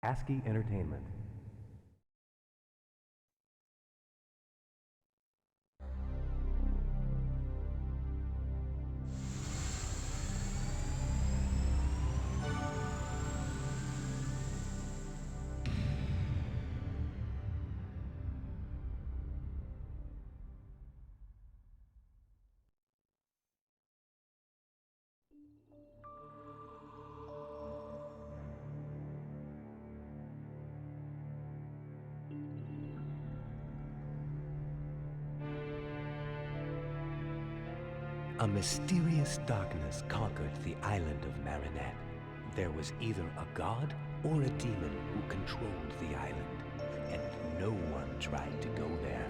ASCII Entertainment. A mysterious darkness conquered the island of Marinette. There was either a god or a demon who controlled the island, and no one tried to go there.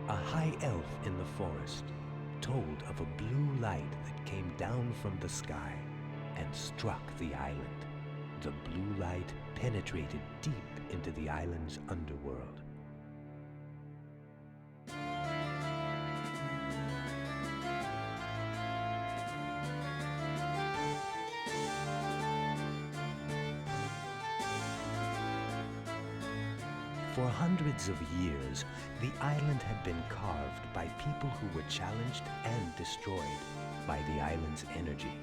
A high elf in the forest told of a blue light that came down from the sky and struck the island. The blue light penetrated deep into the island's underworld. For hundreds of years, the island had been carved by people who were challenged and destroyed by the island's energy.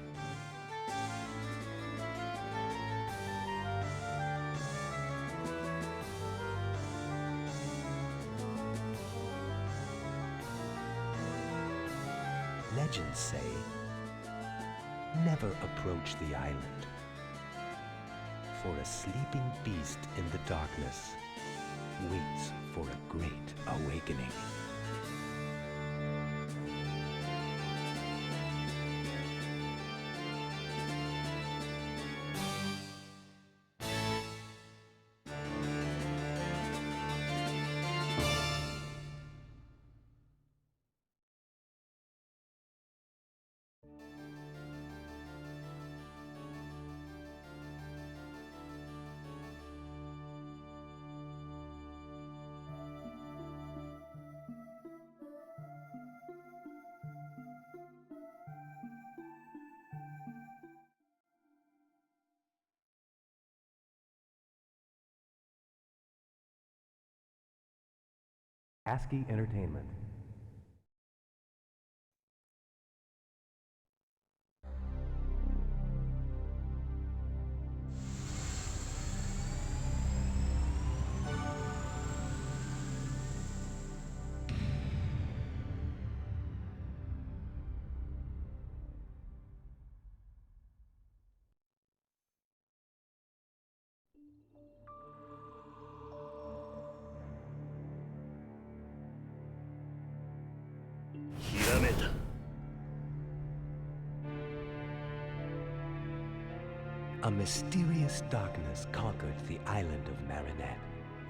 Legends say, never approach the island, for a sleeping beast in the darkness waits for a great awakening. ASCII Entertainment. A mysterious darkness conquered the island of Marinette.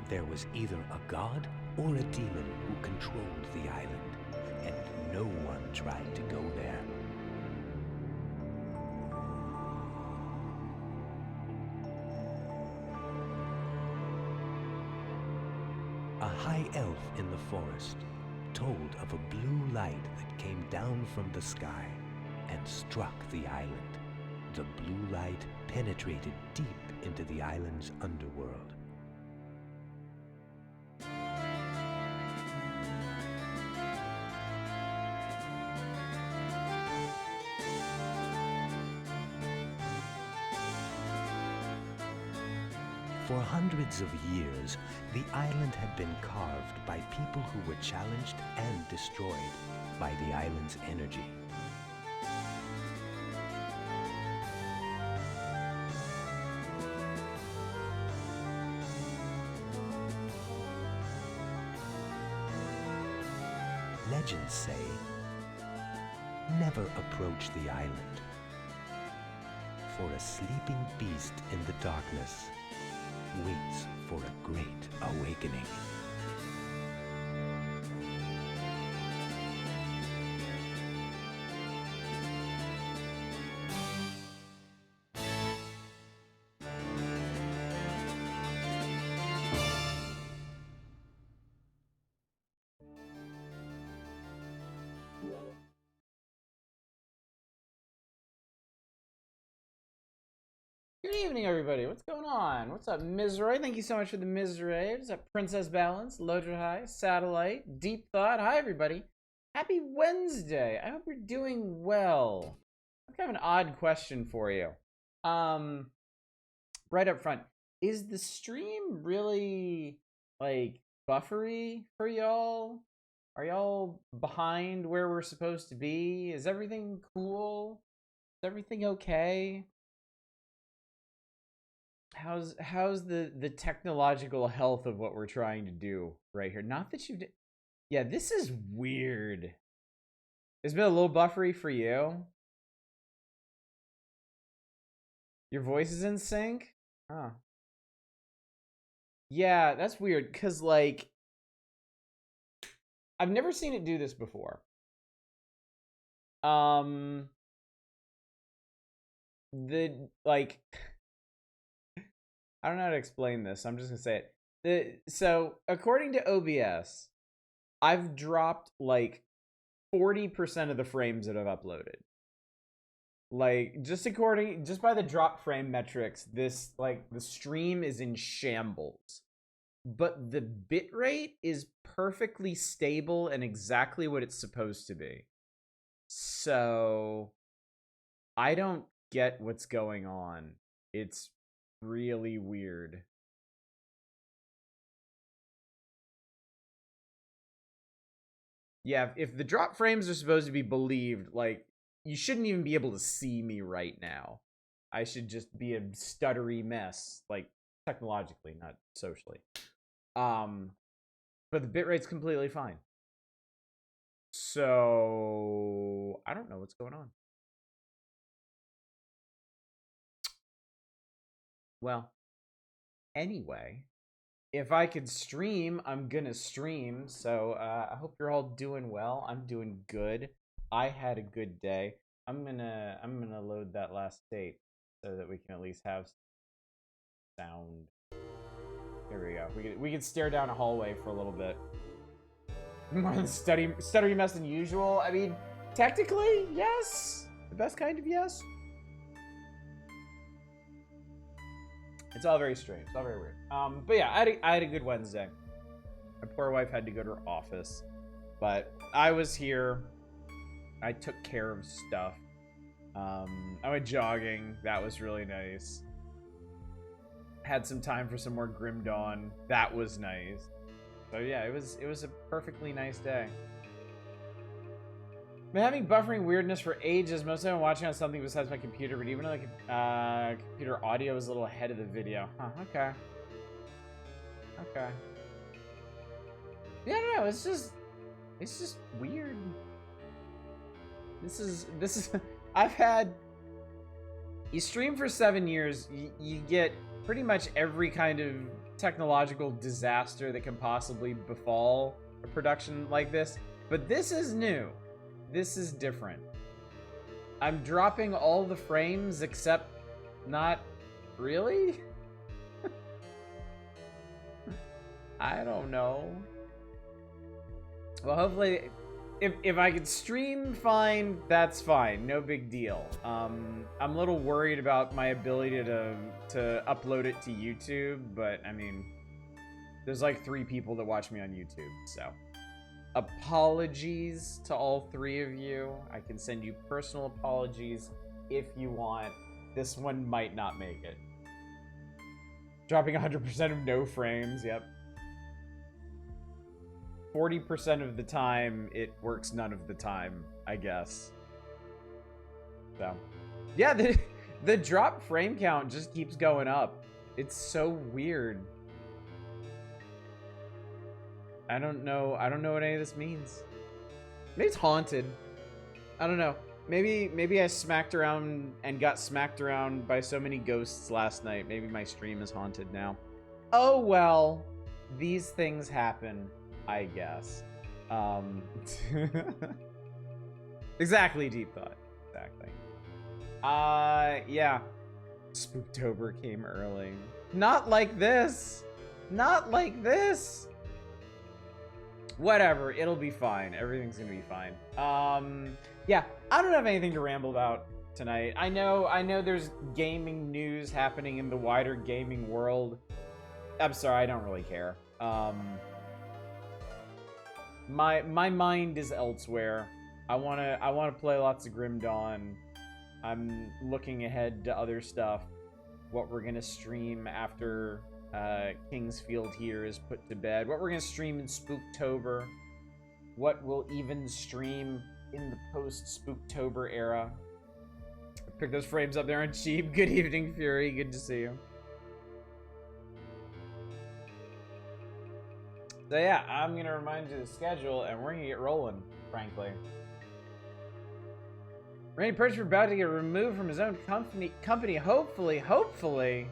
There was either a god or a demon who controlled the island, and no one tried to go there. A high elf in the forest told of a blue light that came down from the sky and struck the island. The blue light penetrated deep into the island's underworld. For hundreds of years, the island had been carved by people who were challenged and destroyed by the island's energy. Legends say, never approach the island, for a sleeping beast in the darkness waits for a great awakening. Good evening, everybody. What's going on? What's up, Mizroy? Thank you so much for the Mizroy. What's up, Princess Balance, Lodra High, Satellite, Deep Thought. Hi, everybody. Happy Wednesday. I hope you're doing well. I have an odd question for you. Right up front, is the stream really like buffery for y'all? Are y'all behind where we're supposed to be? Is everything cool? Is everything okay? How's the technological health of what we're trying to do right here? Not that you did. Yeah, this is weird. It's been a little buffery for you. Your voice is in sync? Huh. Yeah, that's weird, because, like, I've never seen it do this before. Like, I don't know how to explain this. I'm just gonna say it. So, according to OBS, I've dropped, like, 40% of the frames that I've uploaded. Like, just by the drop frame metrics, this, like, the stream is in shambles. But the bitrate is perfectly stable and exactly what it's supposed to be. So, I don't get what's going on. It's really weird. Yeah, if the drop frames are supposed to be believed, like, you shouldn't even be able to see me right now. I should just be a stuttery mess, like, technologically, not socially. But the bitrate's completely fine. So, I don't know what's going on. Well, anyway, if I could stream, I'm gonna stream. So, I hope you're all doing well. I'm doing good. I had a good day. I'm gonna load that last state so that we can at least have sound. Here we go. We can stare down a hallway for a little bit. More than stuttery mess than usual. I mean, technically, yes. The best kind of yes. It's all very strange. It's all very weird. But yeah, I had a good Wednesday. My poor wife had to go to her office, but I was here. I took care of stuff. I went jogging. That was really nice. Had some time for some more Grim Dawn. That was nice. So yeah, it was a perfectly nice day. Been having buffering weirdness for ages. Most of I'm watching on something besides my computer, but even though the computer audio is a little ahead of the video. Huh, okay. Okay. Yeah, no, it's just weird. This is I've had, you stream for 7 years, you get pretty much every kind of technological disaster that can possibly befall a production like this, but this is new. This is different. I'm dropping all the frames except not really? I don't know. Well, hopefully, if I could stream fine, that's fine. No big deal. I'm a little worried about my ability to upload it to YouTube, but I mean, there's like 3 people that watch me on YouTube, so. Apologies to all 3 of you. I can send you personal apologies if you want. This one might not make it. Dropping 100% of no frames, yep. 40% of the time, it works none of the time, I guess. So, yeah, the drop frame count just keeps going up. It's so weird. I don't know what any of this means. Maybe it's haunted. I don't know. Maybe I smacked around and got smacked around by so many ghosts last night. Maybe my stream is haunted now. Oh well, these things happen, I guess. Exactly, Deep Thought. Exactly. Yeah. Spooktober came early. Not like this. Not like this. Whatever, it'll be fine. Everything's gonna be fine. Yeah, I don't have anything to ramble about. tonight. I know there's gaming news happening in the wider gaming world. I'm sorry, I don't really care. My mind is elsewhere. I wanna play lots of Grim Dawn. I'm looking ahead to other stuff. What we're gonna stream after Kingsfield here is put to bed. What we're gonna stream in Spooktober. What we'll even stream in the post-Spooktober era. Pick those frames up, they aren't cheap. Good evening, Fury. Good to see you. So yeah, I'm gonna remind you of the schedule, and we're gonna get rolling, frankly. Randy Perchford about to get removed from his own company. Hopefully.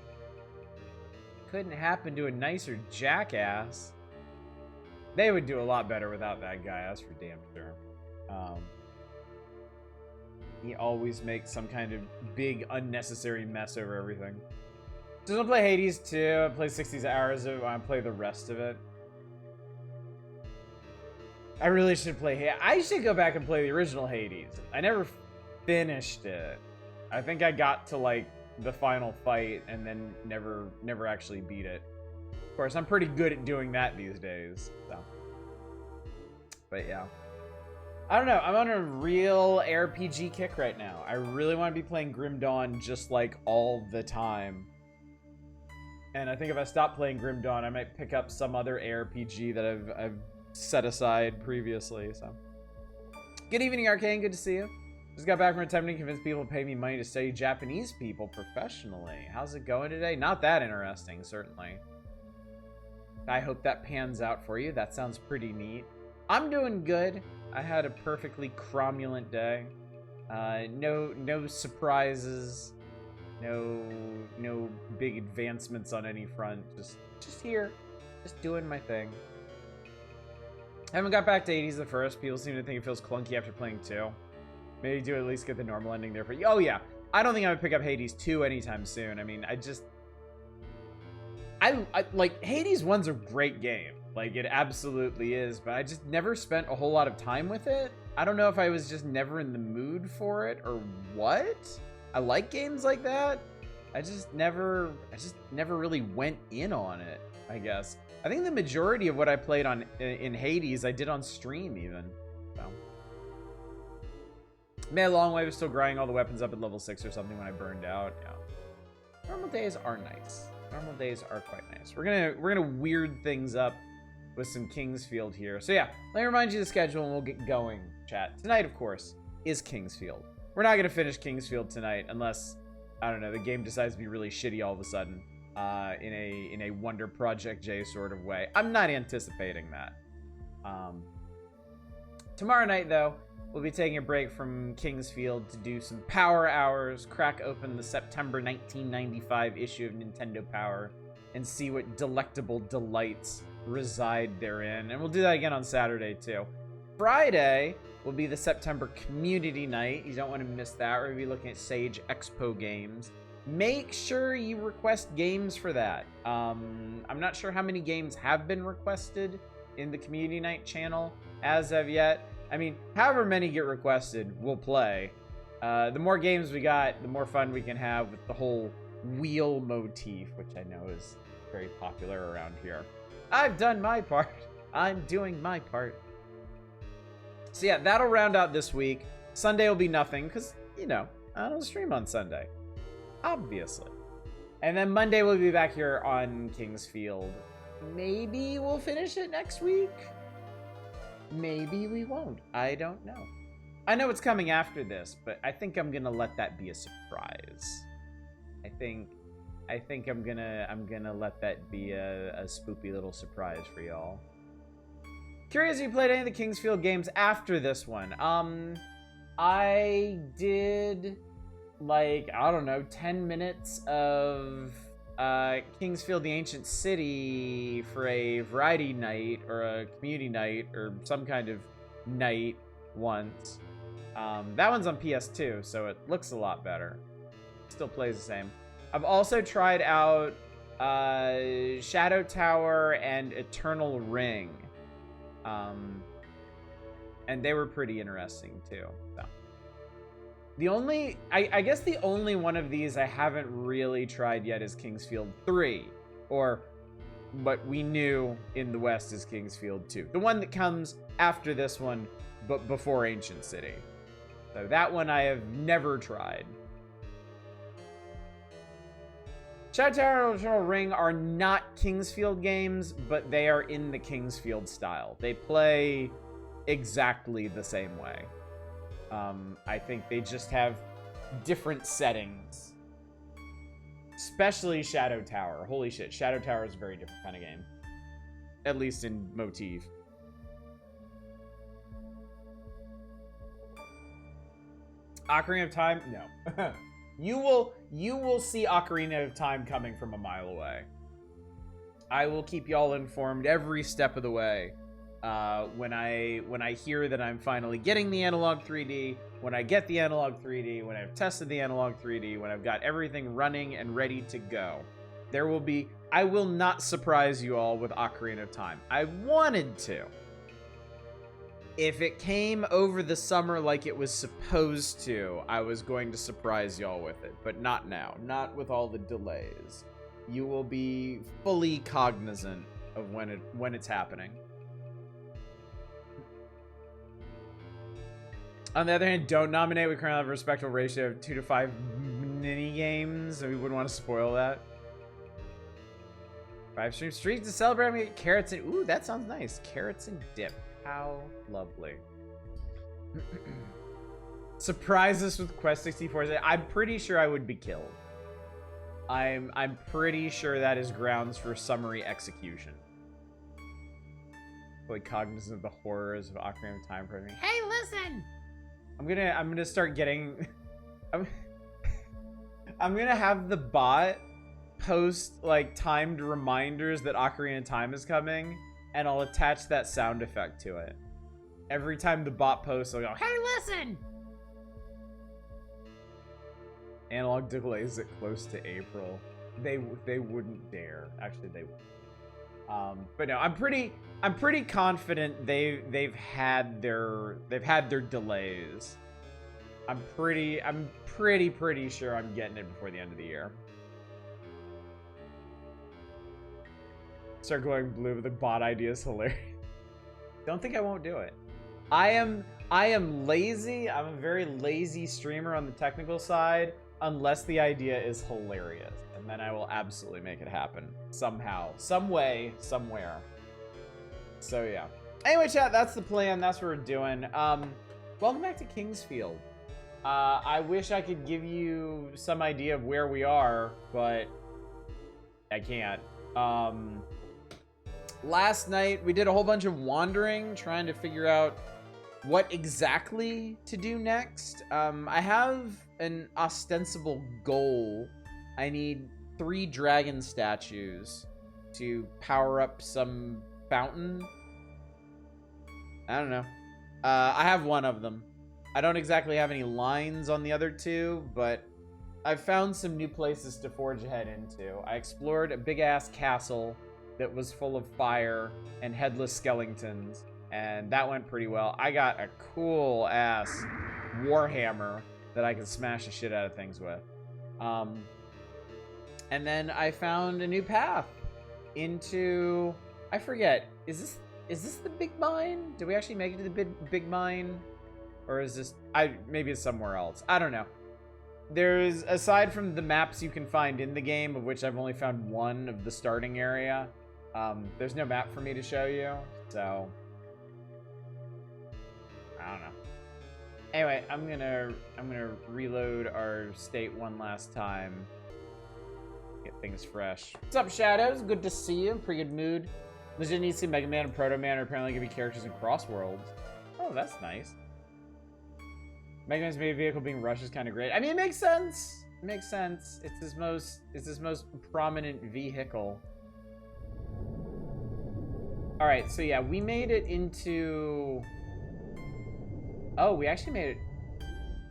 Couldn't happen to a nicer jackass. They would do a lot better without that guy, that's for damn sure. He always makes some kind of big, unnecessary mess over everything. Just want to play Hades 2. I play 60 hours of it. I play the rest of it. I really should play Hades. I should go back and play the original Hades. I never finished it. I think I got to like the final fight and then never actually beat it. Of course, I'm pretty good at doing that these days. So. But yeah. I don't know. I'm on a real RPG kick right now. I really want to be playing Grim Dawn just like all the time. And I think if I stop playing Grim Dawn, I might pick up some other ARPG that I've set aside previously. So, good evening, Arcane. Good to see you. Just got back from attempting to convince people to pay me money to study Japanese people professionally. How's it going today? Not that interesting, certainly. I hope that pans out for you. That sounds pretty neat. I'm doing good. I had a perfectly cromulent day. No surprises. No big advancements on any front. Just here. Just doing my thing. I haven't got back to 80s the first. People seem to think it feels clunky after playing 2. Maybe do at least get the normal ending there for you. Oh yeah. I don't think I'm gonna pick up Hades 2 anytime soon. I mean, I like Hades 1's a great game. Like, it absolutely is, but I just never spent a whole lot of time with it. I don't know if I was just never in the mood for it or what. I like games like that. I just never really went in on it, I guess. I think the majority of what I played in Hades, I did on stream even. So. Made a long way, but still grinding all the weapons up at level 6 or something when I burned out. Yeah. Normal days are nice. Normal days are quite nice. We're gonna weird things up with some Kingsfield here. So yeah, let me remind you of the schedule and we'll get going, chat. Tonight, of course, is Kingsfield. We're not gonna finish Kingsfield tonight unless, I don't know, the game decides to be really shitty all of a sudden, in a Wonder Project J sort of way. I'm not anticipating that. Tomorrow night, though, we'll be taking a break from Kingsfield to do some Power Hours, crack open the September 1995 issue of Nintendo Power, and see what delectable delights reside therein. And we'll do that again on Saturday, too. Friday will be the September Community Night. You don't want to miss that. We're going to be looking at Sage Expo games. Make sure you request games for that. I'm not sure how many games have been requested in the Community Night channel as of yet. I mean, however many get requested, we'll play. The more games we got, the more fun we can have with the whole wheel motif, which I know is very popular around here. I've done my part. I'm doing my part. So yeah, that'll round out this week. Sunday will be nothing, because, you know, I don't stream on Sunday. Obviously. And then Monday we'll be back here on Kingsfield. Maybe we'll finish it next week. Maybe we won't. I don't know. I know it's coming after this, but I think I'm gonna let that be a surprise. I think I'm gonna let that be a spoopy little surprise for y'all. Curious if you played any of the Kingsfield games after this one. I did, like, I don't know, 10 minutes of Kingsfield the Ancient City for a variety night or a community night or some kind of night once. That one's on PS2, so it looks a lot better. Still plays the same. I've also tried out Shadow Tower and Eternal Ring. And they were pretty interesting too. So. I guess the only one of these I haven't really tried yet is Kingsfield 3, or what we knew in the West is Kingsfield 2. The one that comes after this one, but before Ancient City. So that one I have never tried. Shadow Tower and Eternal Ring are not Kingsfield games, but they are in the Kingsfield style. They play exactly the same way. I think they just have different settings. Especially Shadow Tower. Holy shit, Shadow Tower is a very different kind of game. At least in motif. Ocarina of Time? No. You will see Ocarina of Time coming from a mile away. I will keep y'all informed every step of the way. When I hear that I'm finally getting the analog 3D, when I get the analog 3D, when I've tested the analog 3D, when I've got everything running and ready to go, I will not surprise you all with Ocarina of Time. I wanted to. If it came over the summer like it was supposed to, I was going to surprise y'all with it, but not now. Not with all the delays. You will be fully cognizant of when it's happening. On the other hand, don't nominate. We currently have a respectable ratio of 2 to 5 mini games, and we wouldn't want to spoil that. 5 stream streaks to celebrate. We get carrots and ooh, that sounds nice. Carrots and dip. How lovely. Surprise us with Quest 64. I'm pretty sure I would be killed. I'm pretty sure that is grounds for summary execution. Fully cognizant of the horrors of Ocarina of Time programming. Hey, listen! I'm gonna start getting I'm gonna have the bot post like timed reminders that Ocarina of Time is coming, and I'll attach that sound effect to it. Every time the bot posts, I'll go, hey, listen! Analog delays it close to April. They wouldn't dare. Actually, they would. But no, I'm pretty confident they've had their delays. I'm pretty sure I'm getting it before the end of the year. Start going blue with the bot idea is hilarious. Don't think I won't do it. I am lazy. I'm a very lazy streamer on the technical side, unless the idea is hilarious. And then I will absolutely make it happen. Somehow, some way, somewhere. So yeah. Anyway, chat, that's the plan. That's what we're doing. Welcome back to Kingsfield. I wish I could give you some idea of where we are, but I can't. Last night, we did a whole bunch of wandering, trying to figure out what exactly to do next. I have an ostensible goal. I need 3 dragon statues to power up some fountain. I don't know. I have one of them. I don't exactly have any lines on the other 2, but I've found some new places to forge ahead into. I explored a big-ass castle that was full of fire and headless skeletons, and that went pretty well. I got a cool-ass warhammer that I can smash the shit out of things with. And then I found a new path into... I forget. Is this the big mine? Did we actually make it to the big mine? Or is this... maybe it's somewhere else. I don't know. There's, aside from the maps you can find in the game, of which I've only found one of the starting area, there's no map for me to show you, so... I don't know. Anyway, I'm gonna reload our state one last time. Get things fresh. What's up, Shadows? Good to see you. Pretty good mood. Legit needs to see Mega Man and Proto Man are apparently gonna be characters in Cross Worlds. Oh, that's nice. Mega Man's main vehicle being Rush is kind of great. I mean, it makes sense. It makes sense. It's his most prominent vehicle. All right, so yeah, we made it into... Oh, we actually made it...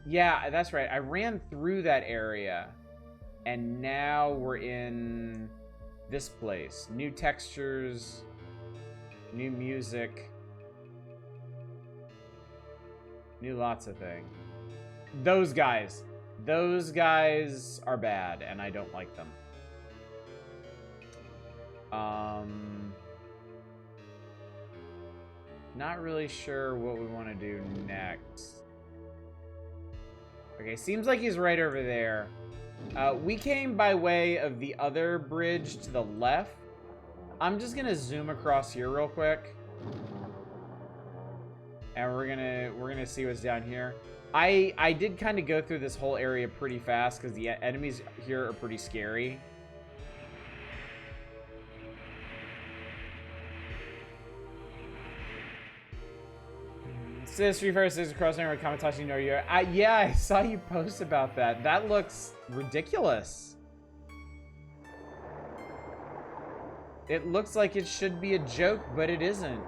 Yeah, that's right. I ran through that area, and now we're in this place. New textures, new music, new lots of things. those guys. Those guys are bad, and I don't like them. Not really sure what we want to do next. Okay, seems like he's right over there. We came by way of the other bridge to the left. I'm just gonna zoom across here real quick. And we're gonna see what's down here. I did kind of go through this whole area pretty fast because the enemies here are pretty scary. Says Street Fighter 6 across there with Kamatachi no Yuri. Yeah, I saw you post about that. That looks ridiculous. It looks like it should be a joke, but it isn't.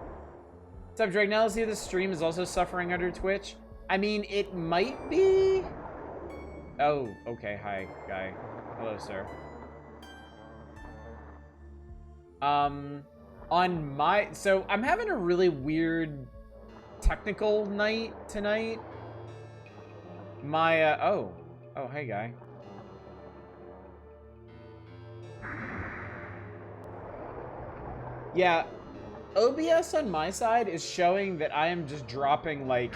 What's up, Drake? Now let's see if the stream is also suffering under Twitch. I mean, it might be. Oh, okay. Hi, guy. Hello, sir. On my... So, I'm having a really weird technical night tonight. My, Oh, hey, guy. Yeah, OBS on my side is showing that I am just dropping, like,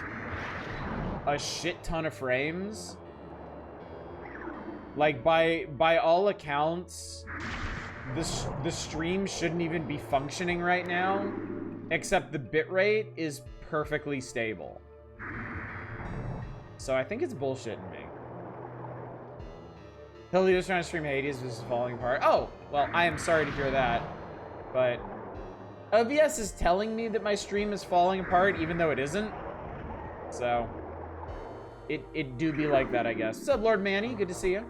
a shit ton of frames. Like, by all accounts, the stream shouldn't even be functioning right now, except the bitrate is perfectly stable. So I think it's bullshitting me. Hildy was trying to stream Hades, was falling apart. Oh, well, I am sorry to hear that, but OBS is telling me that my stream is falling apart, even though it isn't. So it do be like that, I guess. What's up, Lord Manny? Good to see you.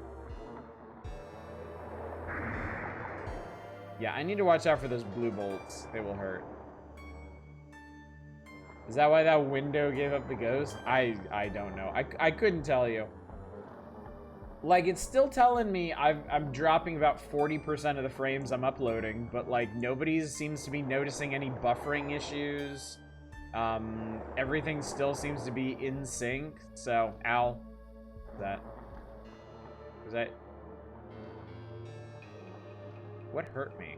Yeah, I need to watch out for those blue bolts. They will hurt. Is that why that window gave up the ghost? I don't know. I couldn't tell you. Like, it's still telling me I'm dropping about 40% of the frames I'm uploading, but, like, nobody seems to be noticing any buffering issues. Everything still seems to be in sync, so, ow. Was that... What hurt me?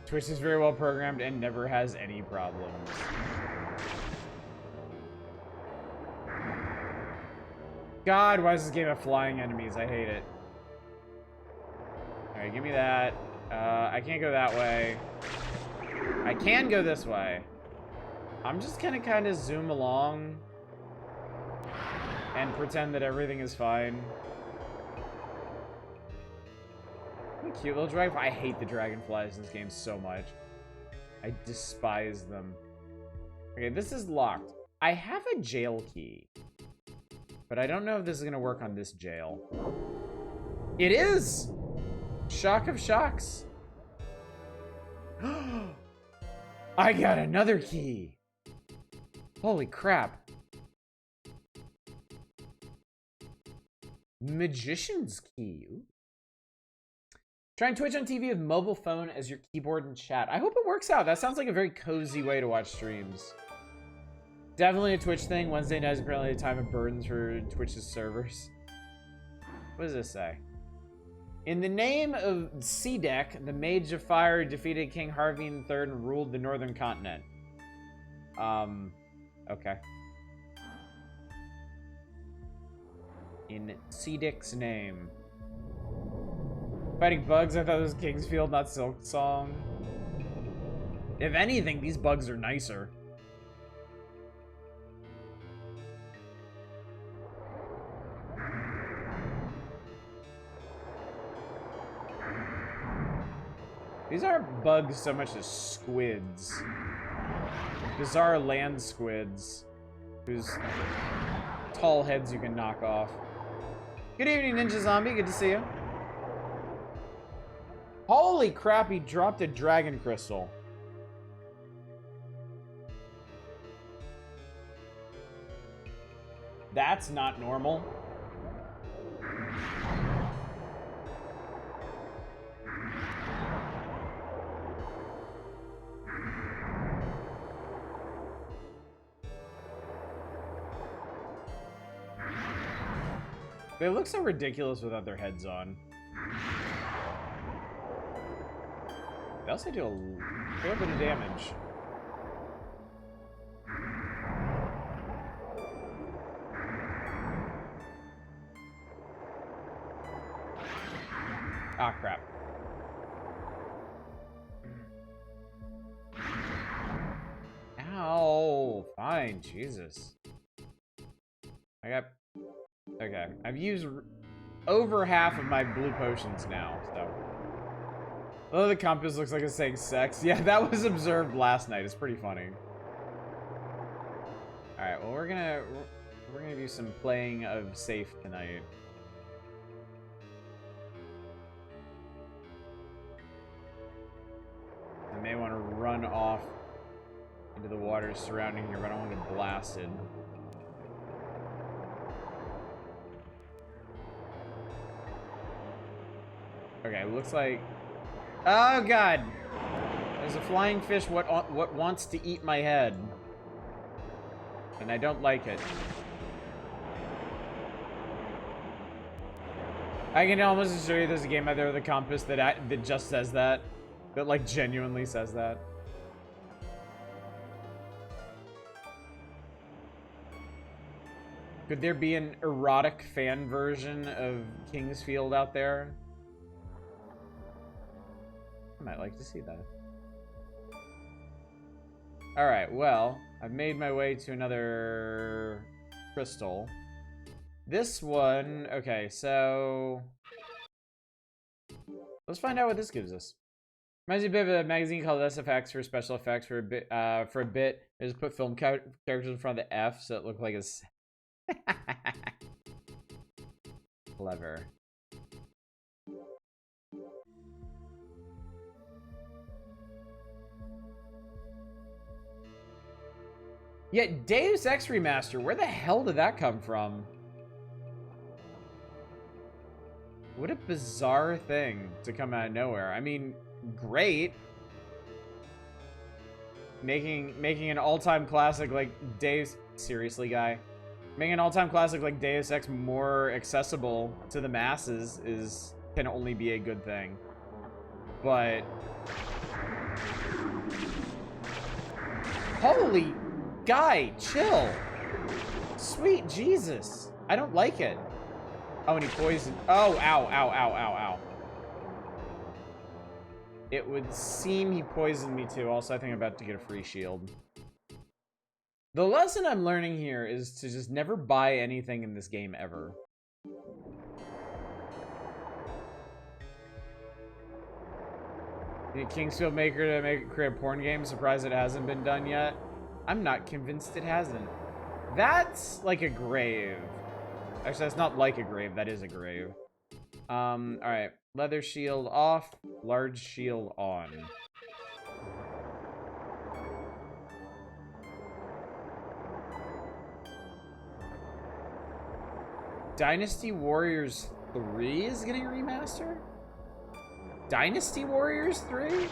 Twitch is very well programmed and never has any problems. God, why is this game of flying enemies? I hate it. Alright, give me that. I can't go that way. I can go this way. I'm just gonna kind of zoom along and pretend that everything is fine. What a cute little dragonfly. I hate the dragonflies in this game so much. I despise them. Okay, this is locked. I have a jail key, but I don't know if this is gonna work on this jail. It is! Shock of shocks. I got another key. Holy crap. Magician's key. Ooh. Trying Twitch on TV with mobile phone as your keyboard and chat. I hope it works out. That sounds like a very cozy way to watch streams. Definitely a Twitch thing. Wednesday night is apparently a time of burdens for Twitch's servers. What does this say? In the name of Sedek, the Mage of Fire defeated King Harvey III and ruled the Northern Continent. Okay. In Sedek's name. Fighting bugs, I thought it was Kingsfield, not Silk Song. If anything, these bugs are nicer. These aren't bugs so much as squids. Bizarre land squids, whose tall heads you can knock off. Good evening, Ninja Zombie. Good to see you. Holy crap, he dropped a dragon crystal. That's not normal. They look so ridiculous without their heads on. They also do a fair bit of damage. Ah, crap. Ow! Fine, Jesus. I got... Okay, I've used over half of my blue potions now, so... Oh, the compass looks like it's saying sex. Yeah, that was observed last night. It's pretty funny. Alright, well, we're gonna do some playing of safe tonight. I may want to run off into the waters surrounding here, but I don't want to get blasted. Okay, looks like... Oh, God! There's a flying fish what wants to eat my head. And I don't like it. I can almost assure you there's a game out there with a compass that just says that. That, like, genuinely says that. Could there be an erotic fan version of Kingsfield out there? I might like to see that. Alright, well, I've made my way to another crystal. This one, okay, so... Let's find out what this gives us. Reminds me a bit of a magazine called SFX for special effects. For a bit, they just put film characters in front of the F so it looked like it's... Clever. Yeah, Deus Ex Remaster, where the hell did that come from? What a bizarre thing to come out of nowhere. I mean, great. Making an all-time classic like Deus... Seriously, guy? Making an all-time classic like Deus Ex more accessible to the masses can only be a good thing. But... Holy... Guy, chill. Sweet Jesus. I don't like it. Oh, and he poisoned... Oh, ow, ow, ow, ow, ow. It would seem he poisoned me too. Also, I think I'm about to get a free shield. The lesson I'm learning here is to just never buy anything in this game ever. The Kingsfield maker to create a porn game. Surprised it hasn't been done yet. I'm not convinced it hasn't. That's like a grave. Actually, that's not like a grave. That is a grave. Alright. Leather shield off. Large shield on. Dynasty Warriors 3 is getting a remaster? Dynasty Warriors 3?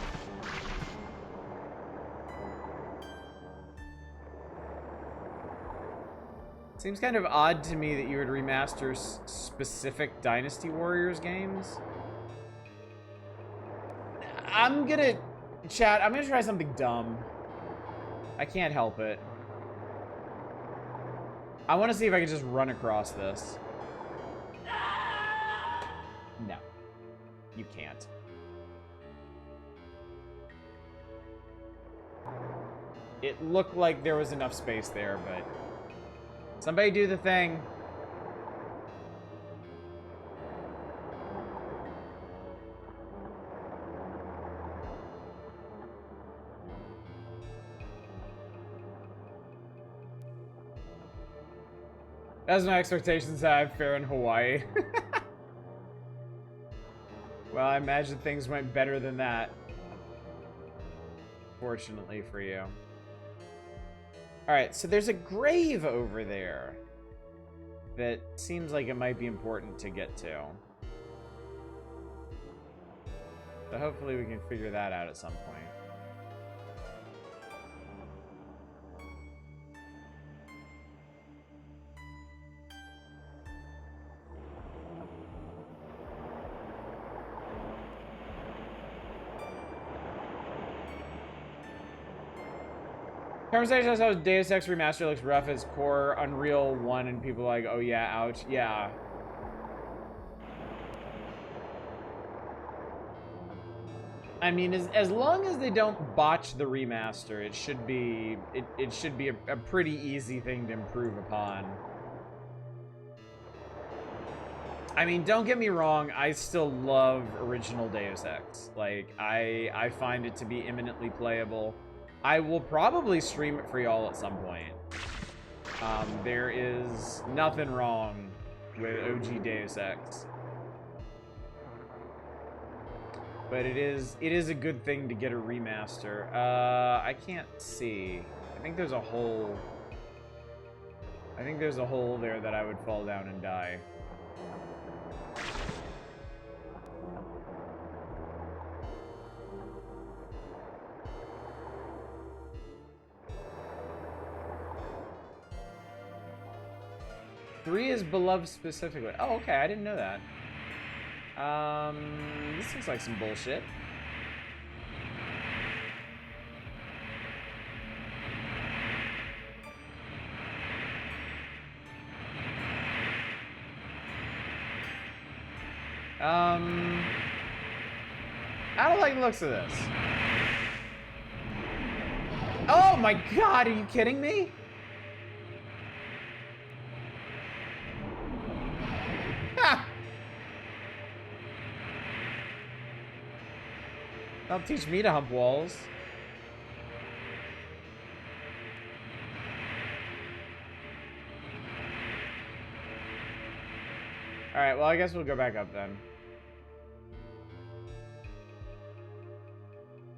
Seems kind of odd to me that you would remaster specific Dynasty Warriors games. I'm gonna... Chat, I'm gonna try something dumb. I can't help it. I want to see if I can just run across this. No. You can't. It looked like there was enough space there, but... Somebody do the thing. As my expectations have fair in Hawaii. Well, I imagine things went better than that. Fortunately for you. Alright, so there's a grave over there that seems like it might be important to get to. So hopefully we can figure that out at some point. Conversation I saw was Deus Ex Remaster looks rough as core Unreal 1 and people are like, oh yeah, ouch. Yeah. I mean, as long as they don't botch the remaster, it should be a pretty easy thing to improve upon. I mean, don't get me wrong, I still love original Deus Ex. Like, I find it to be eminently playable. I will probably stream it for y'all at some point. There is nothing wrong with OG Deus Ex. But it is a good thing to get a remaster. I can't see. I think there's a hole. I think there's a hole there that I would fall down and die. Three is beloved specifically. Oh, okay, I didn't know that. This looks like some bullshit. I don't like the looks of this. Oh my god, are you kidding me? Ha! Don't teach me to hump walls. Alright, well, I guess we'll go back up then.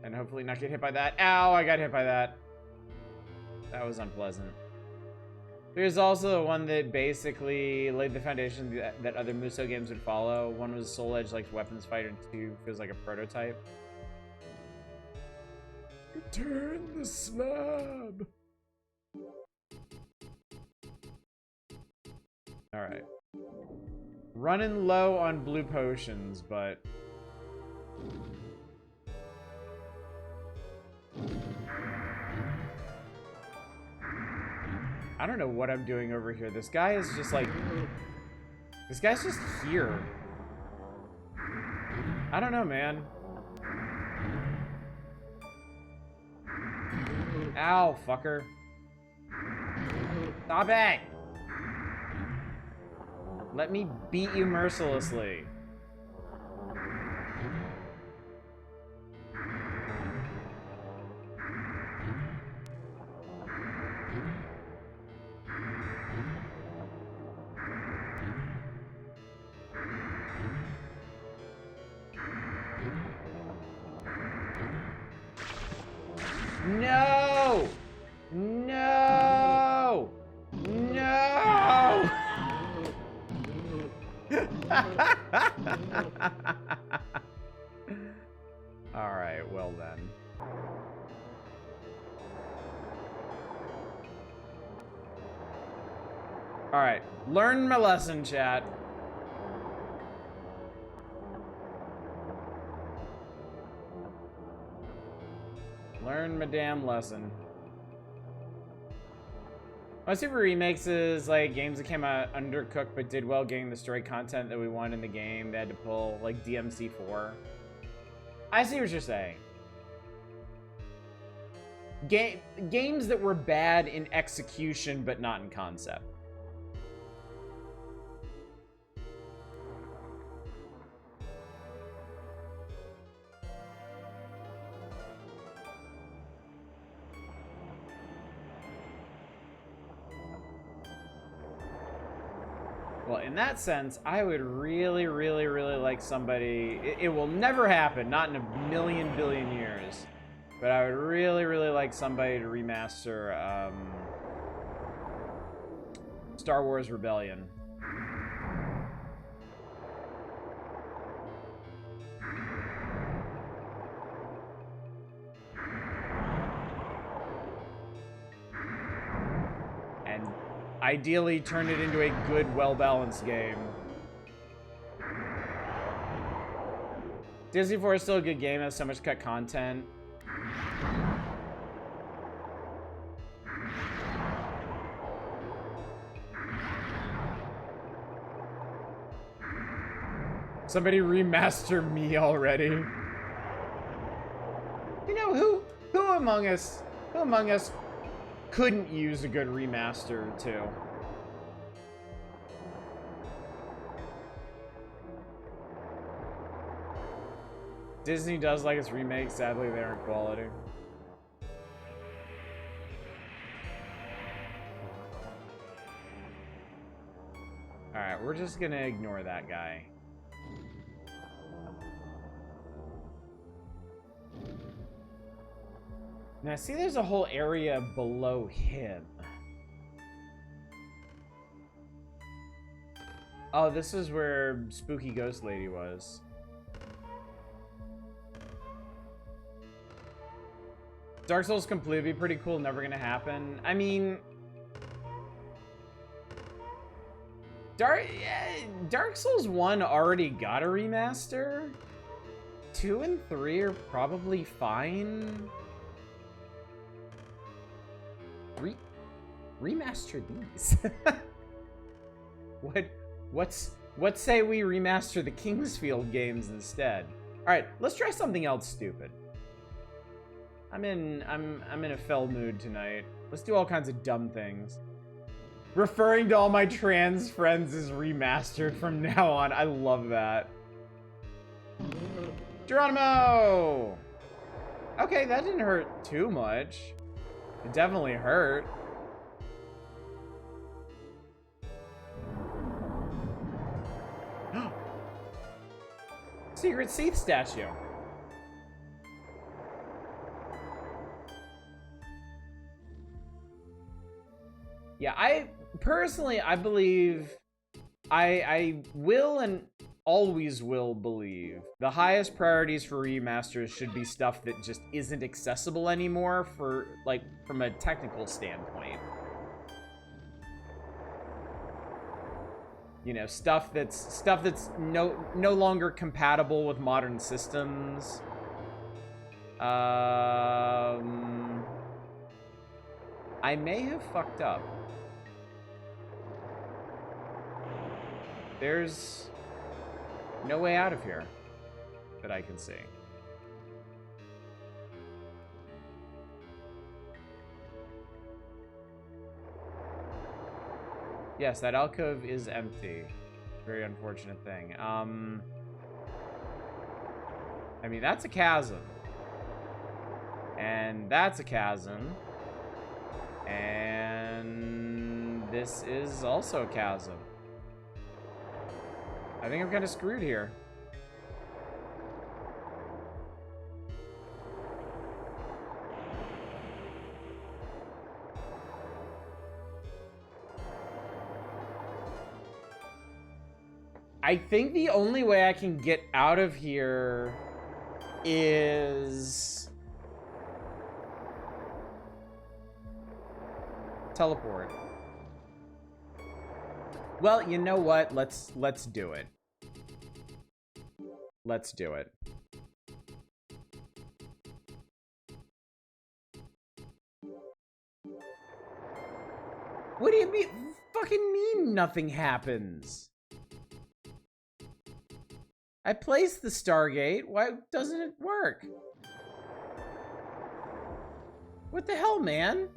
And hopefully not get hit by that. Ow, I got hit by that. That was unpleasant. There's also the one that basically laid the foundation that other Musou games would follow. One was Soul Edge, like Weapons Fighter, and 2 feels like a prototype. Return the slab. Alright. Running low on blue potions, but... I don't know what I'm doing over here. This guy is just like... This guy's just here. I don't know, man. Ow, fucker. Stop it! Let me beat you mercilessly. No! No! No! Alright, well then. Alright, learn my lesson, chat. Learn my damn lesson. Most Super Remakes is like games that came out undercooked but did well getting the story content that we wanted in the game. They had to pull like DMC4. I see what you're saying. Games that were bad in execution but not in concept. Well, in that sense, I would really, really, really like somebody... It will never happen, not in a million billion years. But I would really, really like somebody to remaster Star Wars Rebellion. Ideally, turn it into a good, well-balanced game. Disney 4 is still a good game, has so much cut content. Somebody remaster me already. You know, who among us couldn't use a good remaster too? Disney does like its remakes, sadly they aren't quality. Alright, we're just gonna ignore that guy. Now, see, there's a whole area below him. Oh, this is where Spooky Ghost Lady was. Dark Souls completely pretty cool, never gonna happen. I mean... Dark Souls 1 already got a remaster. 2 and 3 are probably fine. Remaster these. What say we remaster the Kingsfield games instead? All right, let's try something else stupid. I'm in a fell mood tonight. Let's do all kinds of dumb things. Referring to all my trans friends as remastered from now on. I love that. Geronimo! Okay, that didn't hurt too much. It definitely hurt. Secret Seath statue. Yeah, I believe I will and always will believe the highest priorities for remasters should be stuff that just isn't accessible anymore for, like, from a technical standpoint. You know, stuff that's no longer compatible with modern systems. I may have fucked up. There's no way out of here that I can see. Yes, that alcove is empty. Very unfortunate thing. I mean, that's a chasm. And that's a chasm. And this is also a chasm. I think I'm kind of screwed here. I think the only way I can get out of here is teleport. Well, you know what? Let's do it. Let's do it. What do you mean? Fucking mean nothing happens? I placed the Stargate. Why doesn't it work? What the hell, man?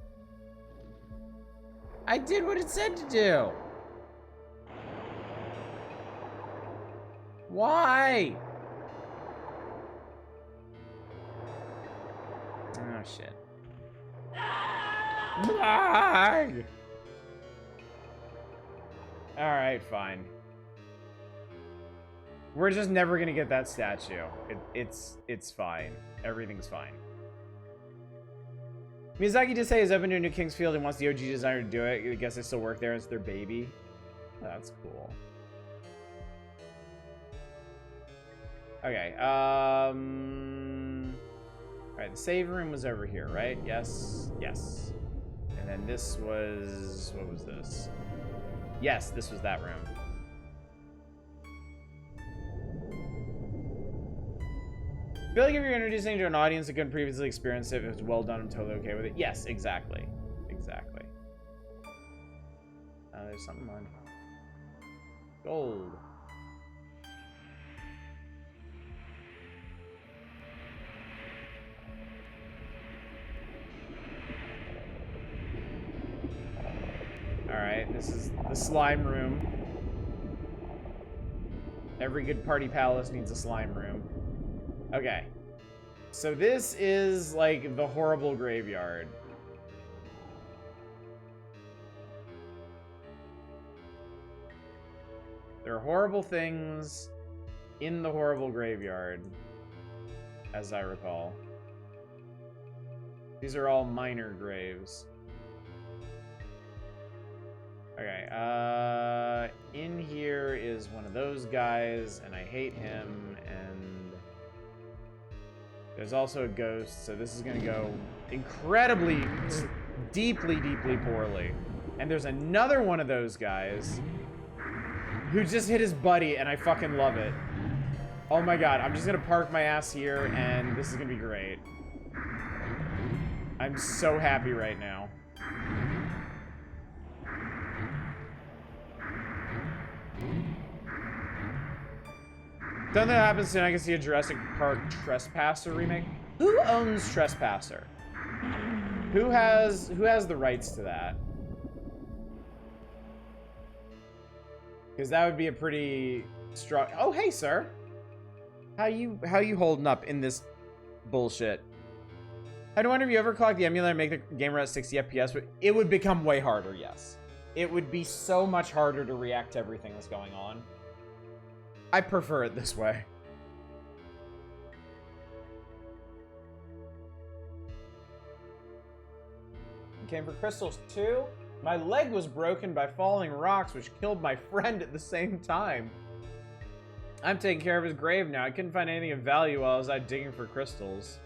I did what it said to do. Why? Oh, shit. Alright, fine. We're just never gonna get that statue. It's fine. Everything's fine. Miyazaki did say he's open to a new Kingsfield and wants the OG designer to do it. I guess they still work there. It's their baby. That's cool. Okay, alright, the save room was over here, right? Yes, yes. And then this was, what was this? Yes, this was that room. I feel like if you're introducing to an audience that couldn't previously experience it, if it's well done, I'm totally okay with it. Yes, exactly. Exactly. There's something on. Gold. slime room. Every good party palace needs a slime room. Okay. So this is like the horrible graveyard. There are horrible things in the horrible graveyard, as I recall. These are all minor graves. Okay, in here is one of those guys, and I hate him, and there's also a ghost, so this is gonna go incredibly, deeply, deeply poorly. And there's another one of those guys who just hit his buddy, and I fucking love it. Oh my god, I'm just gonna park my ass here, and this is gonna be great. I'm so happy right now. Something that happens soon, I can see a Jurassic Park Trespasser remake. Who owns Trespasser? Who has the rights to that? Because that would be a pretty strong. Oh, hey, sir. How you holding up in this bullshit? I wonder if you ever clock the emulator and make the game run at 60 FPS, but it would become way harder, yes. It would be so much harder to react to everything that's going on. I prefer it this way. You came for crystals too? My leg was broken by falling rocks, which killed my friend at the same time. I'm taking care of his grave now. I couldn't find anything of value while I was out digging for crystals.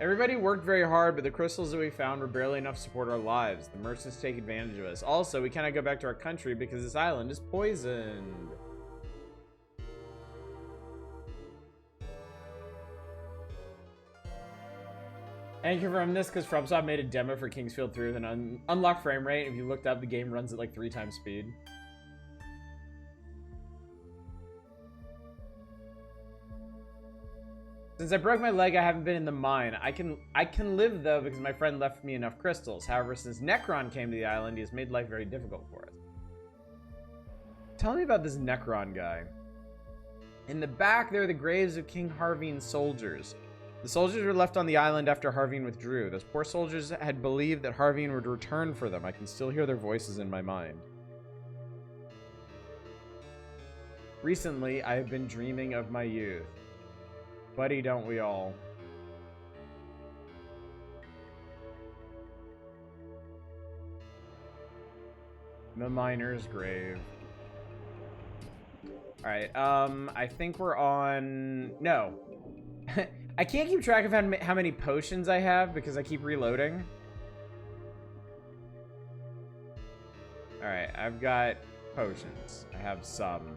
Everybody worked very hard, but the crystals that we found were barely enough to support our lives. The merchants take advantage of us. Also, we cannot go back to our country because this island is poisoned. And you confirm this because FromSoft made a demo for Kingsfield 3 with an unlocked frame rate. If you looked up, the game runs at like 3 times speed. Since I broke my leg, I haven't been in the mine. I can live, though, because my friend left me enough crystals. However, since Necron came to the island, he has made life very difficult for us. Tell me about this Necron guy. In the back, there are the graves of King Harveen's soldiers. The soldiers were left on the island after Harveen withdrew. Those poor soldiers had believed that Harveen would return for them. I can still hear their voices in my mind. Recently, I have been dreaming of my youth. Buddy, don't we all? The miner's grave. Alright, I think we're on... No. I can't keep track of how many potions I have because I keep reloading. Alright, I've got potions. I have some.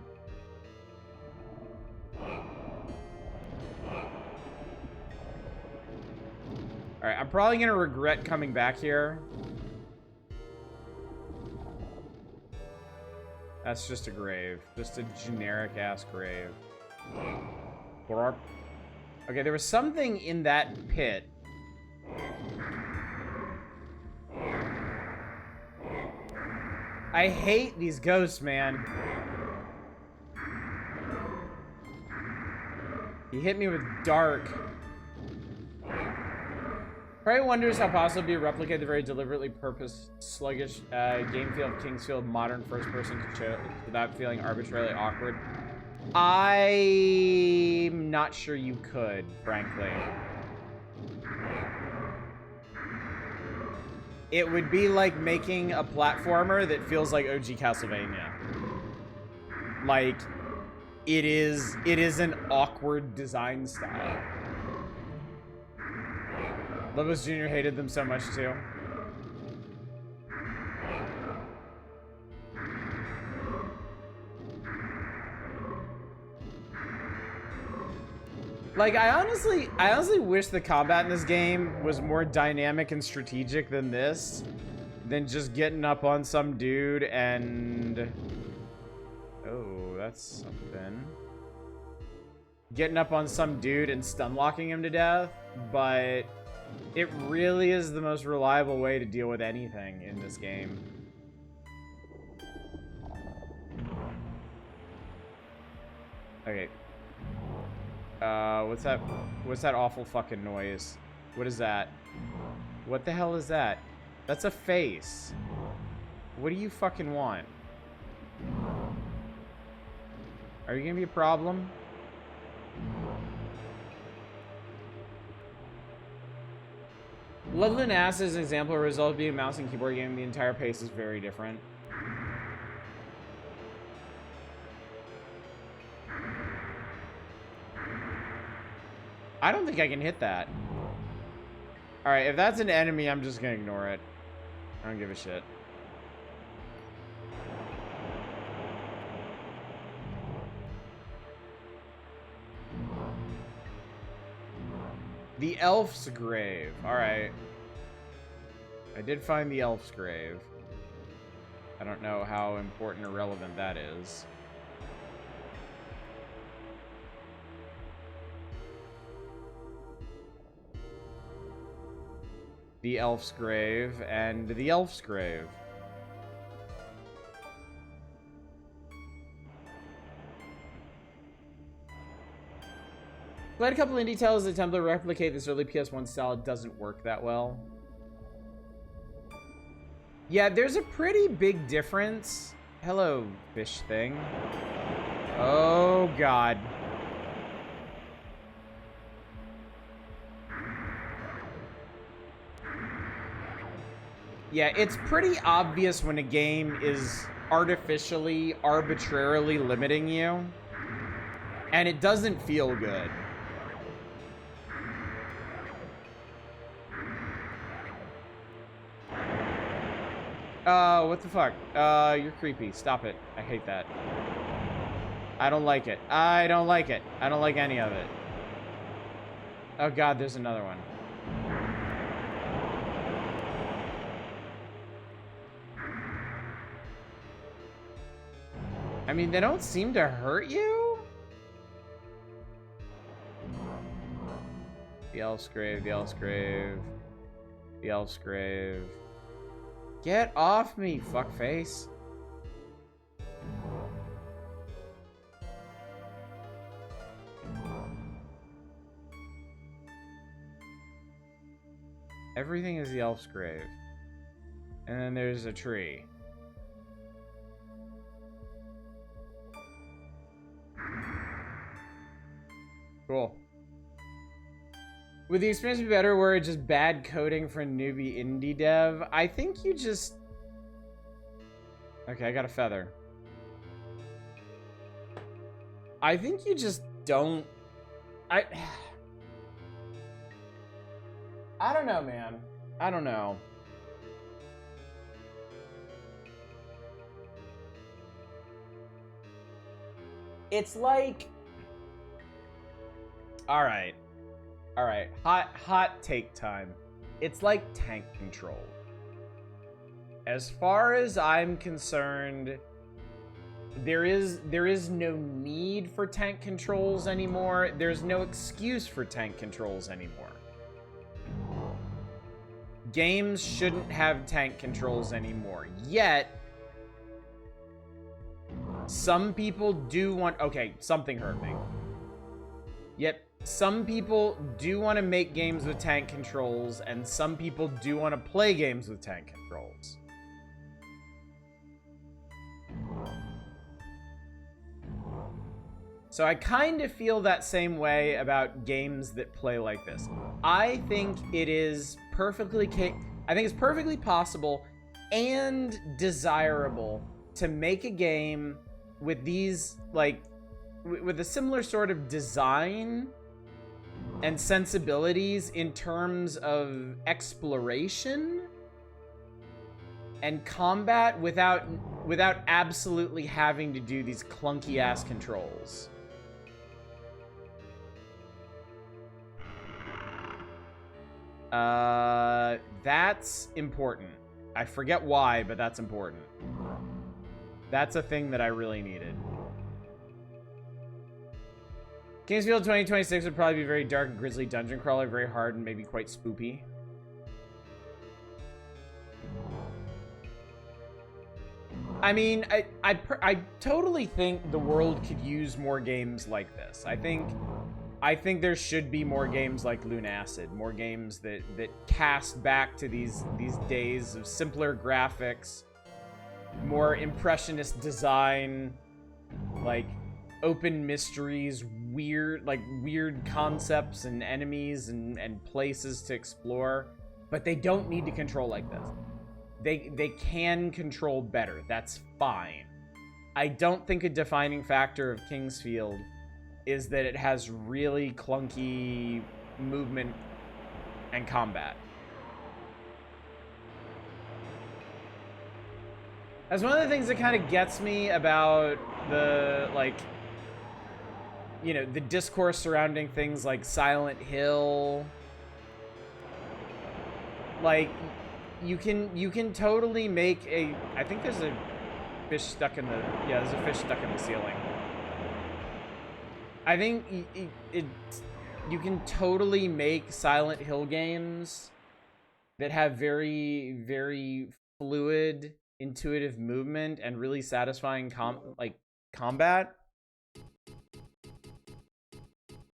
Alright, I'm probably gonna regret coming back here. That's just a grave. Just a generic-ass grave. Okay, there was something in that pit. I hate these ghosts, man. He hit me with dark. Probably wonders how possible it would be to replicate the very deliberately purposed, sluggish game feel of Kingsfield modern first-person control without feeling arbitrarily awkward. I'm not sure you could, frankly. It would be like making a platformer that feels like OG Castlevania. Like, it is an awkward design style. Lobos Jr. hated them so much too. Like, I honestly wish the combat in this game was more dynamic and strategic than this. Than just getting up on some dude and... Oh, that's something. Getting up on some dude and stun locking him to death, but... It really is the most reliable way to deal with anything in this game. Okay. What's that awful fucking noise? What is that? What the hell is that? That's a face. What do you fucking want? Are you gonna be a problem? Ludland asks as an example, a result of being a mouse and keyboard game, the entire pace is very different. I don't think I can hit that. Alright, if that's an enemy, I'm just gonna ignore it. I don't give a shit. The Elf's Grave. Alright. I did find the Elf's Grave. I don't know how important or relevant that is. The Elf's Grave and the Elf's Grave. Played a couple indie titles that attempt to replicate this early PS1 style. It doesn't work that well. Yeah, there's a pretty big difference. Hello, fish thing. Oh, God. Yeah, it's pretty obvious when a game is artificially, arbitrarily limiting you. And it doesn't feel good. What the fuck? You're creepy. Stop it. I hate that. I don't like it. I don't like it. I don't like any of it. Oh God, there's another one. I mean, they don't seem to hurt you? The Elf's Grave, the Elf's Grave, the Elf's Grave. Get off me, fuckface. Everything is the Elf's Grave. And then there's a tree. Cool. Would the experience be better were it just bad coding for a newbie indie dev? I think you just... Okay, I got a feather. I think you just don't... I don't know, man. I don't know. It's like... Alright. Alright. Hot take time. It's like tank control. As far as I'm concerned, there is no need for tank controls anymore. There's no excuse for tank controls anymore. Games shouldn't have tank controls anymore. Yet, some people do want... Okay, something hurt me. Yet, some people do want to make games with tank controls, and some people do want to play games with tank controls. So I kind of feel that same way about games that play like this. I think it is perfectly it's perfectly possible and desirable to make a game with these, like, with a similar sort of design and sensibilities in terms of exploration and combat without absolutely having to do these clunky ass controls. That's important. I forget why, but that's important. That's a thing that I really needed. Kingsfield 2026 would probably be very dark and grisly dungeon crawler, very hard and maybe quite spoopy. I mean, I totally think the world could use more games like this. I think there should be more games like Lunacid, more games that cast back to these days of simpler graphics, more impressionist design, like open mysteries, weird concepts and enemies and places to explore, but they don't need to control like this. They can control better. That's fine. I don't think a defining factor of Kingsfield is that it has really clunky movement and combat. That's one of the things that kind of gets me about the, like, you know, the discourse surrounding things like Silent Hill. Like, you can totally make a, I think there's a fish stuck in the, yeah, there's a fish stuck in the ceiling. I think you can totally make Silent Hill games that have very, very fluid, intuitive movement and really satisfying combat.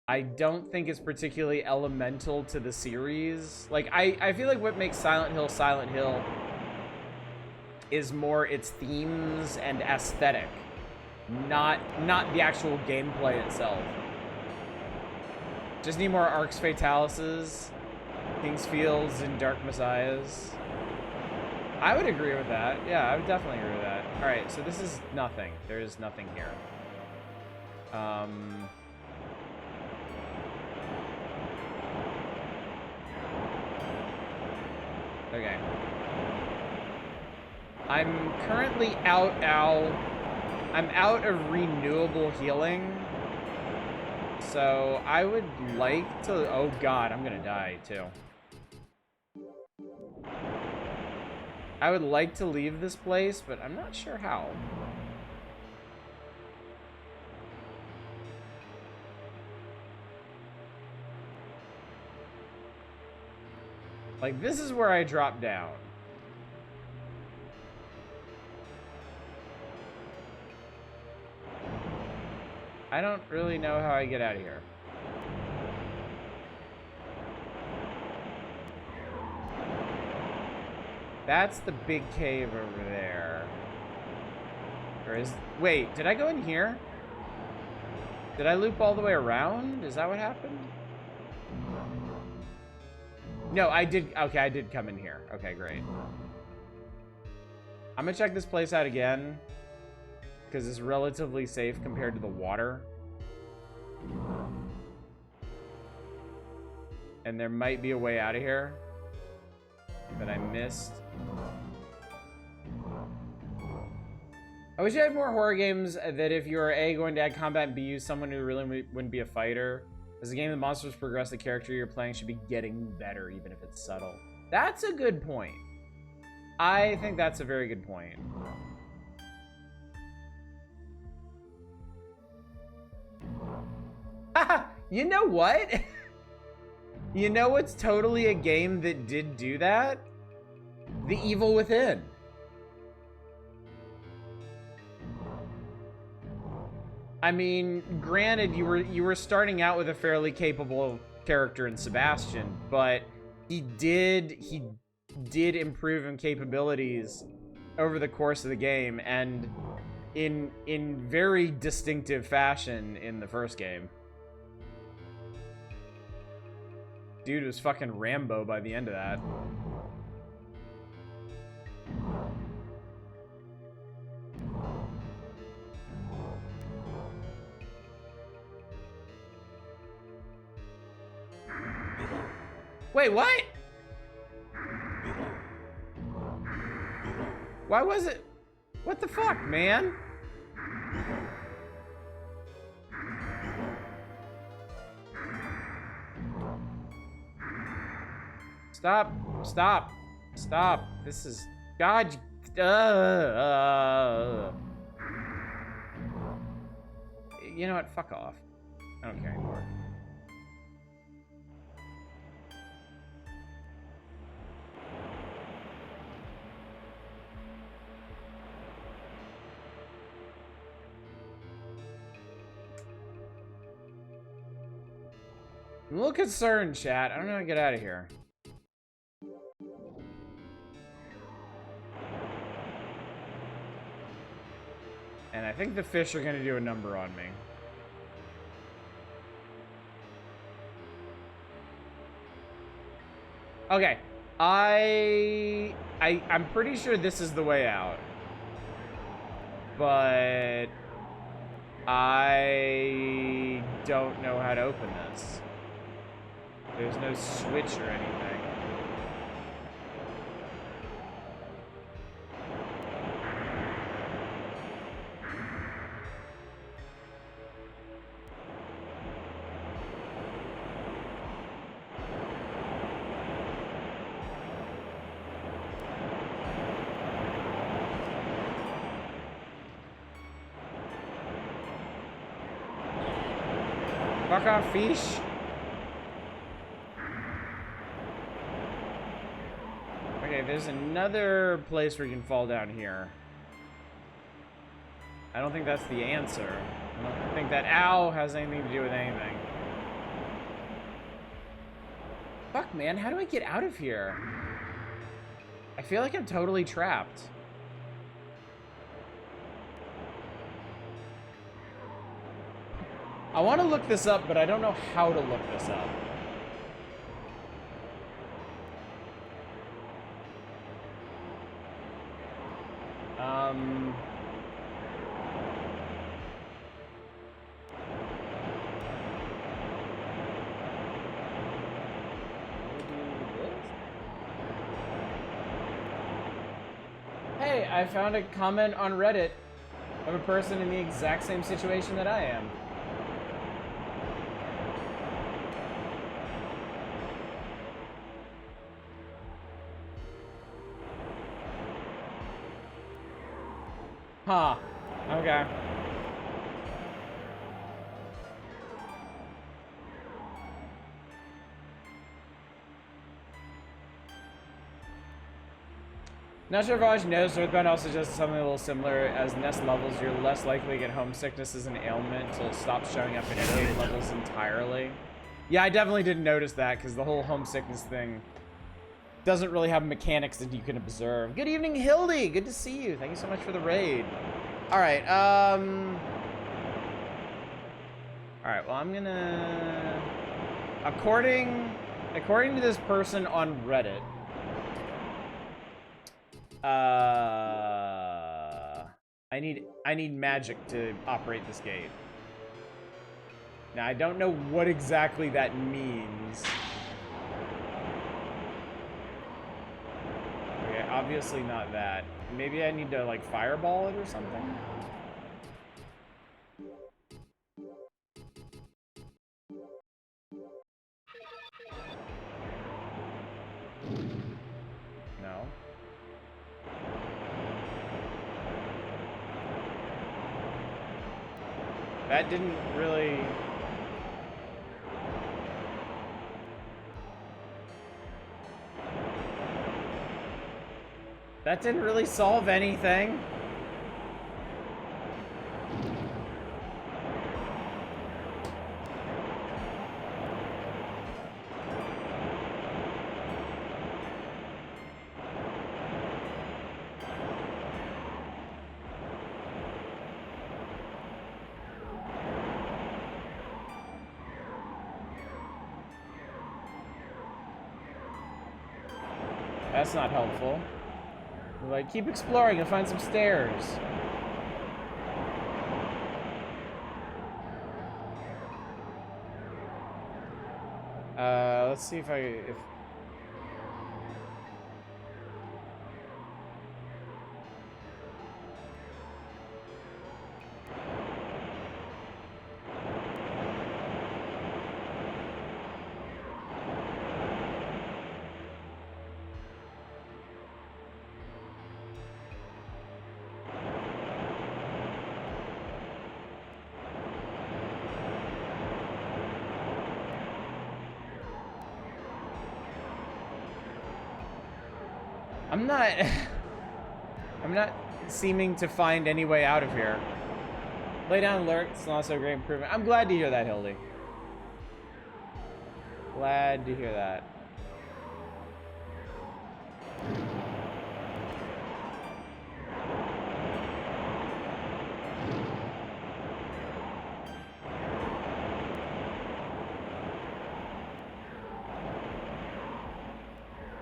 I don't think it's particularly elemental to the series. Like, I feel like what makes Silent Hill is more its themes and aesthetic, not the actual gameplay itself. Just need more Arx Fatalises, Kingsfields, and Dark Messiahs. I would agree with that. Yeah, I would definitely agree with that. All right, so this is nothing. There is nothing here. Okay. I'm currently out of renewable healing. So I would like to, oh God, I'm gonna die too. I would like to leave this place, but I'm not sure how. Like, this is where I drop down. I don't really know how I get out of here. That's the big cave over there. Or is... Wait, did I go in here? Did I loop all the way around? Is that what happened? No, I did... Okay, I did come in here. Okay, great. I'm gonna check this place out again, because it's relatively safe compared to the water. And there might be a way out of here that I missed. I wish I had more horror games that if you are A, going to add combat, and B, use someone who really wouldn't be a fighter. As the game, the monsters progress, the character you're playing should be getting better, even if it's subtle. That's a good point. I think that's a very good point. You know what? You know what's totally a game that did do that? The Evil Within. I mean, granted, you were starting out with a fairly capable character in Sebastian, but he did improve in capabilities over the course of the game, and in very distinctive fashion in the first game. Dude was fucking Rambo by the end of that. Wait, what? Why was it? What the fuck, man? Stop. Stop. Stop. This is... God. You know what? Fuck off. I don't care anymore. I'm a little concerned, chat. I don't know how to get out of here. And I think the fish are gonna do a number on me. Okay. I'm pretty sure this is the way out. But I don't know how to open this. There's no switch or anything. Fuck off, fish. Okay, there's another place where you can fall down here. I don't think that's the answer. I don't think that ow has anything to do with anything. Fuck, man, how do I get out of here? I feel like I'm totally trapped. I want to look this up, but I don't know how to look this up. Hey, I found a comment on Reddit of a person in the exact same situation that I am. Huh. Okay. Not sure if I noticed, Earthbound also does something a little similar. As nest levels, you're less likely to get homesickness as an ailment until it stops showing up in endgame levels entirely. Yeah, I definitely didn't notice that, because the whole homesickness thing doesn't really have mechanics that you can observe. Good evening, Hildy! Good to see you. Thank you so much for the raid. Alright, Alright, well, I'm gonna... According to this person on Reddit, I need magic to operate this gate. Now, I don't know what exactly that means. Okay, obviously not that. Maybe I need to, like, fireball it or something? No. That didn't really... That didn't really solve anything. That's not helpful. Like, keep exploring and find some stairs. Let's see if I'm not seeming to find any way out of here. Lay down, lurk. It's not so great improvement. I'm glad to hear that, Hildy. Glad to hear that.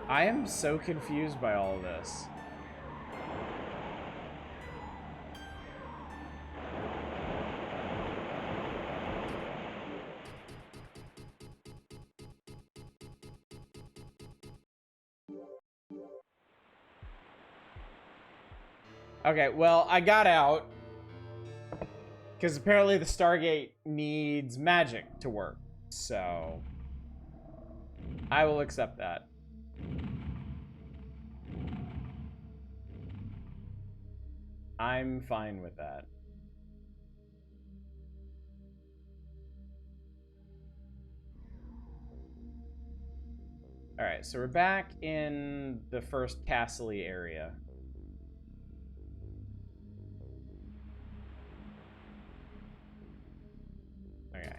I am so confused by all of this. Okay, well, I got out because apparently the Stargate needs magic to work. So I will accept that. I'm fine with that. All right, so we're back in the first castle-y area. Okay.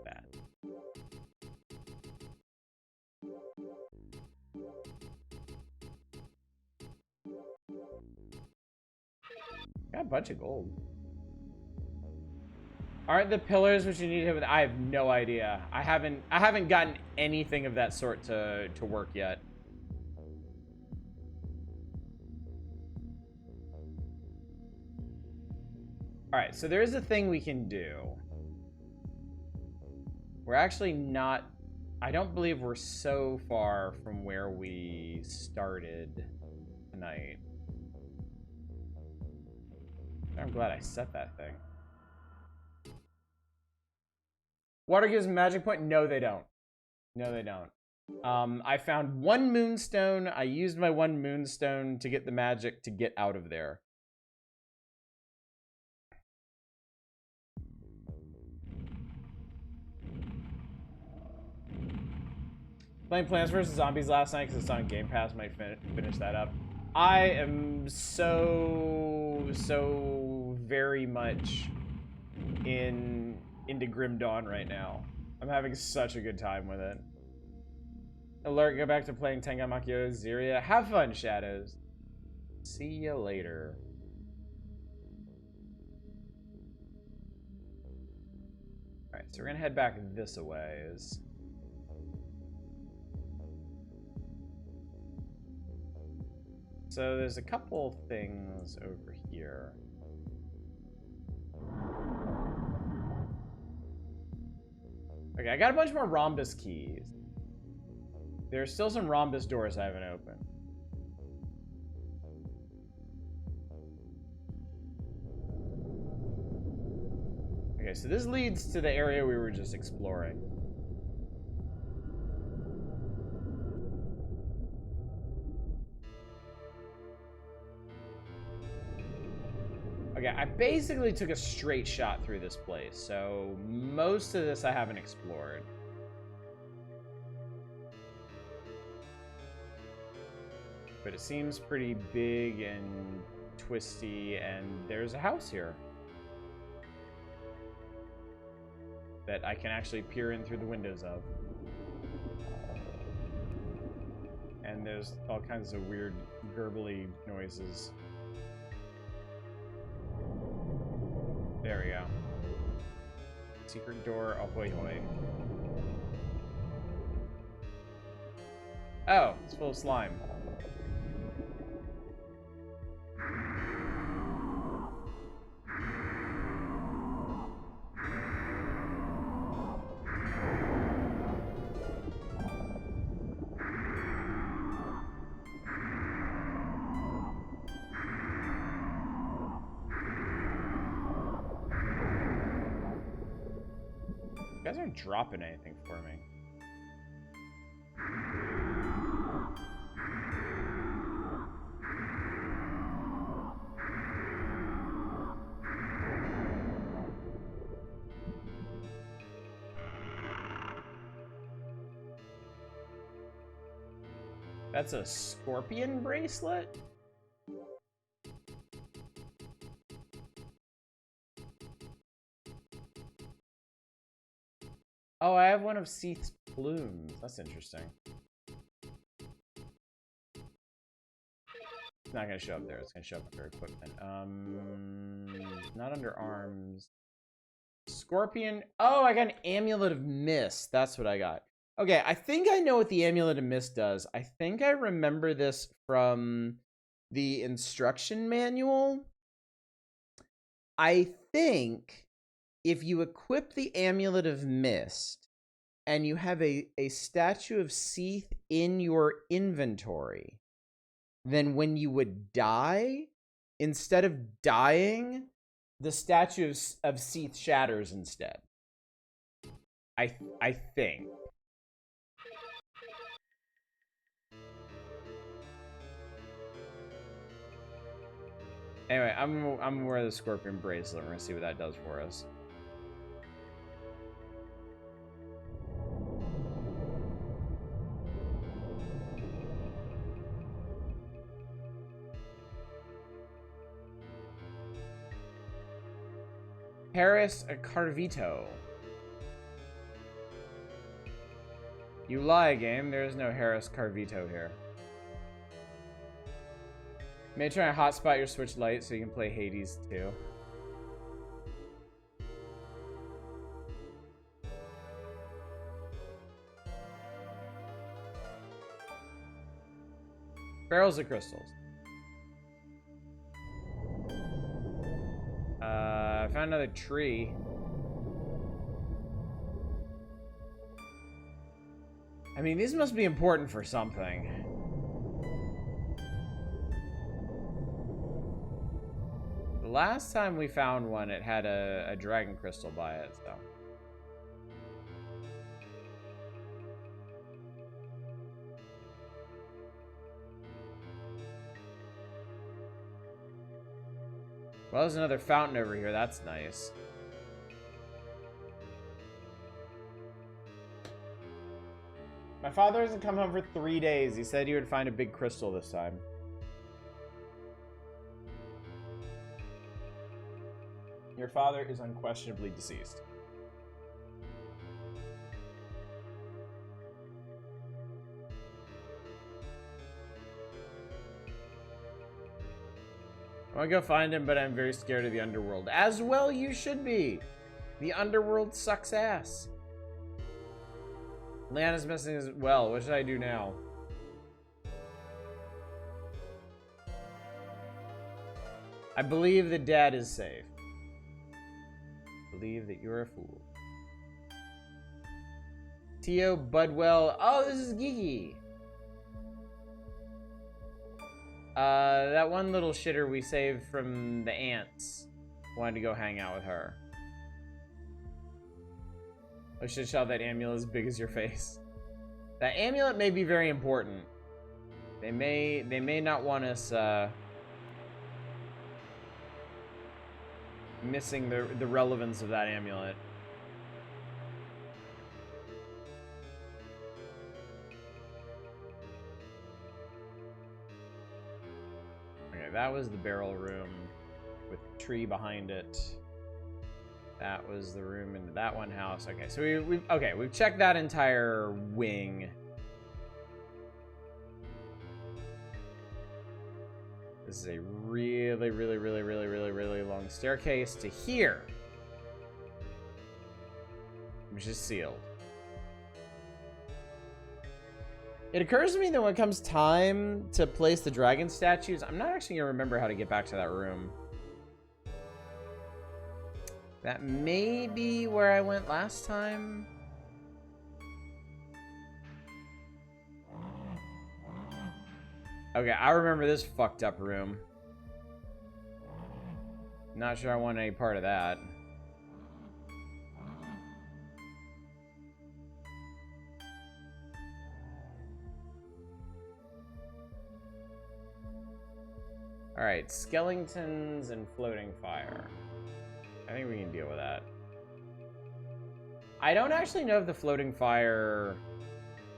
That. Got a bunch of gold. Aren't the pillars what you need to? I have no idea. I haven't gotten anything of that sort to work yet. All right, so there is a thing we can do. We're actually not. I don't believe we're so far from where we started tonight. I'm glad I set that thing. Water gives magic point? No, they don't. No, they don't. I found one moonstone. I used my one moonstone to get the magic to get out of there. Playing Plants vs. Zombies last night because it's on Game Pass. Might finish that up. I am so very much into Grim Dawn right now. I'm having such a good time with it. Alert, go back to playing Tengai Makyo Ziria. Have fun, Shadows. See you later. Alright, so we're gonna head back this way. So there's a couple things over here. Okay, I got a bunch more rhombus keys. There's still some rhombus doors I haven't opened. Okay, so this leads to the area we were just exploring. Okay, I basically took a straight shot through this place, so most of this I haven't explored. But it seems pretty big and twisty, and there's a house here that I can actually peer in through the windows of. And there's all kinds of weird gurgly noises. There we go. Secret door, ahoy hoy. Oh, it's full of slime. You guys aren't dropping anything for me. That's a scorpion bracelet? Oh, I have one of Seath's plumes. That's interesting. It's not gonna show up there. It's gonna show up under equipment. Not under arms. Scorpion. Oh, I got an Amulet of Mist. That's what I got. Okay, I think I know what the Amulet of Mist does. I think I remember this from the instruction manual. I think if you equip the Amulet of Mist and you have a statue of Seath in your inventory, then when you would die, instead of dying, the statue of Seath shatters instead. I think. Anyway, I'm aware of the Scorpion Bracelet. We're gonna see what that does for us. Harris Carvito. You lie, game. There is no Harris Carvito here. May try and hotspot your Switch Lite so you can play Hades too. Barrels of crystals. I found another tree. I mean, these must be important for something. The last time we found one, it had a dragon crystal by it, so. Well, there's another fountain over here. That's nice. My father hasn't come home for 3 days. He said he would find a big crystal this time. Your father is unquestionably deceased. I want to go find him, but I'm very scared of the underworld. As well you should be. The underworld sucks ass. Leanna's missing as well. What should I do now? I believe that Dad is safe. Believe that you're a fool. Tio Budwell. Oh, this is Geeky. That one little shitter we saved from the ants. Wanted to go hang out with her. I should shove that amulet as big as your face. That amulet may be very important. They may not want us missing the relevance of that amulet. Okay, that was the barrel room with the tree behind it. That was the room into that one house. Okay, so we've checked that entire wing. This is a really long staircase to here, which is sealed. It occurs to me that when it comes time to place the dragon statues, I'm not actually gonna remember how to get back to that room. That may be where I went last time. Okay, I remember this fucked up room. Not sure I want any part of that. Alright, skeletons and floating fire. I think we can deal with that. I don't actually know if the floating fire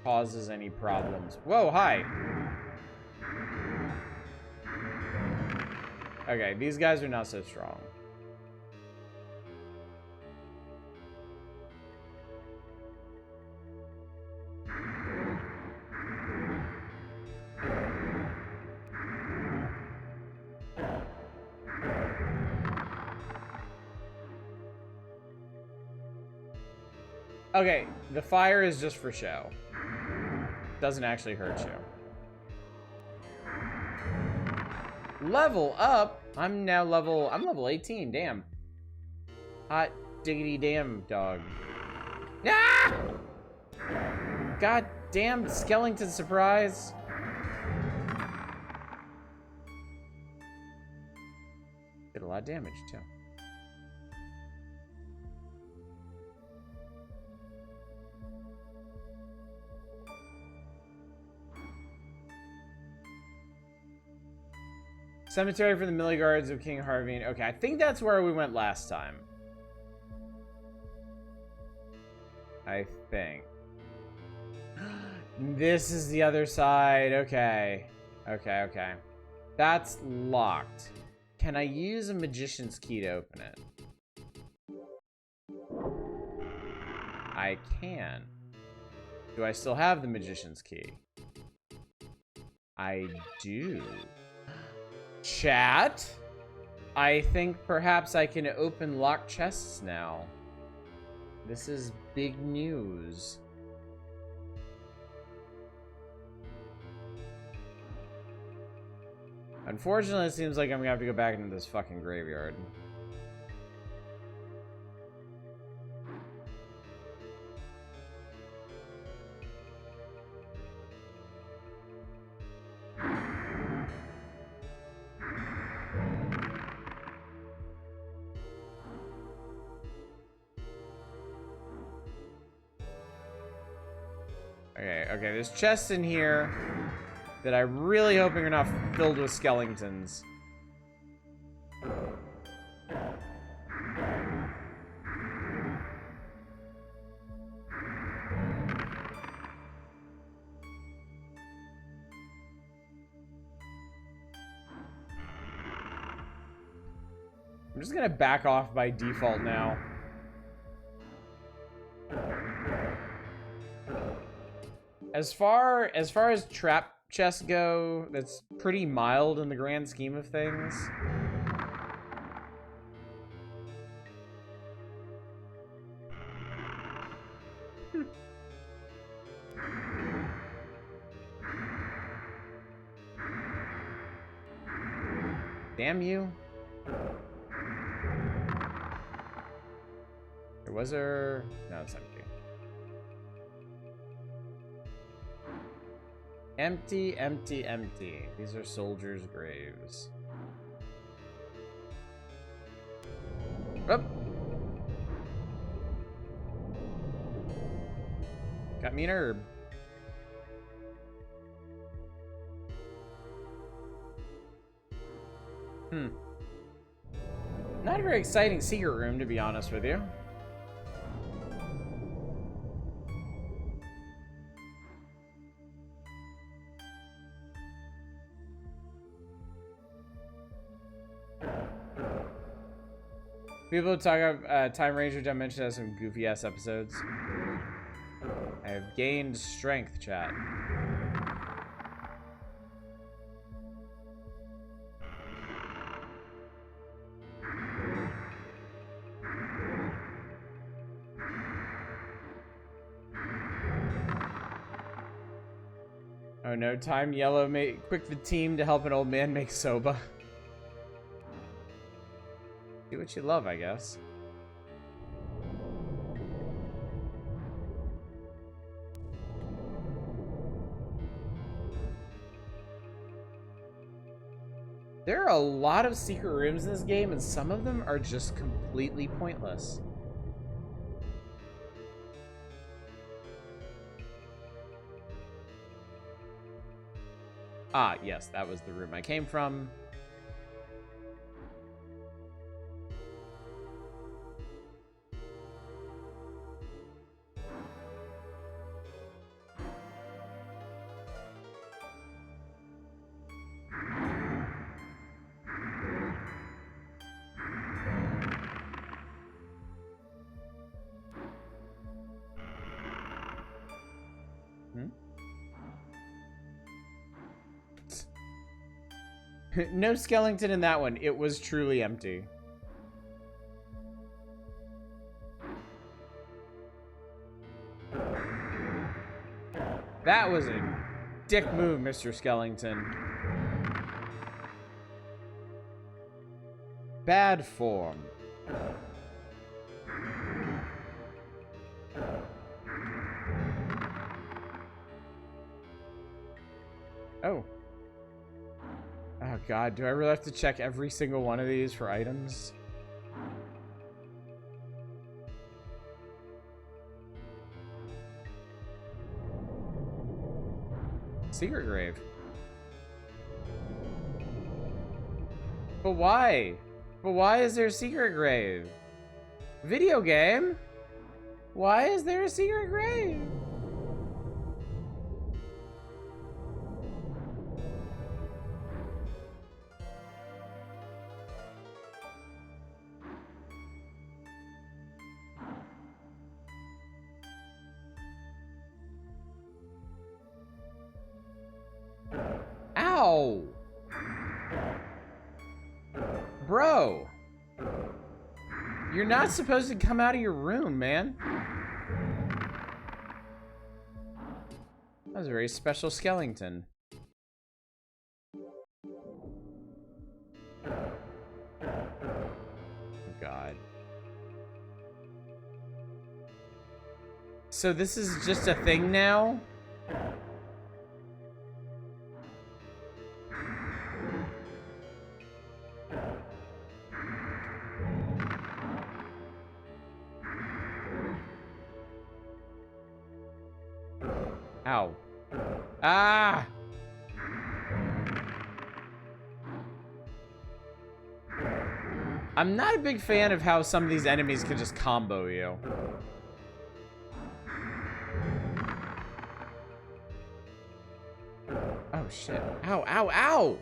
causes any problems. Whoa, hi. Okay, these guys are not so strong. Okay, the fire is just for show. Doesn't actually hurt you. Level up? I'm level 18, damn. Hot diggity damn dog. Ah! God damn skeleton surprise. Did a lot of damage too. Cemetery for the Milligards of King Harvey. Okay, I think that's where we went last time. I think. This is the other side. Okay. Okay. That's locked. Can I use a magician's key to open it? I can. Do I still have the magician's key? I do. Chat? I think perhaps I can open locked chests now. This is big news. Unfortunately, it seems like I'm gonna have to go back into this fucking graveyard. Okay, there's chests in here that I'm really hoping are not filled with skeletons. I'm just gonna back off by default now. As far as trap chests go, that's pretty mild in the grand scheme of things. Damn you. Was there? No, it's empty. Empty. These are soldiers' graves. Up. Got me an herb. Not a very exciting secret room, to be honest with you. People talk about Time Ranger Dimension has some goofy ass episodes. I have gained strength, chat. Oh no, Time Yellow quick the team to help an old man make soba. Do what you love, I guess. There are a lot of secret rooms in this game, and some of them are just completely pointless. Ah, yes, that was the room I came from. No skeleton in that one. It was truly empty. That was a dick move, Mr. Skellington. Bad form. Oh. Oh god, do I really have to check every single one of these for items? Secret grave. But why? But why is there a secret grave? Video game? Why is there a secret grave? Ow! Bro! You're not supposed to come out of your room, man. That was a very special skeleton. Oh, God. So this is just a thing now? Ow. Ah! I'm not a big fan of how some of these enemies can just combo you. Oh shit. Ow, ow, ow!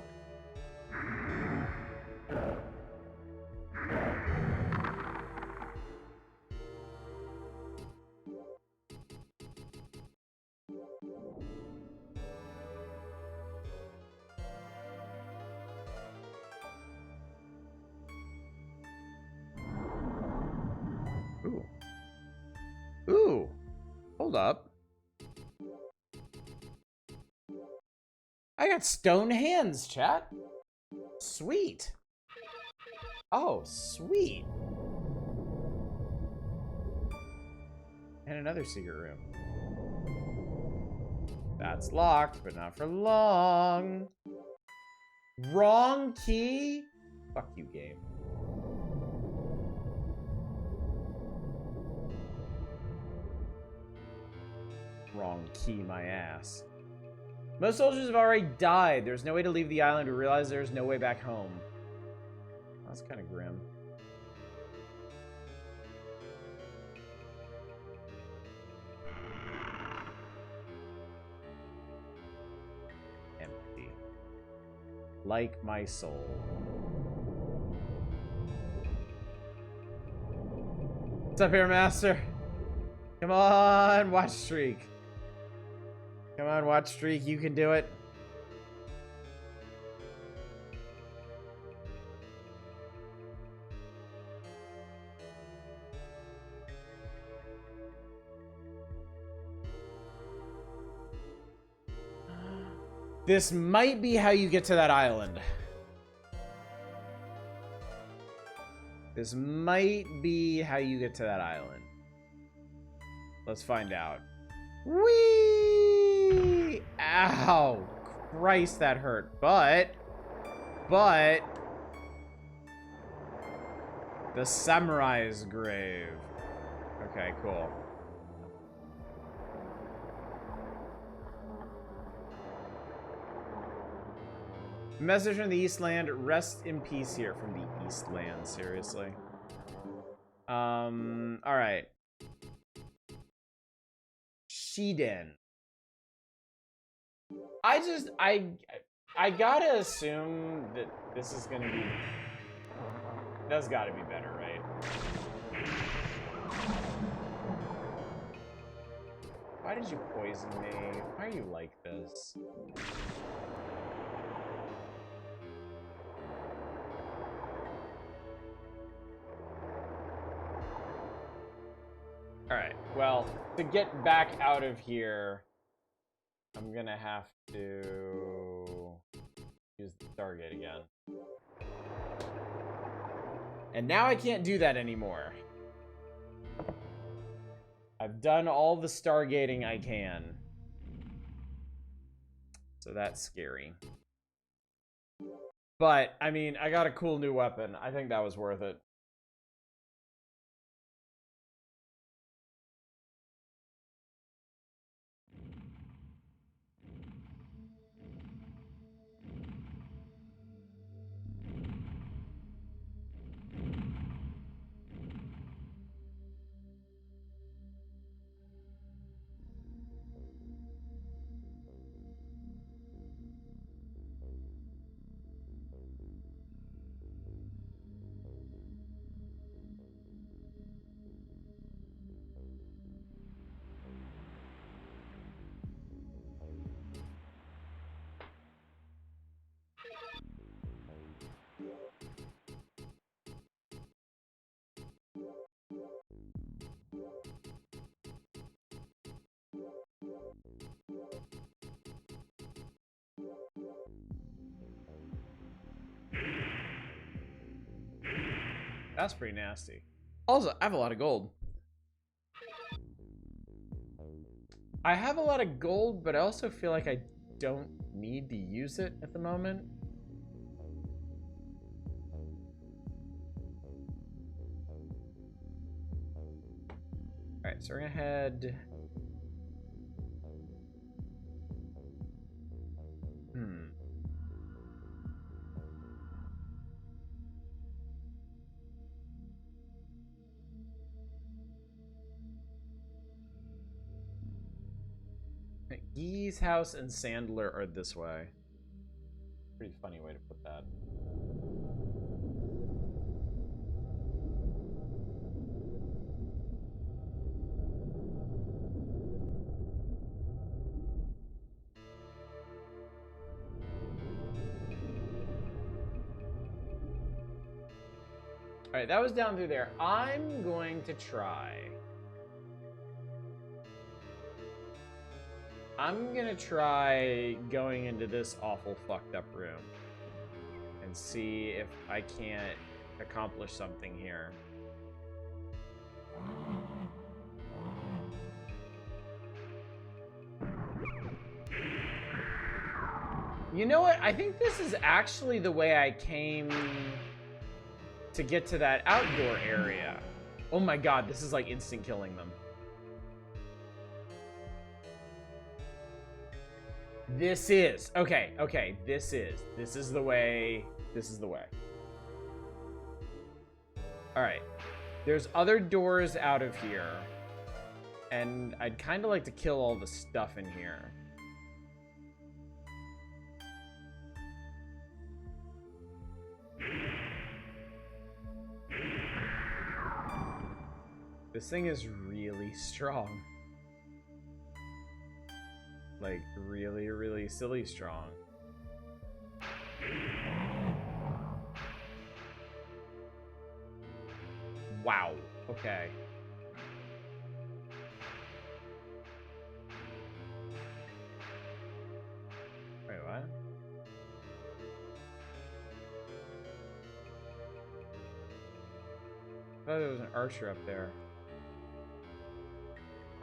Ooh. Ooh. Hold up. I got stone hands, chat. Sweet. Oh, sweet. And another secret room. That's locked, but not for long. Wrong key? Fuck you, game. Wrong key, my ass. Most soldiers have already died. There's no way to leave the island. We realize there's no way back home. That's kind of grim. Empty. Like my soul. What's up here, Master? Come on, watch streak. Come on, watch streak. You can do it. This might be how you get to that island. This might be how you get to that island. Let's find out. Whee! Ow! Christ, that hurt. But... the samurai's grave. Okay, cool. Message from the Eastland. Rest in peace here from the Eastland. Seriously. Alright. Shiden. I gotta assume that this is gonna be... That's gotta be better, right? Why did you poison me? Why are you like this? Alright, well, to get back out of here, I'm gonna have to use the Stargate again. And now I can't do that anymore. I've done all the Stargating I can. So that's scary. But, I mean, I got a cool new weapon. I think that was worth it. That's pretty nasty. Also, I have a lot of gold. I have a lot of gold, but I also feel like I don't need to use it at the moment. Alright, so we're gonna head... Gee's house and Sandler are this way. Pretty funny way to put that. Alright, that was down through there. I'm going to try. I'm gonna try going into this awful fucked up room and see if I can't accomplish something here. You know what? I think this is actually the way I came to get to that outdoor area. Oh my god, this is like instant killing them. This is okay. This is the way. This is the way. All right. There's other doors out of here, and I'd kind of like to kill all the stuff in here. This thing is really strong. Like, really, really silly strong. Wow. Okay. Wait, what? I thought there was an archer up there.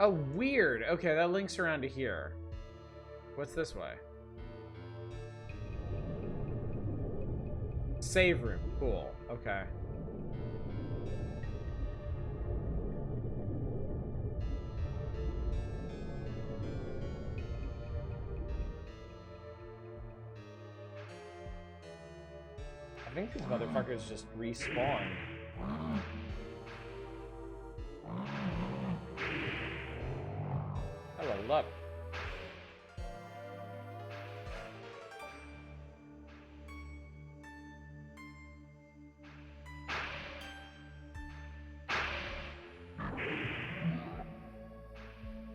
Oh, weird. Okay, that links around to here. What's this way? Save room. Cool. Okay. I think these motherfuckers just respawn. I leveled up.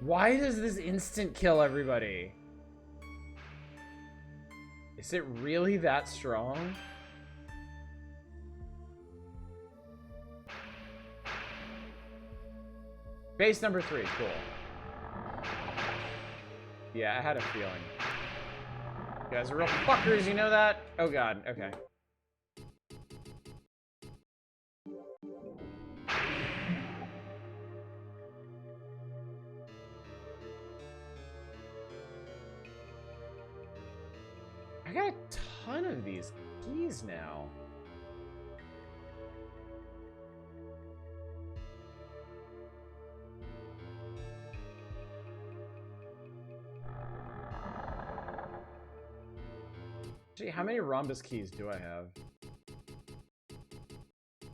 Why does this instant kill everybody? Is it really that strong? Base number 3, cool. Yeah, I had a feeling. You guys are real fuckers, you know that? Oh god, okay. I got a ton of these keys now. Gee, how many rhombus keys do I have?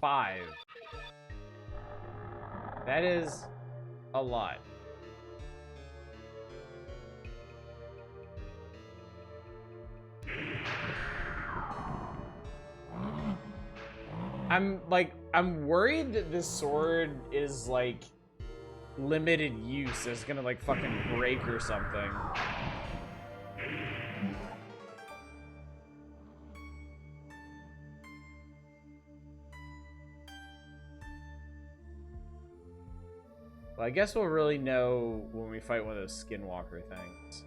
5. That is a lot. I'm worried that this sword is like limited use. It's gonna like fucking break or something. Well, I guess we'll really know when we fight one of those skinwalker things.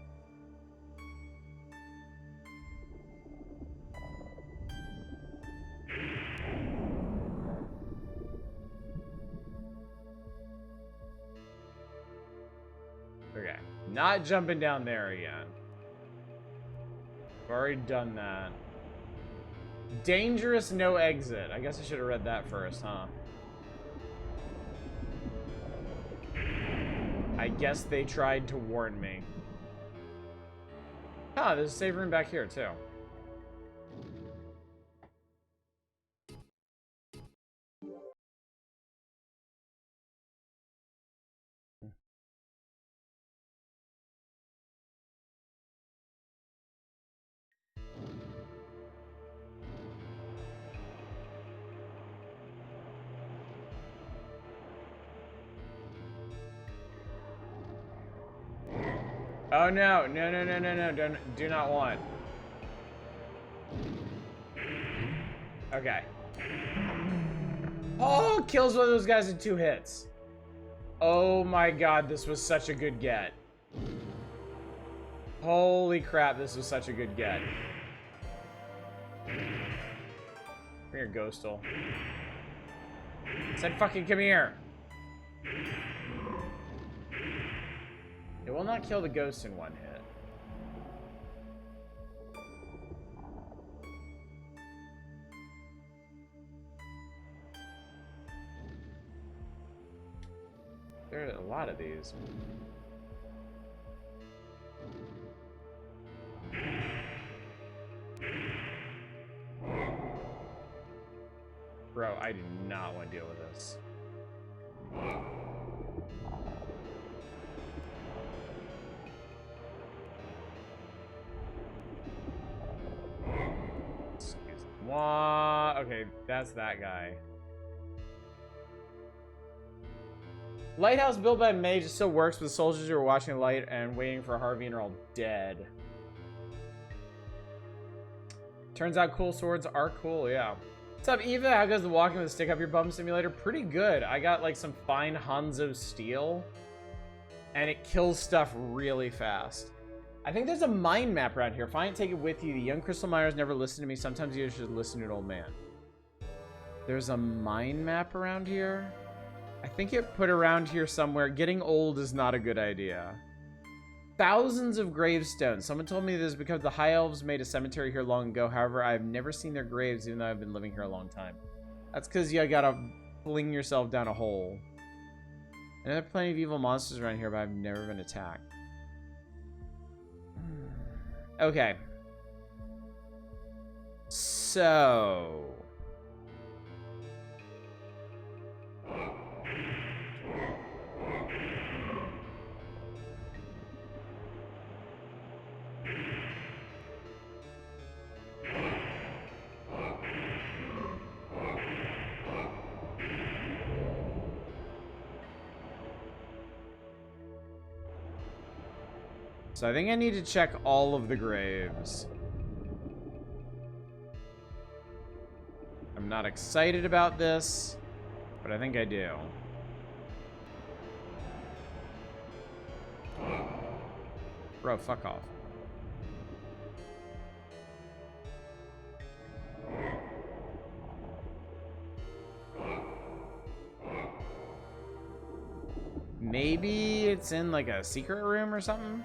Okay, not jumping down there again. I've already done that. Dangerous, no exit. I guess I should have read that first, huh? I guess they tried to warn me. Ah, there's a save room back here, too. Oh no, no, no, no, no, no, do not want. Okay. Oh, kills one of those guys in 2 hits. Oh my god, this was such a good get. Holy crap, this was such a good get. Come here, Ghostal. Said fucking come here. It will not kill the ghost in 1 hit. There are a lot of these. Bro, I do not want to deal with this. Okay, that's that guy. Lighthouse built by Mage still works, but the soldiers who are watching the light and waiting for Harvey are all dead. Turns out cool swords are cool, yeah. What's up, Eva? How goes the walking with a stick up your bum simulator? Pretty good. I got like some fine Hanzo steel, and it kills stuff really fast. I think there's a mind map around here. Find it, take it with you. The young Crystal Miners never listen to me. Sometimes you should listen to an old man. There's a mind map around here. I think it put around here somewhere. Getting old is not a good idea. Thousands of gravestones. Someone told me this is because the High Elves made a cemetery here long ago. However, I've never seen their graves, even though I've been living here a long time. That's because you gotta fling yourself down a hole. And there are plenty of evil monsters around here, but I've never been attacked. Okay. So... So I think I need to check all of the graves. I'm not excited about this, but I think I do. Bro, fuck off. Maybe it's in like a secret room or something?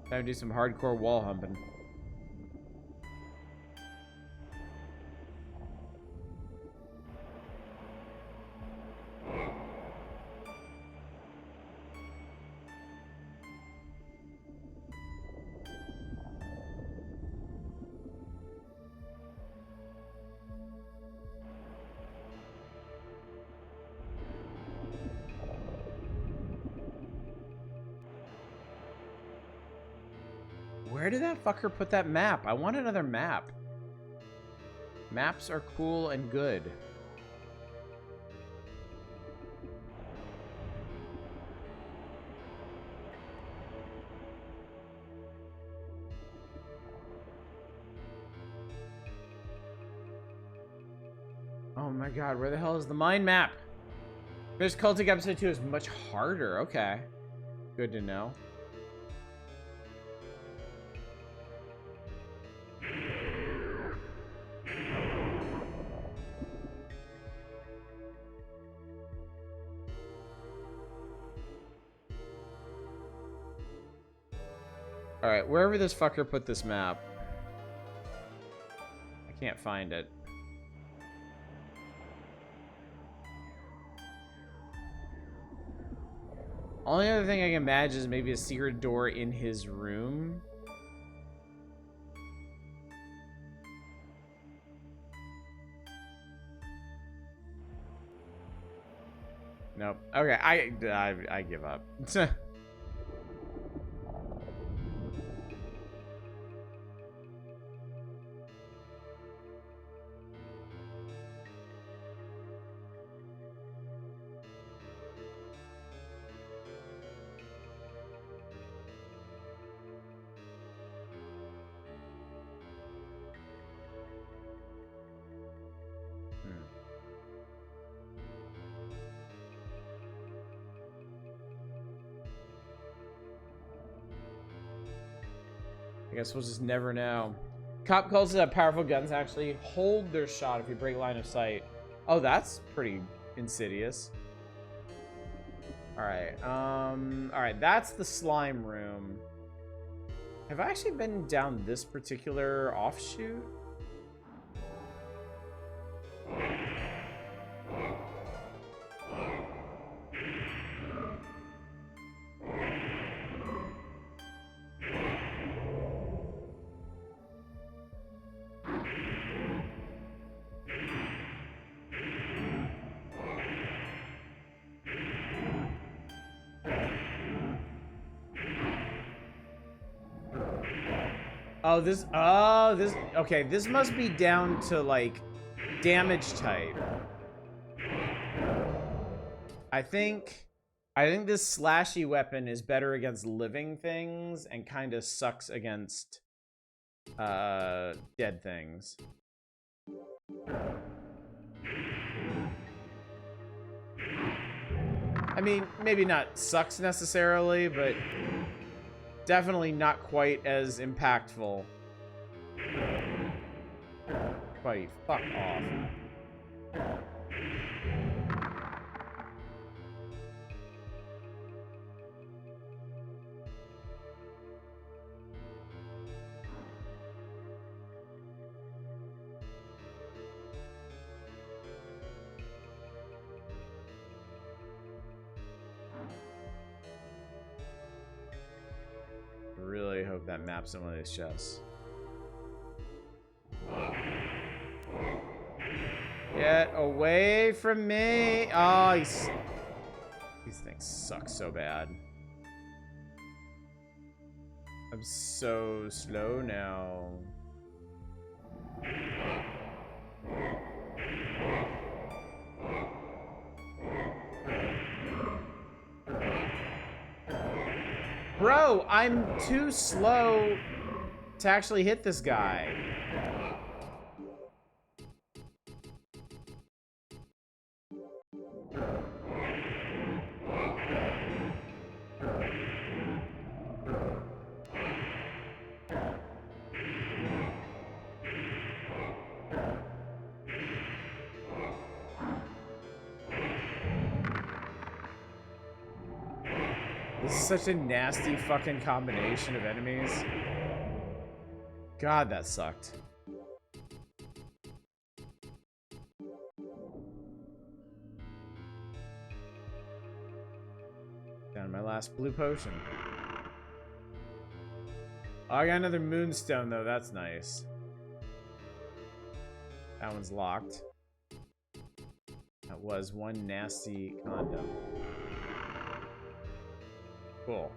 Time to do some hardcore wall humping. Where did that fucker put that map? I want another map. Maps are cool and good. Oh my god, where the hell is the mine map? There's Cultic episode 2 is much harder. Okay. Good to know. Alright, wherever this fucker put this map. I can't find it. Only other thing I can imagine is maybe a secret door in his room. Nope. Okay, I give up. I guess we'll just never know. Cop calls it that powerful guns actually hold their shot if you break line of sight. Oh, that's pretty insidious. Alright, alright, that's the slime room. Have I actually been down this particular offshoot? Okay, this must be down to, like, damage type. I think this slashy weapon is better against living things and kind of sucks against, dead things. I mean, maybe not sucks necessarily, but definitely not quite as impactful. Buddy, fuck off. Really hope that maps in one of these chests. Get away from me! Oh, these things suck so bad. I'm so slow now. Bro, I'm too slow to actually hit this guy. This is such a nasty fucking combination of enemies. God, that sucked. Down my last blue potion. Oh, I got another moonstone though, that's nice. That one's locked. That was one nasty condom. Cool.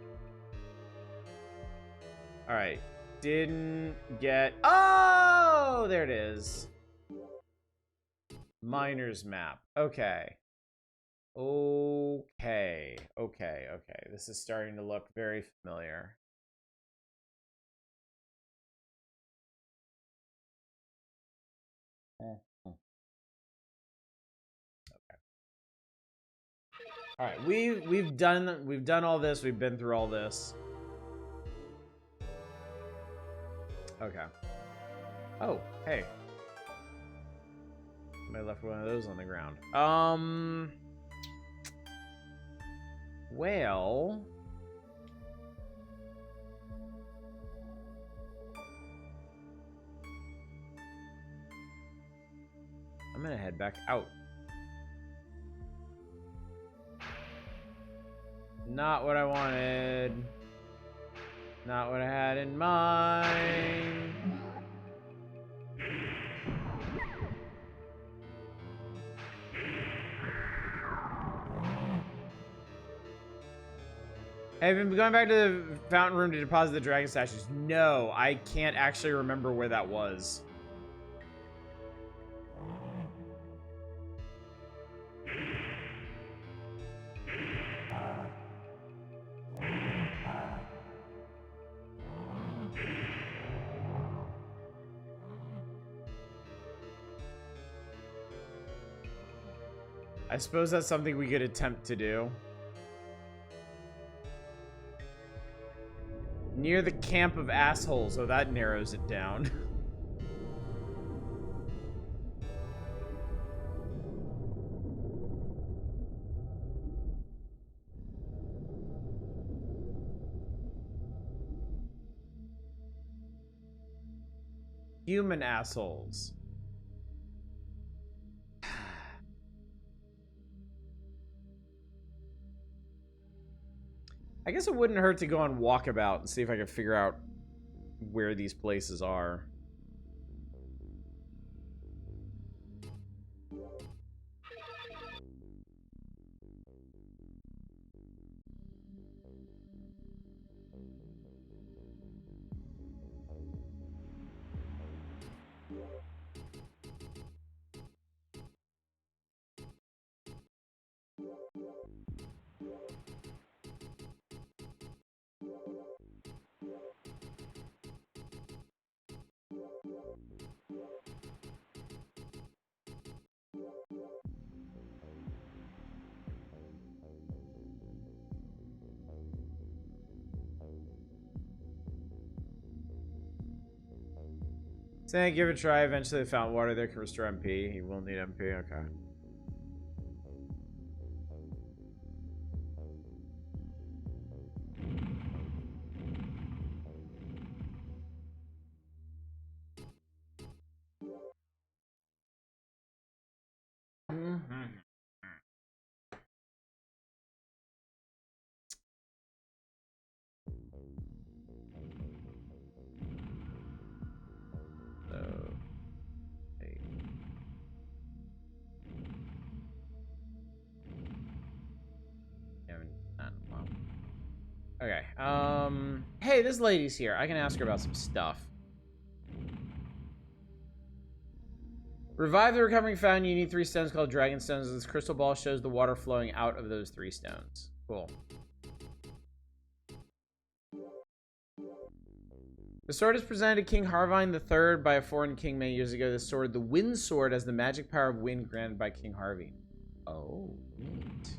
Alright. Didn't get... Oh! There it is. Miner's map. Okay. Okay. Okay. Okay. This is starting to look very familiar. Okay. All right, we've done all this. We've been through all this. Okay. Oh, hey. I left one of those on the ground. Well. I'm gonna head back out. Not what I wanted. Not what I had in mind. Have you been going back to the fountain room to deposit the dragon statues? No, I can't actually remember where that was. I suppose that's something we could attempt to do. Near the camp of assholes. Oh, that narrows it down. Human assholes. I guess it wouldn't hurt to go on Walkabout and see if I could figure out where these places are. Saying give it a try. Eventually, the fountain water there can restore MP. He will need MP. Okay. Okay, hey, this lady's here. I can ask her about some stuff. Revive the recovering fountain. You need 3 stones called dragon stones. This crystal ball shows the water flowing out of those 3 stones. Cool. The sword is presented to King Harvine III by a foreign king many years ago. This sword, the Wind Sword, has the magic power of wind granted by King Harvine. Oh, neat.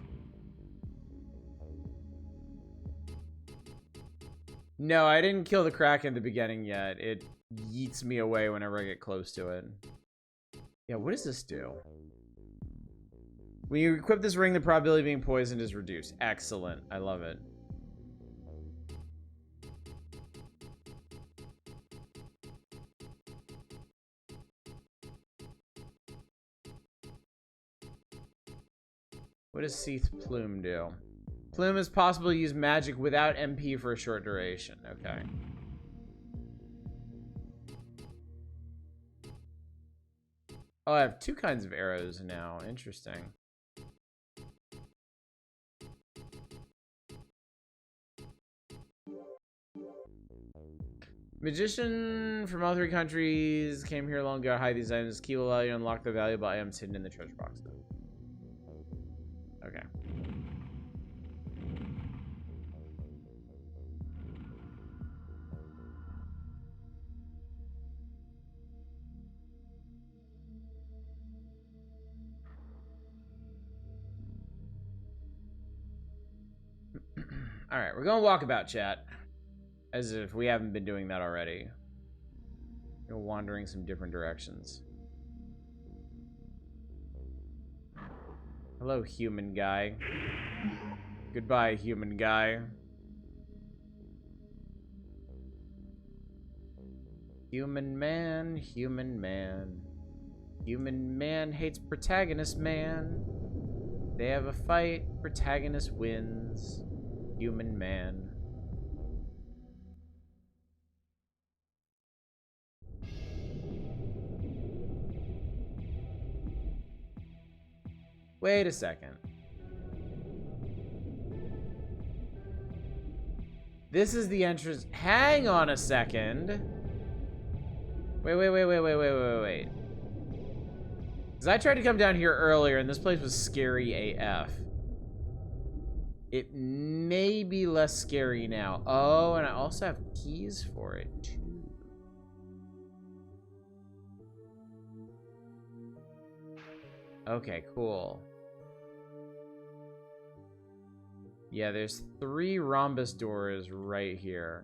No, I didn't kill the Kraken at the beginning yet. It yeets me away whenever I get close to it. Yeah, what does this do? When you equip this ring, the probability of being poisoned is reduced. Excellent. I love it. What does Seath Plume do? Plume is possible to use magic without MP for a short duration. Okay. Oh, I have two kinds of arrows now. Interesting. Magician from all three countries came here long ago to hide these items. Key will allow you to unlock the valuable items hidden in the treasure box. Okay. All right, we're going walkabout, chat. As if we haven't been doing that already. We're wandering some different directions. Hello, human guy. Goodbye, human guy. Human man, human man. Human man hates protagonist man. They have a fight, protagonist wins. Human man. Wait a second. This is the entrance. Hang on a second. Wait. Because I tried to come down here earlier and this place was scary AF. It may be less scary now. Oh, and I also have keys for it too. Okay, cool. Yeah, there's 3 rhombus doors right here.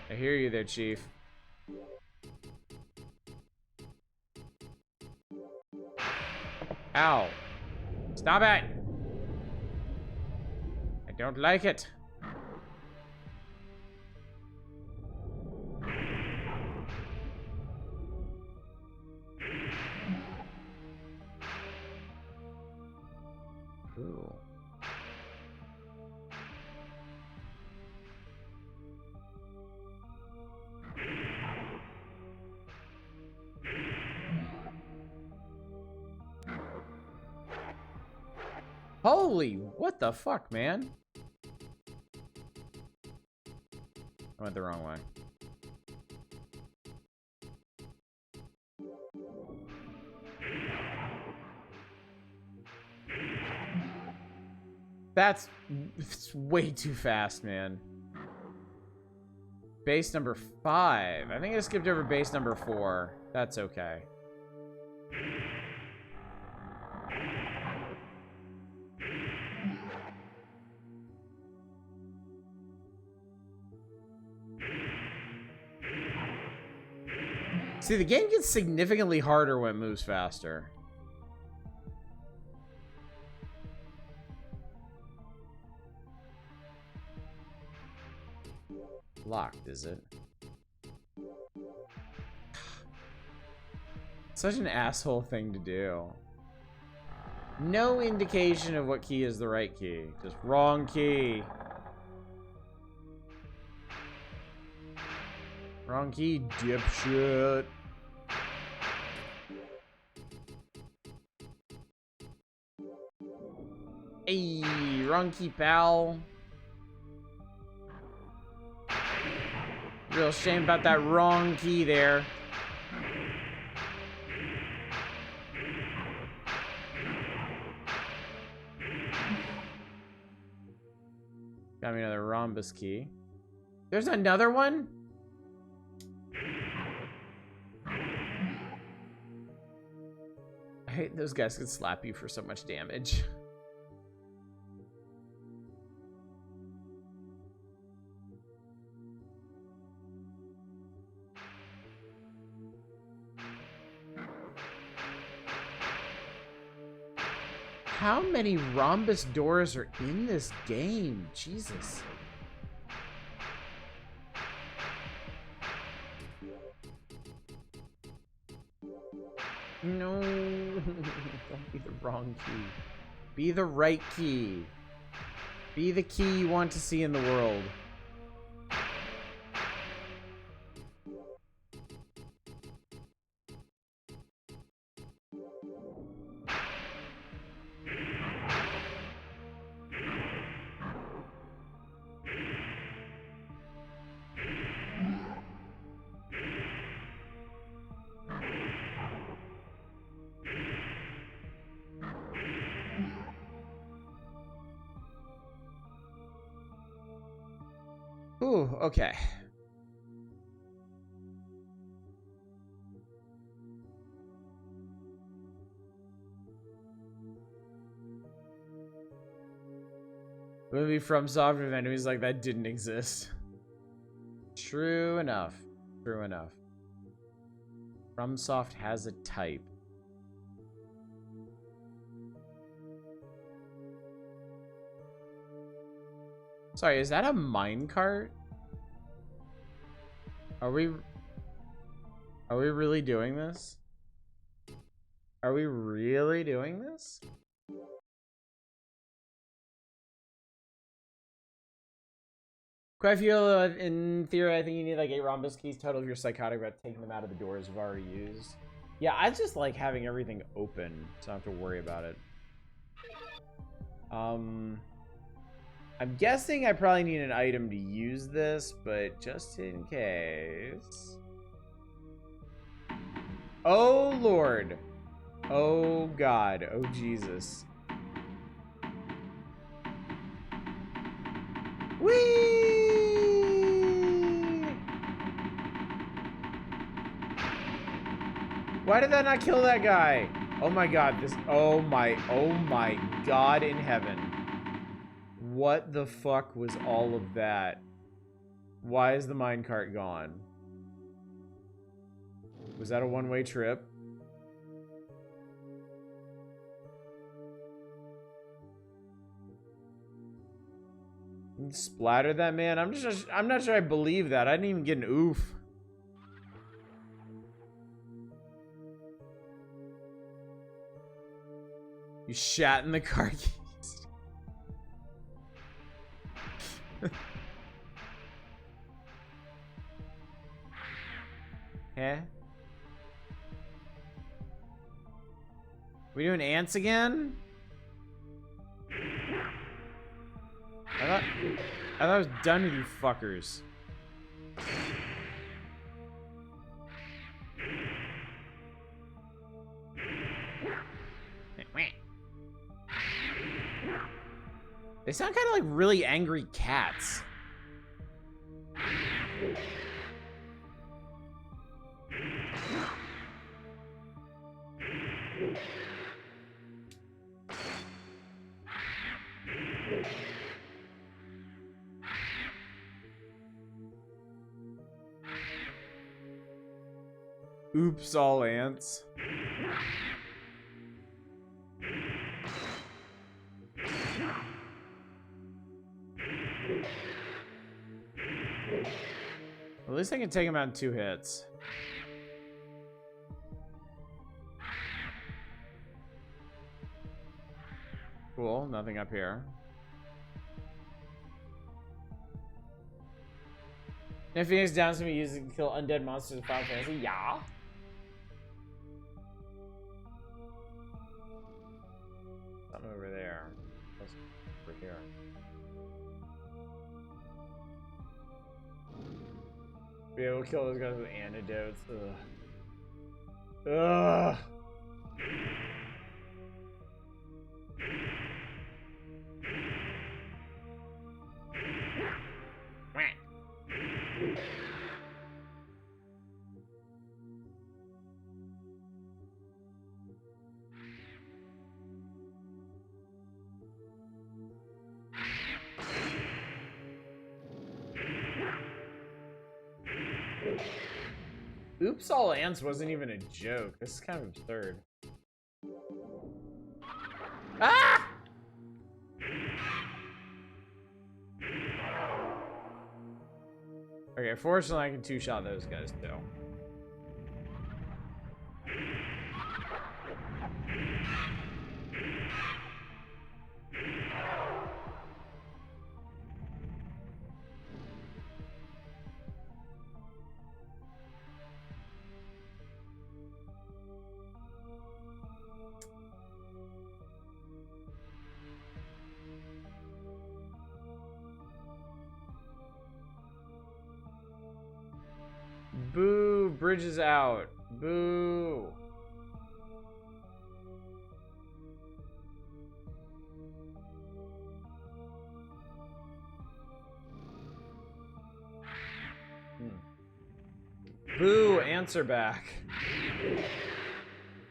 I hear you there, Chief. Ow. Stop it! I don't like it. Ooh. Holy, what the fuck, man? I went the wrong way. That's way too fast, man. Base number 5. I think I skipped over base number 4. That's okay. See, the game gets significantly harder when it moves faster. Locked, is it? Such an asshole thing to do. No indication of what key is the right key. Just wrong key. Wrong key, dipshit. Hey, wrong key, pal. Real shame about that wrong key there. Got me another rhombus key. There's another one? I hate those guys can slap you for so much damage. How many rhombus doors are in this game? Jesus. No. Don't be the wrong key. Be the right key. Be the key you want to see in the world. Ooh, okay. Movie from software enemies like that didn't exist. True enough. True enough. FromSoft has a type. Sorry, is that a minecart? Are we really doing this? Are we really doing this? Quite a few, in theory, I think you need like 8 rhombus keys total if you're psychotic about taking them out of the doors you've already used. Yeah, I just like having everything open, so I don't have to worry about it. I'm guessing I probably need an item to use this, but just in case. Oh, Lord. Oh, God. Oh, Jesus. Whee! Why did that not kill that guy? Oh, my God. This. Oh, my God in heaven. What the fuck was all of that? Why is the minecart gone? Was that a one-way trip? Splatter that man? I'm not sure I believe that. I didn't even get an oof. You shat in the car keys. Okay. We doing ants again? I thought I was done with you fuckers. They sound kind of like really angry cats. Oops, all ants. At least I can take him out in 2 hits. Cool, nothing up here. If Phoenix Downs can be used to kill undead monsters in Final Fantasy, yeah. Something over there. What's over here? Be able to kill those guys with antidotes. Ugh. Ugh. Oops, all ants wasn't even a joke. This is kind of absurd. Ah! Okay, fortunately I can two-shot those guys too. Boo, bridge is out. Boo. Boo, answer back.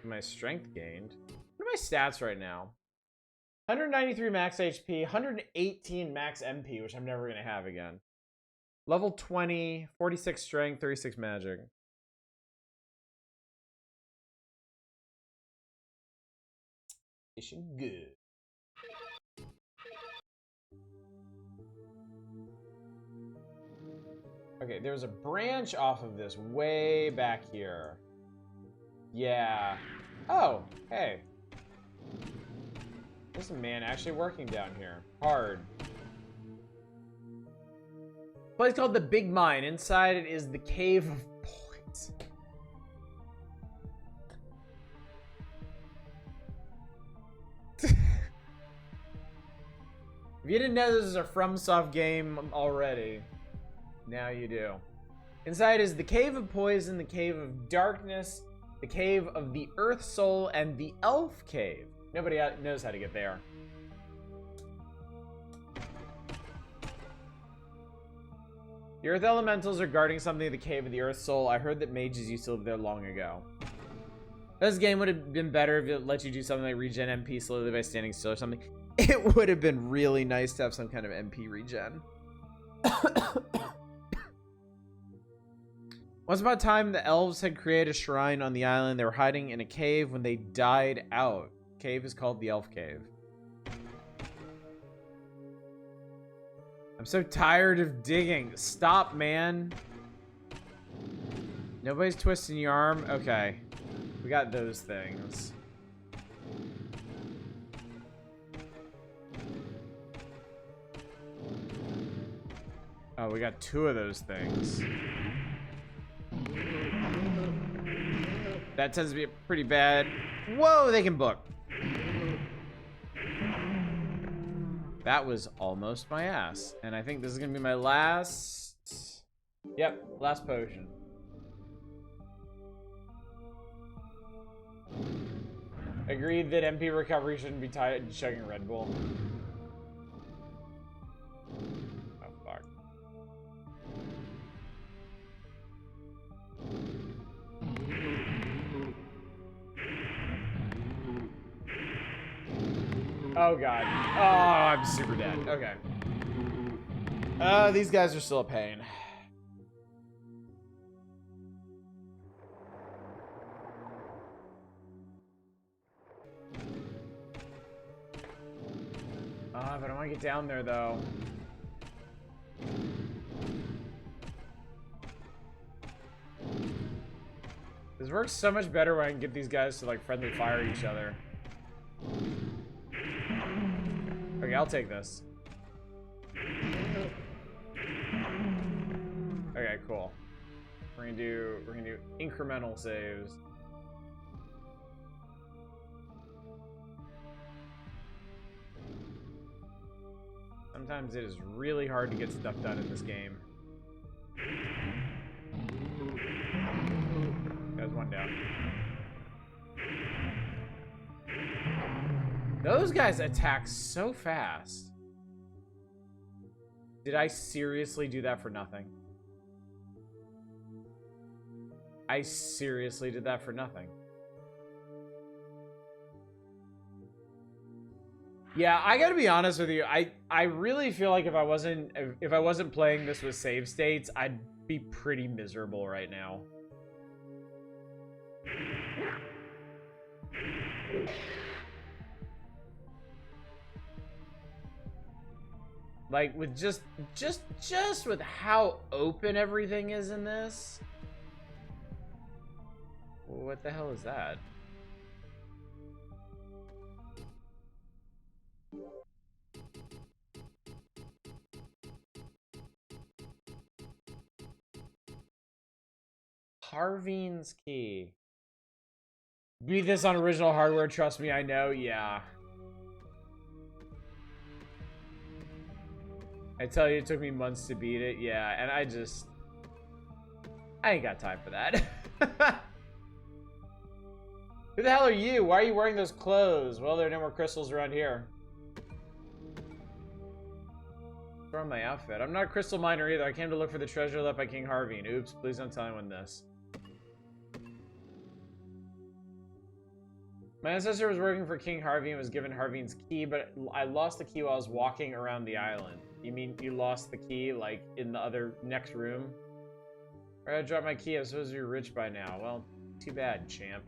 My strength gained. What are my stats right now? 193 max HP, 118 max MP, which I'm never going to have again. Level 20, 46 strength, 36 magic. Mission good. Okay, there's a branch off of this way back here. Yeah. Oh, hey. There's a man actually working down here. Hard. Place called the Big Mine. Inside it is the Cave of Poison. If you didn't know this is a FromSoft game already, now you do. Inside is the Cave of Poison, the Cave of Darkness, the Cave of the Earth Soul, and the Elf Cave. Nobody knows how to get there. The Earth Elementals are guarding something at the Cave of the Earth Soul. I heard that mages used to live there long ago. This game would have been better if it let you do something like regen MP slowly by standing still or something. It would have been really nice to have some kind of MP regen. Once upon a time, the elves had created a shrine on the island. They were hiding in a cave when they died out. Cave is called the Elf Cave. I'm so tired of digging. Stop, man. Nobody's twisting your arm? Okay. We got those things. Oh, we got two of those things. That tends to be pretty bad. Whoa, they can book. That was almost my ass. And I think this is gonna be my last... Yep, last potion. Agreed that MP recovery shouldn't be tied to chugging Red Bull. Oh, fuck. Oh god. Oh, I'm super dead. Okay. These guys are still a pain. But I don't want to get down there though. This works so much better when I can get these guys to like friendly fire each other. Okay, I'll take this. Okay, cool. We're gonna do incremental saves. Sometimes it is really hard to get stuff done in this game. There's one down. Those guys attack so fast. Did I seriously do that for nothing? I seriously did that for nothing. Yeah, I gotta be honest with you. I really feel like if I wasn't playing this with save states, I'd be pretty miserable right now. Like, with just with how open everything is in this. What the hell is that? Harveen's key. Beat this on original hardware, trust me, I know, yeah. I tell you, it took me months to beat it, yeah, and I ain't got time for that. Who the hell are you? Why are you wearing those clothes? Well, there are no more crystals around here. Throw on my outfit. I'm not a crystal miner either. I came to look for the treasure left by King Harveen. Oops, please don't tell anyone this. My ancestor was working for King Harveen and was given Harveen's key, but I lost the key while I was walking around the island. You mean you lost the key, like, in the other next room? I dropped my key. I'm supposed to be rich by now. Well, too bad, champ.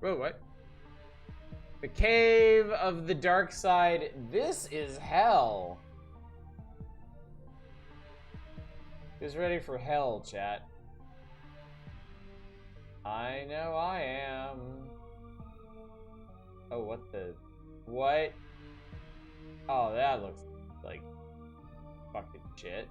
Whoa, what? The Cave of the Dark Side. This is hell. Who's ready for hell, chat? I know I am. Oh, what the... What? Oh, that looks like fucking shit.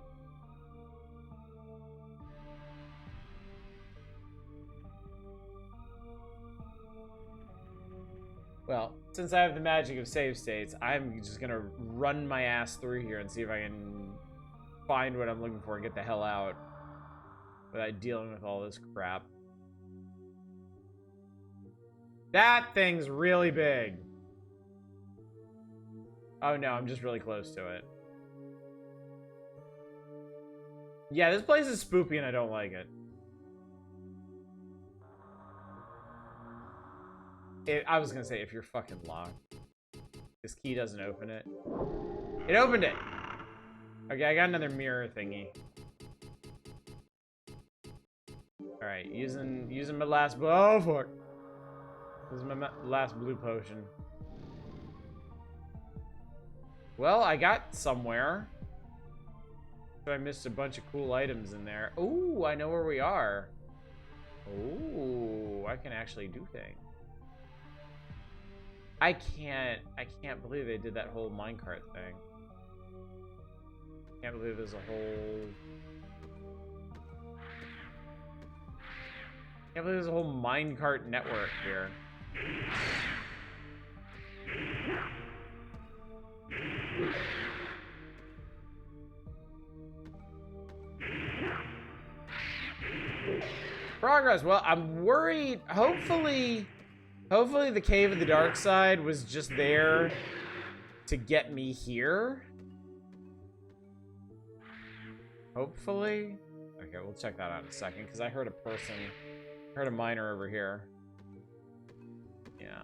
Well, since I have the magic of save states, I'm just gonna run my ass through here and see if I can find what I'm looking for and get the hell out without dealing with all this crap. That thing's really big. Oh no, I'm just really close to it. Yeah, this place is spoopy and I don't like it. I was gonna say, if you're fucking locked. This key doesn't open it. It opened it! Okay, I got another mirror thingy. Alright, using my last... Oh, fuck! This is my last blue potion. Well, I got somewhere. So I missed a bunch of cool items in there. Ooh, I know where we are. Ooh, I can actually do things. I can't believe they did that whole minecart thing. Can't believe there's a whole... Can't believe there's a whole minecart network here. Progress. Well, I'm worried. Hopefully the Cave of the Dark Side was just there to get me here. Hopefully. Okay, we'll check that out in a second, because I heard a miner over here. Yeah.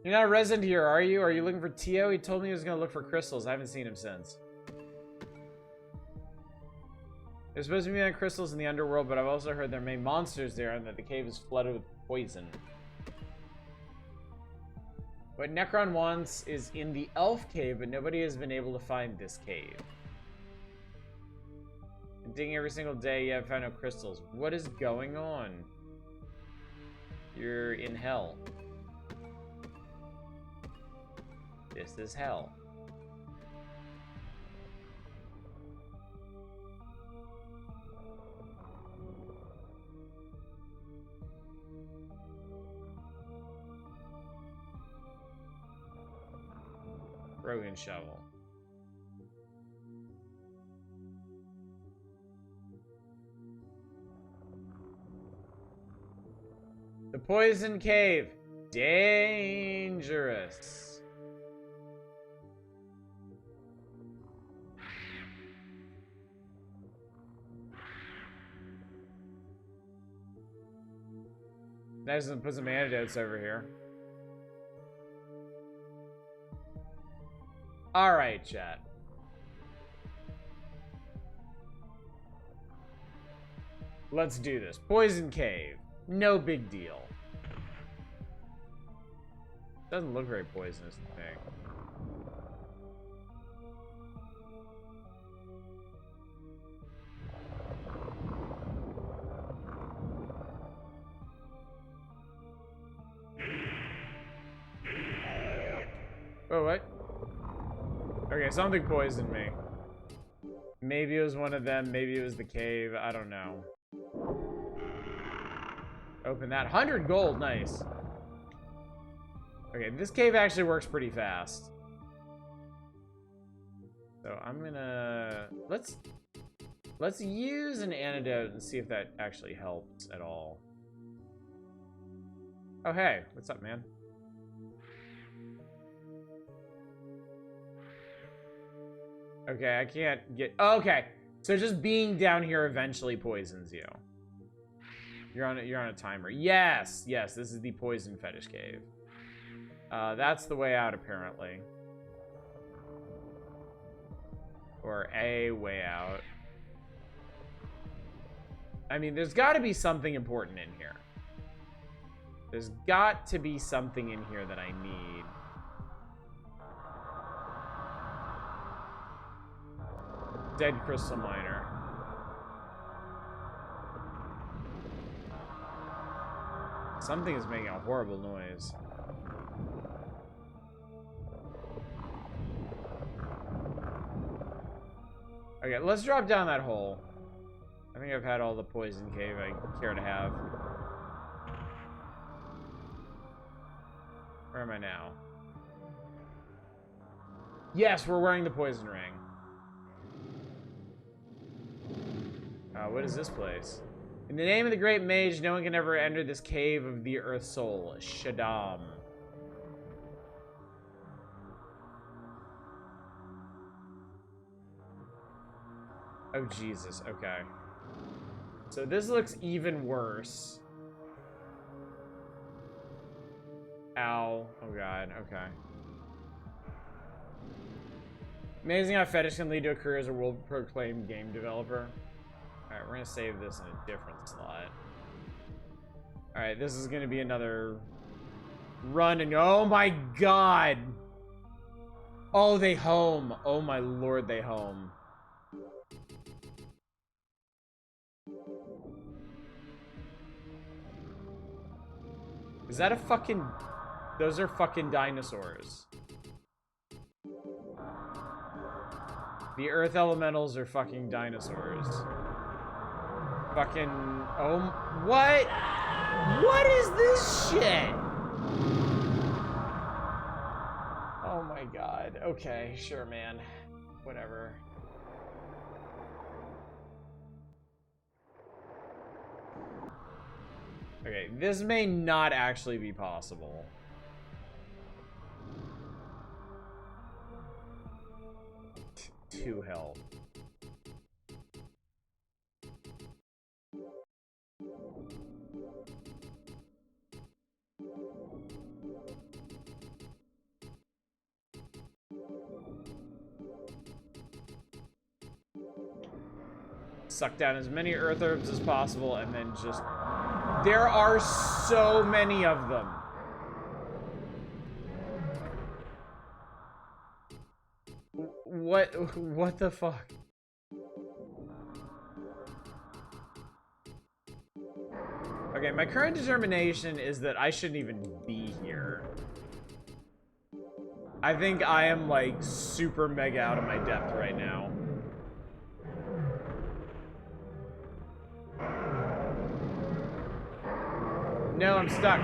You're not a resident here, are you? Are you looking for Tio? He told me he was going to look for crystals. I haven't seen him since. There's supposed to be crystals in the underworld, but I've also heard there may be monsters there and that the cave is flooded with poison. What Necron wants is in the elf cave, but nobody has been able to find this cave. I'm digging every single day, yet I've found no crystals. What is going on? You're in hell. This is hell. Broken shovel. The poison cave. Dangerous. Nice to put some antidotes over here. Alright, chat. Let's do this. Poison cave. No big deal. Doesn't look very poisonous to me. Oh, what? Okay, something poisoned me. Maybe it was one of them, maybe it was the cave, I don't know. Open that. 100 gold, nice. Okay, this cave actually works pretty fast. So I'm gonna... Let's use an antidote and see if that actually helps at all. Oh, hey. What's up, man? Okay, I can't get... Oh, okay. So just being down here eventually poisons you. You're on a timer. Yes, yes, this is the poison fetish cave. That's the way out, apparently. Or a way out. I mean, there's got to be something important in here. There's got to be something in here that I need. Dead crystal miner. Something is making a horrible noise. Okay, let's drop down that hole. I think I've had all the poison cave I care to have. Where am I now? Yes, we're wearing the poison ring. What is this place? In the name of the great mage, no one can ever enter this cave of the earth soul, Shaddam. Oh, Jesus. Okay. So this looks even worse. Ow. Oh, God. Okay. Amazing how fetish can lead to a career as a world-proclaimed game developer. Alright, we're gonna save this in a different slot. Alright, this is gonna be another run and oh my god! Oh, they home. Oh my lord, they home. Is that a fucking... Those are fucking dinosaurs. The earth elementals are fucking dinosaurs. Fucking... Oh... What? What is this shit? Oh my god. Okay, sure, man. Whatever. Okay, this may not actually be possible. Two health. Suck down as many earth herbs as possible and then just... There are so many of them. What the fuck? Okay, my current determination is that I shouldn't even be here. I think I am like super mega out of my depth right now. No, I'm stuck.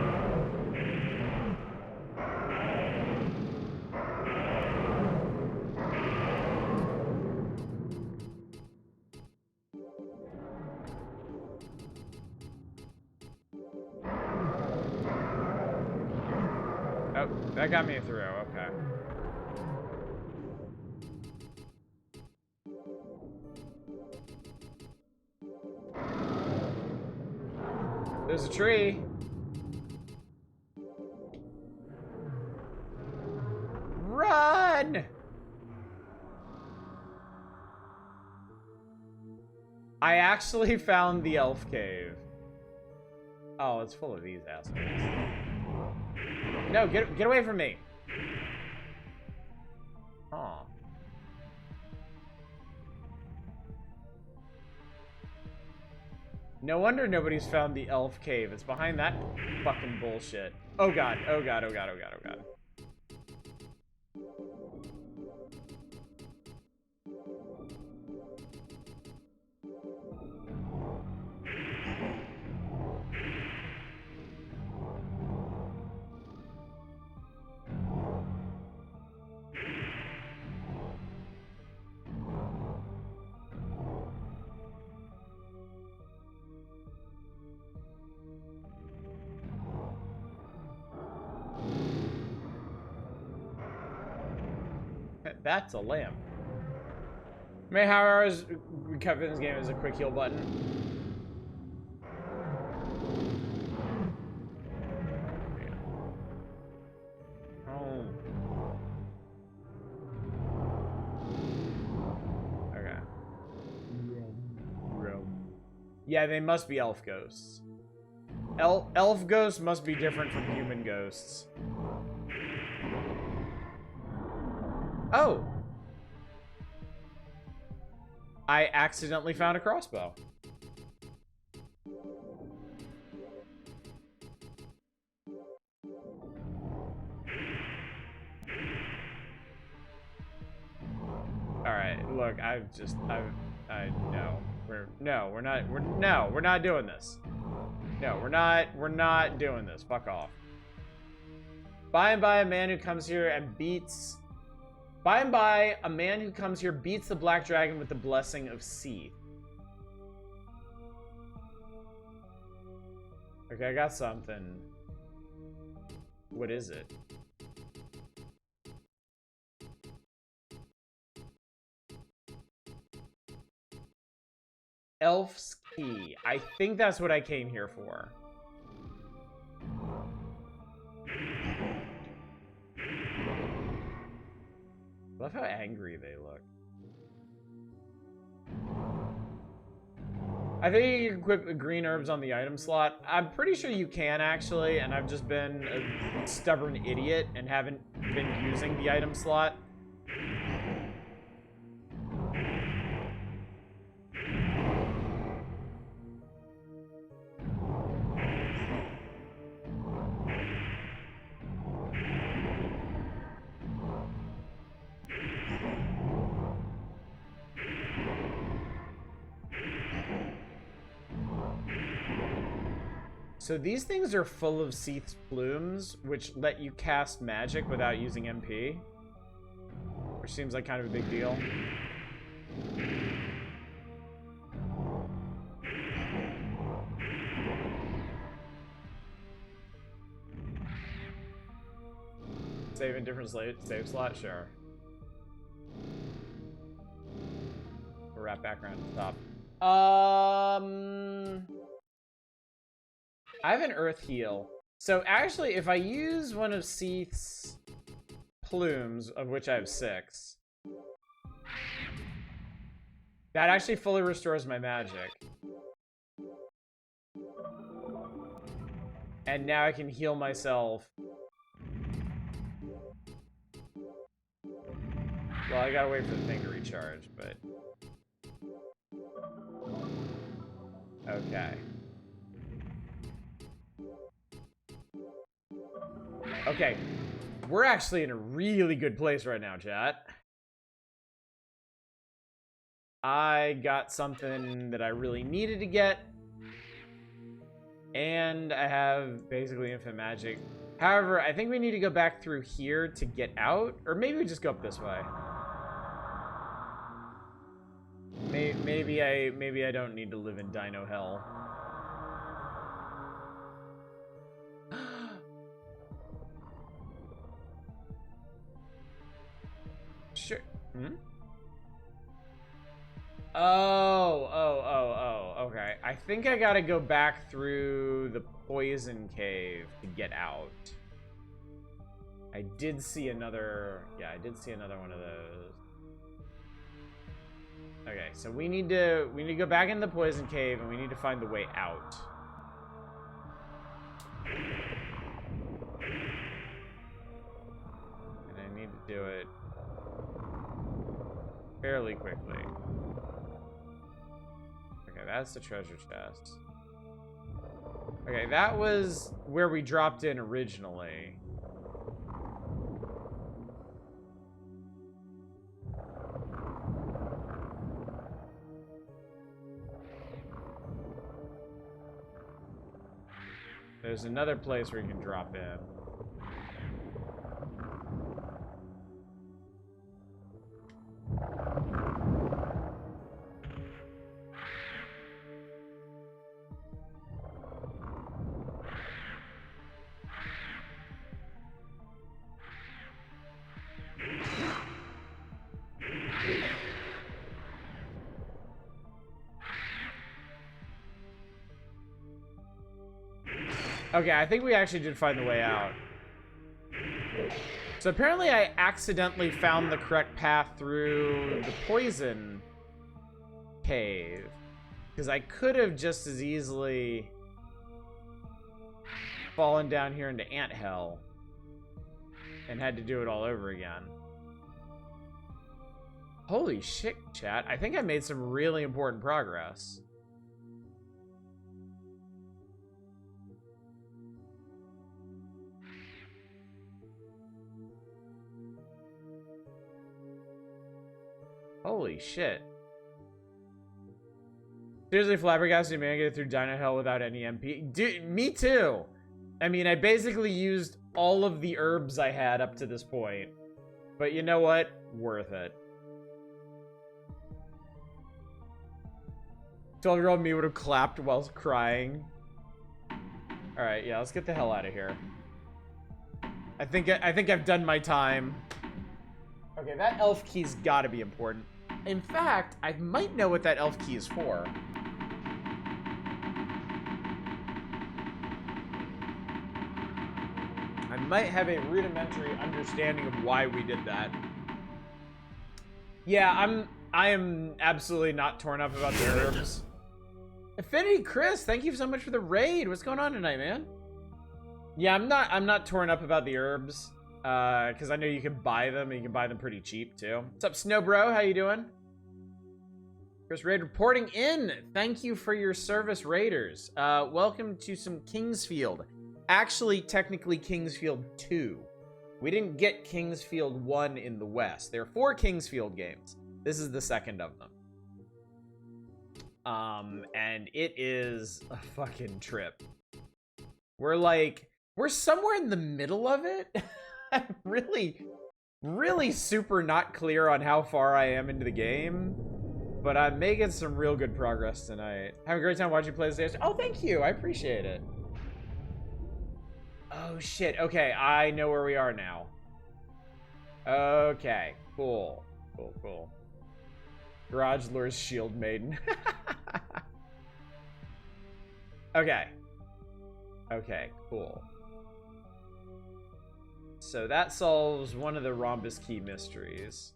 Oh, that got me through. Okay. There's a tree. Run! I actually found the elf cave. Oh, it's full of these assholes. No, get away from me. Oh. No wonder nobody's found the elf cave. It's behind that fucking bullshit. Oh god, oh god, oh god, oh god, oh god. That's a lamp. May hours recover in this game is a quick heal button. Oh. Okay. Yeah, they must be elf ghosts. Elf ghosts must be different from human ghosts. Oh! I accidentally found a crossbow. Alright, look, I no. We're not doing this. No, we're not doing this. Fuck off. By and by, a man who comes here and beats... By and by, a man who comes here beats the Black Dragon with the blessing of Seath. Okay, I got something. What is it? Elf's Key. I think that's what I came here for. I love how angry they look. I think you can equip green herbs on the item slot. I'm pretty sure you can, actually, and I've just been a stubborn idiot and haven't been using the item slot. So these things are full of Seath's plumes, which let you cast magic without using MP. Which seems like kind of a big deal. Save in different save slot? Sure. Or wrap background stop. I have an earth heal. So actually, if I use one of Seath's plumes, of which I have 6, that actually fully restores my magic. And now I can heal myself. Well, I gotta wait for the thing to recharge, but... Okay. Okay, we're actually in a really good place right now, chat. I got something that I really needed to get. And I have basically infinite magic. However, I think we need to go back through here to get out. Or maybe we just go up this way. Maybe I don't need to live in Dino Hell. Sure. Hmm? Oh, okay. I think I gotta go back through the poison cave to get out. I did see another... Yeah, I did see another one of those. Okay, so we need to go back in the poison cave and we need to find the way out. And I need to do it fairly quickly. Okay, that's the treasure chest. Okay, that was where we dropped in originally. There's another place where you can drop in. Okay, I think we actually did find the way out. So apparently I accidentally found the correct path through the poison cave. Because I could have just as easily fallen down here into ant hell and had to do it all over again. Holy shit, chat. I think I made some really important progress. Holy shit. Seriously flabbergasted man get through Dino Hell without any MP. Dude, me too. I mean, I basically used all of the herbs I had up to this point. But you know what? Worth it. 12-year-old me would have clapped while crying. Alright, yeah, let's get the hell out of here. I think I've done my time. Okay, that elf key's gotta be important. In fact, I might know what that elf key is for. I might have a rudimentary understanding of why we did that. Yeah, I am absolutely not torn up about the herbs. Affinity Chris, thank you so much for the raid. What's going on tonight, man? Yeah, I'm not torn up about the herbs. Because I know you can buy them, and you can buy them pretty cheap, too. What's up, Snow Bro? How you doing? Chris Raid reporting in. Thank you for your service, Raiders. Welcome to some Kingsfield. Actually, technically, Kingsfield 2. We didn't get Kingsfield 1 in the West. There are 4 Kingsfield games. This is the second of them. And it is a fucking trip. We're somewhere in the middle of it. I'm really super not clear on how far I am into the game, but I'm making some real good progress tonight. Having a great time watching you play this stage. Oh, thank you. I appreciate it. Oh, shit. Okay, I know where we are now. Okay, cool. Cool. Garage lures Shield Maiden. Okay, cool. So that solves one of the Rhombus Key mysteries.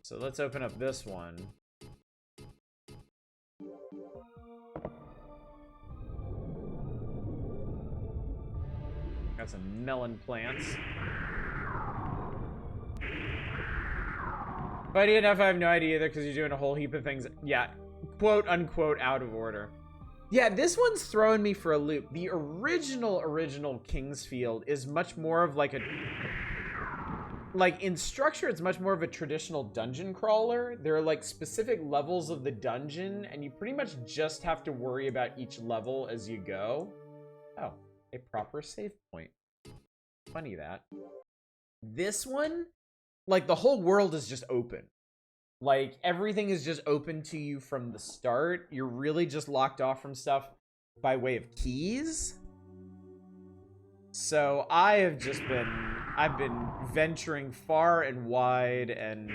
So let's open up this one. Got some melon plants. Funny enough, I have no idea either because you're doing a whole heap of things. Yeah, quote unquote out of order. Yeah, this one's throwing me for a loop. The original Kingsfield is much more of like a... Like, in structure, it's much more of a traditional dungeon crawler. There are, like, specific levels of the dungeon, and you pretty much just have to worry about each level as you go. Oh, a proper save point. Funny that. This one, like, the whole world is just open. Like, everything is just open to you from the start. You're really just locked off from stuff by way of keys. So I've been venturing far and wide and,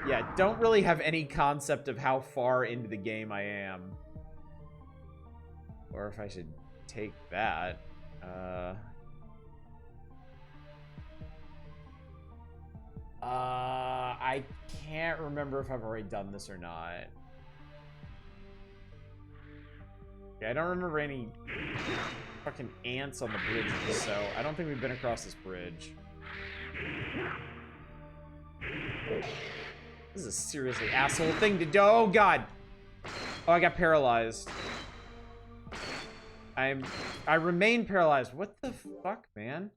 yeah, don't really have any concept of how far into the game I am. Or if I should take that. I can't remember if I've already done this or not. Yeah, I don't remember any fucking ants on the bridges, so I don't think we've been across this bridge. This is a seriously asshole thing to do. Oh, God. Oh, I got paralyzed. I remain paralyzed. What the fuck, man?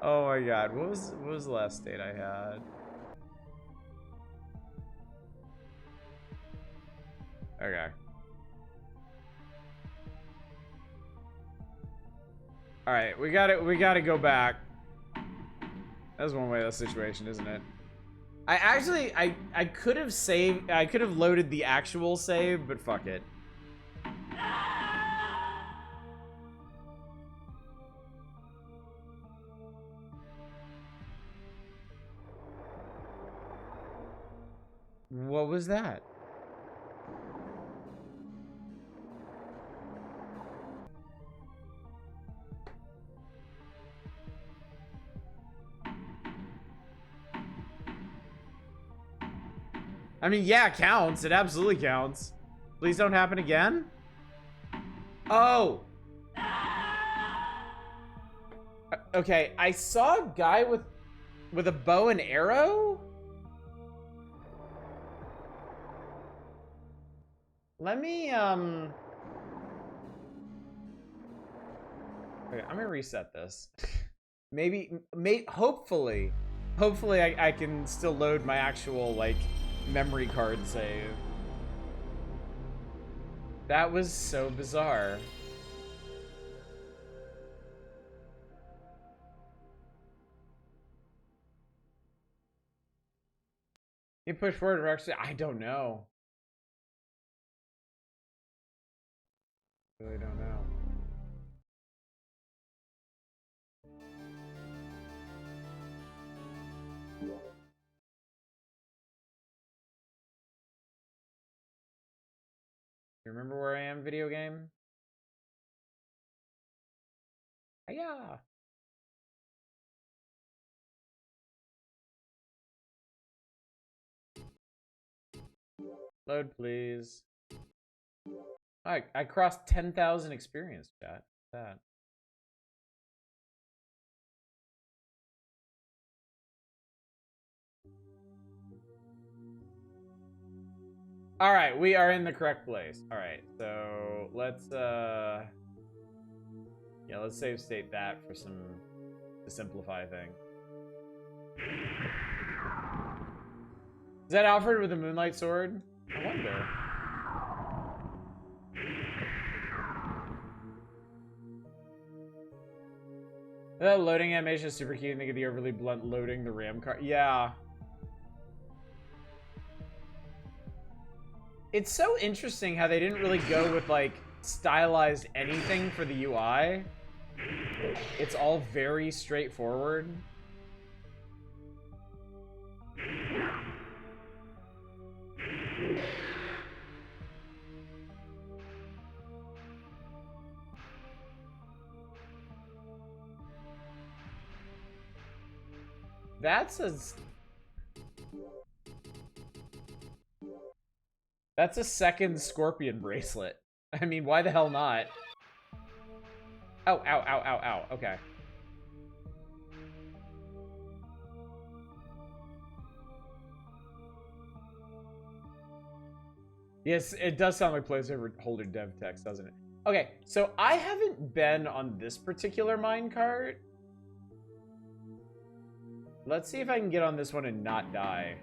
Oh my God, what was the last state I had? Okay. All right, we gotta go back. That's one way of the situation, isn't it? I could have saved. I could have loaded the actual save, but fuck it. What was that? I mean, yeah, it counts. It absolutely counts. Please don't happen again. Oh. Okay, I saw a guy with a bow and arrow. Let me, okay, I'm gonna reset this. Hopefully I can still load my actual, like, memory card save. That was so bizarre. You push forward or actually, I don't know. Really don't know. You remember where I am, video game? Yeah. Load, please. I crossed 10,000 experience, chat. That. All right, we are in the correct place. All right, so let's yeah, let's save state that for some to simplify things. Is that Alfred with the moonlight sword? I wonder. That loading animation is super cute, and they get the overly blunt loading the RAM card. Yeah. It's so interesting how they didn't really go with, like, stylized anything for the UI. It's all very straightforward. That's a second scorpion bracelet. I mean, why the hell not? Oh, ow, ow, ow, ow. Okay. Yes, it does sound like placeholder dev text, doesn't it? Okay, so I haven't been on this particular minecart. Let's see if I can get on this one and not die.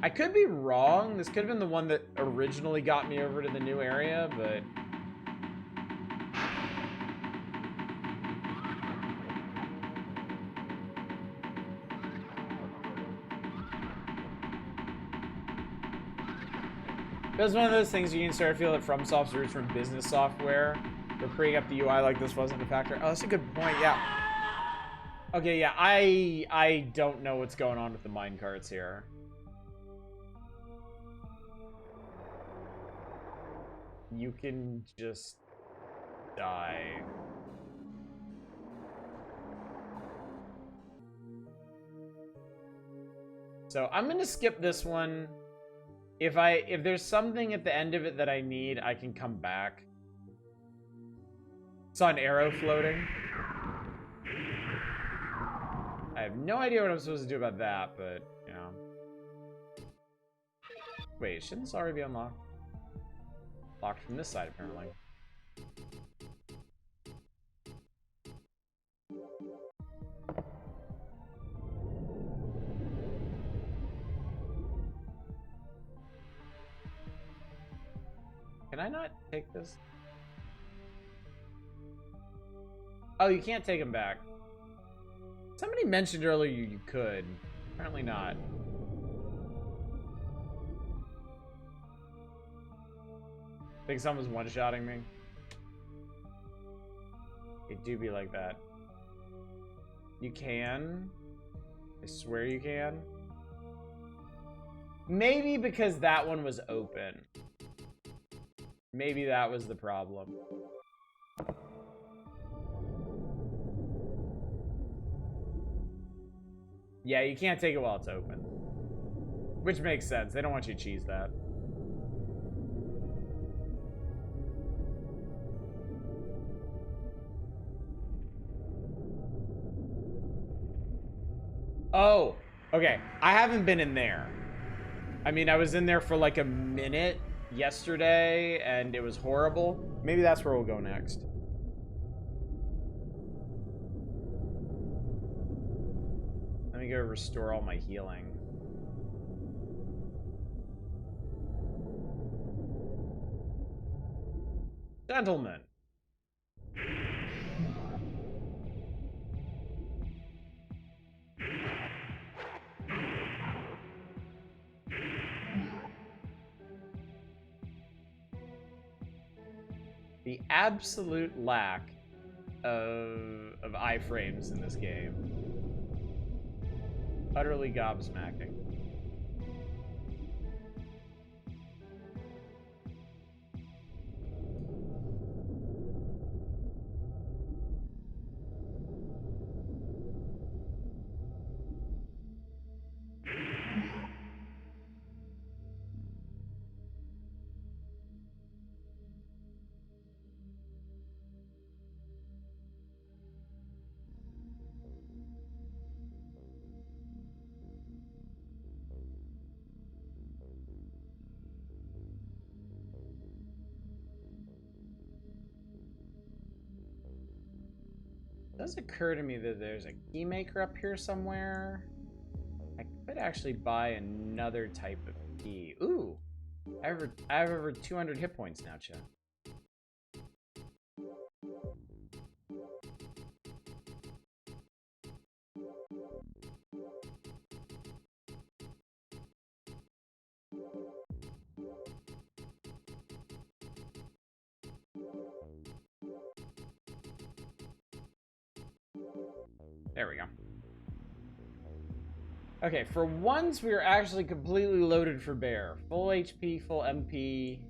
I could be wrong. This could have been the one that originally got me over to the new area, but... It was one of those things you can start to feel that FromSoft's roots from business software, where creating up the UI like this wasn't a factor. Oh, that's a good point, yeah. Okay, yeah, I don't know what's going on with the minecarts here. You can just die. So I'm gonna skip this one. If there's something at the end of it that I need, I can come back. Saw an arrow floating. I have no idea what I'm supposed to do about that, but you know. Wait, shouldn't this already be unlocked? Locked from this side, apparently. Can I not take this? Oh, you can't take him back. Somebody mentioned earlier you could. Apparently not. Think someone's one-shotting me? It do be like that. You can. I swear you can. Maybe because that one was open. Maybe that was the problem. Yeah, you can't take it while it's open. Which makes sense. They don't want you to cheese that. Oh, okay. I haven't been in there. I mean, I was in there for like a minute yesterday, and it was horrible. Maybe that's where we'll go next. Let me go restore all my healing. Gentlemen. The absolute lack of iframes in this game. Utterly gobsmacking. It does occur to me that there's a key maker up here somewhere. I could actually buy another type of key. Ooh, I have over 200 hit points now, Chet. There we go. Okay, for once we are actually completely loaded for bear. Full HP, full MP,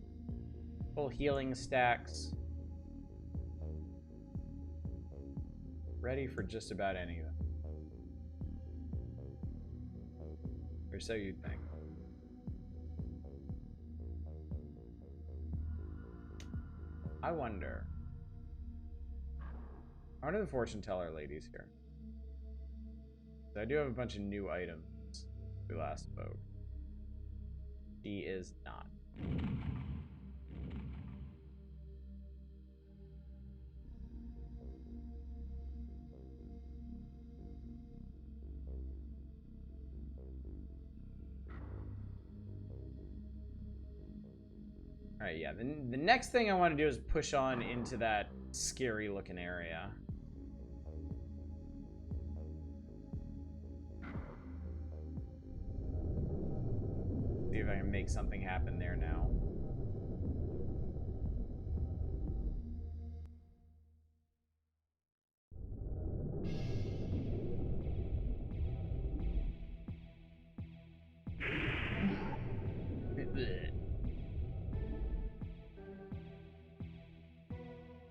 full healing stacks. Ready for just about any of them. Or so you'd think. I wonder the fortune teller ladies here? I do have a bunch of new items we last spoke. She is not. Alright, yeah. The next thing I want to do is push on into that scary looking area. See if I can make something happen there now.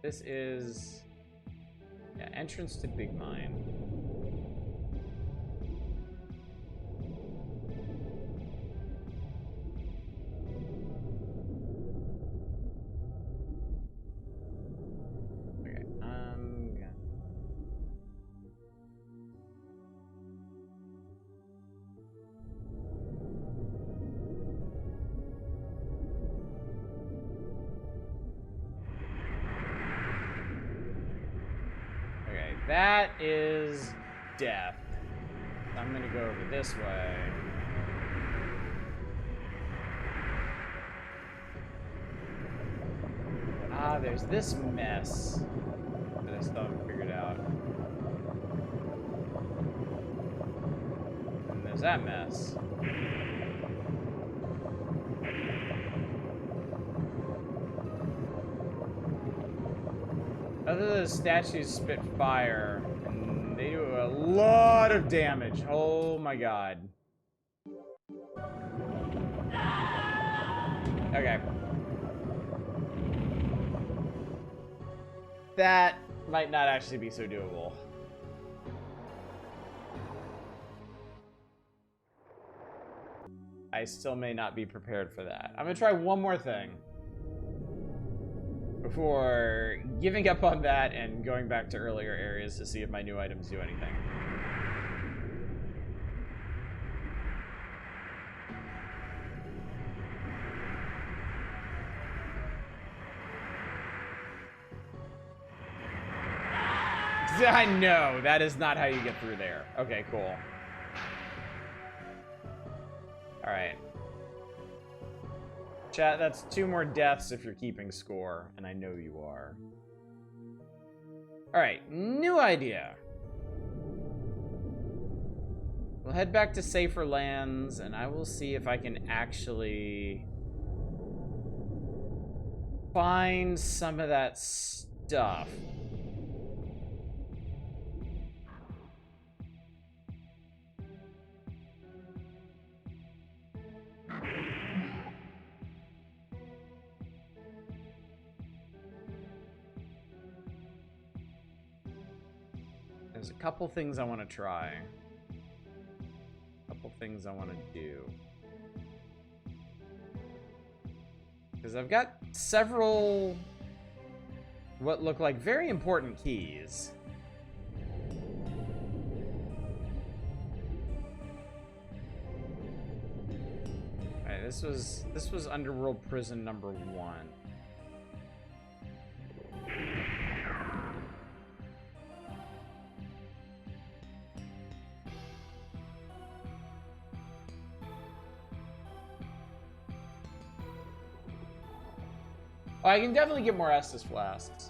This is... yeah, entrance to Big Mine. Okay, okay, that is death. I'm gonna go over this way. Ah, there's this mess that I still haven't figured out. And there's that mess. Other than the statues spit fire, and they do a lot of damage. Oh my god. Okay. That might not actually be so doable. I still may not be prepared for that. I'm gonna try one more thing before giving up on that and going back to earlier areas to see if my new items do anything. I know, that is not how you get through there. Okay, cool. Alright. Chat, that's 2 more deaths if you're keeping score, and I know you are. Alright, new idea. We'll head back to safer lands, and I will see if I can actually find some of that stuff. There's a couple things I want to try. A couple things I want to do. Because I've got several what look like very important keys. Alright, this was Underworld Prison number 1. Oh, I can definitely get more Estus flasks.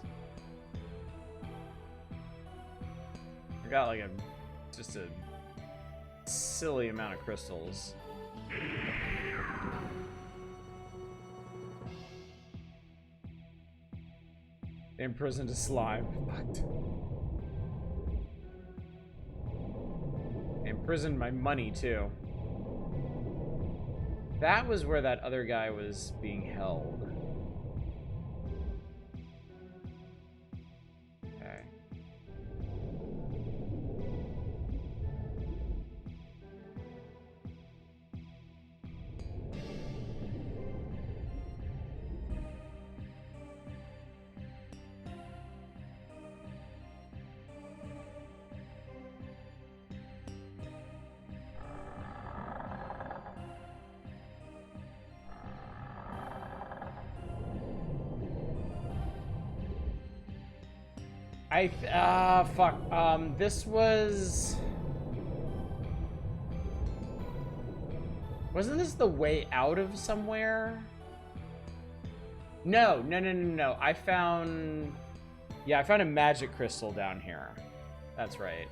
I got like just a silly amount of crystals. Imprisoned a slime. Fucked. Imprisoned my money too. That was where that other guy was being held. Fuck. This was... Wasn't this the way out of somewhere? No. I found... Yeah, I found a magic crystal down here. That's right.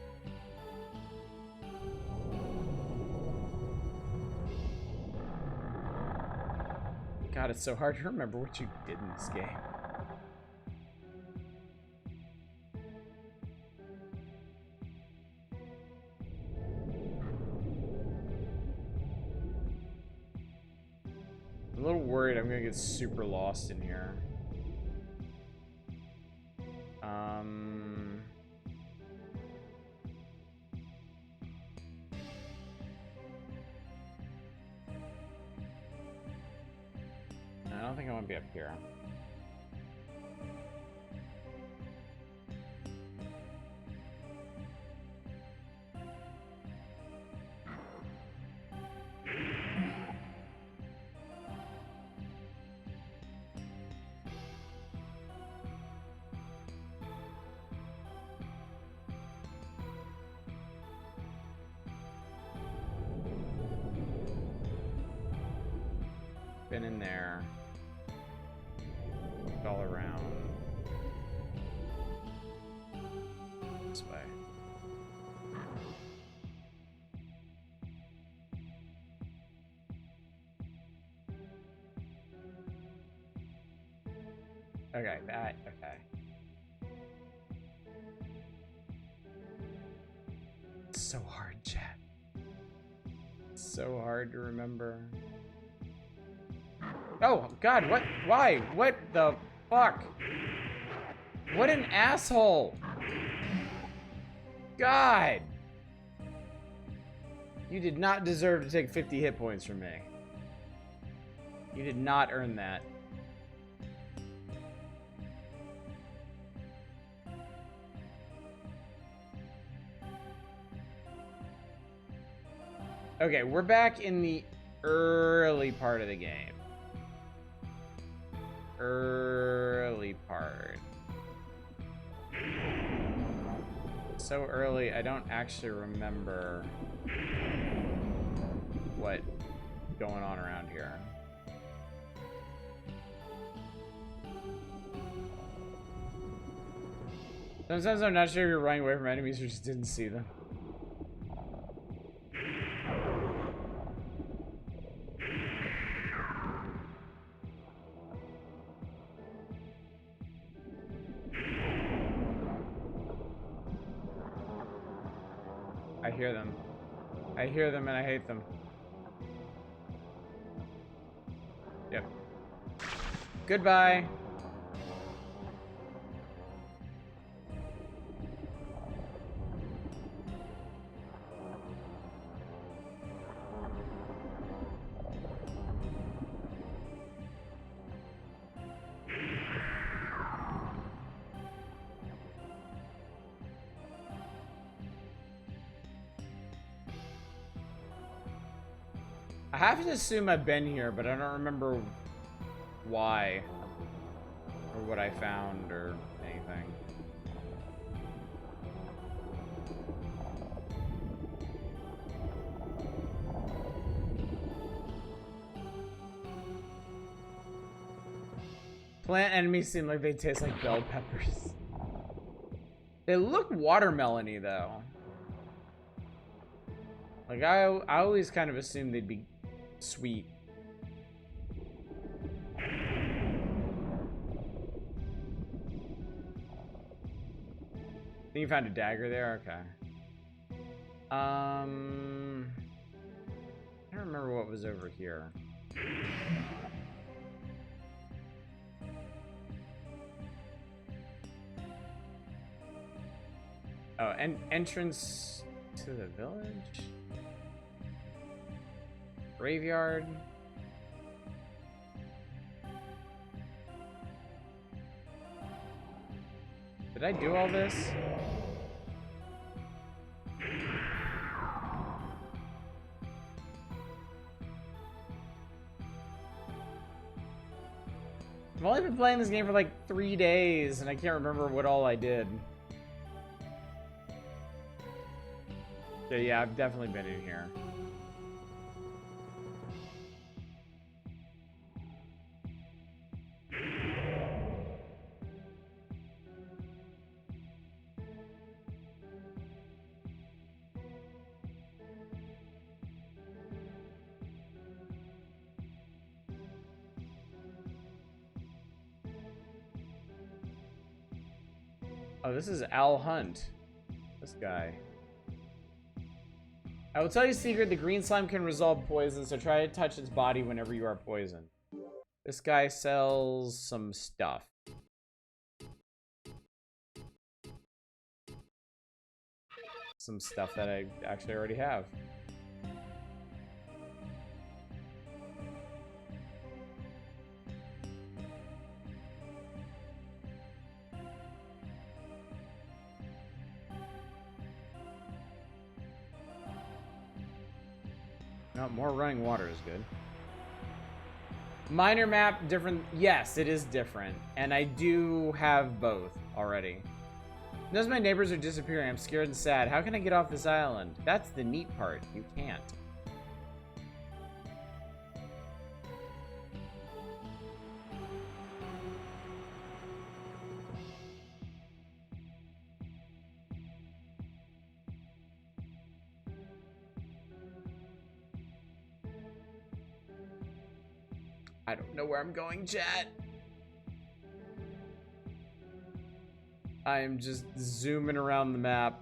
God, it's so hard to remember what you did in this game. I'm a little worried I'm gonna get super lost in here. I don't think I want to be up here. Been in there. Looked all around. This way. Okay, that, okay. It's so hard, chat. It's so hard to remember. Oh, God, what? Why? What the fuck? What an asshole. God. You did not deserve to take 50 hit points from me. You did not earn that. Okay, we're back in the early part of the game. Early part. So early, I don't actually remember what's going on around here. Sometimes I'm not sure if you're running away from enemies or just didn't see them. I hear them. I hear them and I hate them. Yep. Goodbye. I have to assume I've been here, but I don't remember why or what I found or anything. Plant enemies seem like they taste like bell peppers. They look watermelony though. Like I always kind of assumed they'd be sweet. I think you found a dagger there? Okay. I don't remember what was over here. Oh, and entrance to the village? Graveyard. Did I do all this? I've only been playing this game for like 3 days and I can't remember what all I did. So yeah, I've definitely been in here. Oh, this is Al Hunt. This guy. I will tell you a secret, the green slime can resolve poison, so try to touch its body whenever you are poisoned. This guy sells some stuff. some stuff that I actually already have. No, more running water is good. Minor map, different. Yes, it is different. And I do have both already. Notice my neighbors are disappearing. I'm scared and sad. How can I get off this island? That's the neat part. You can't. I don't know where I'm going, chat. I am just zooming around the map.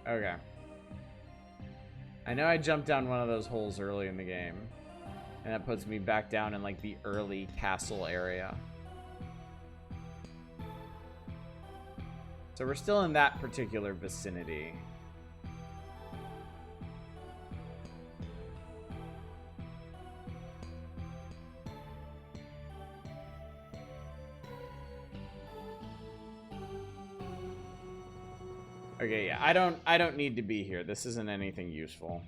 Okay. I know I jumped down one of those holes early in the game. And that puts me back down in like the early castle area. So we're still in that particular vicinity. Okay, yeah, I don't need to be here. This isn't anything useful.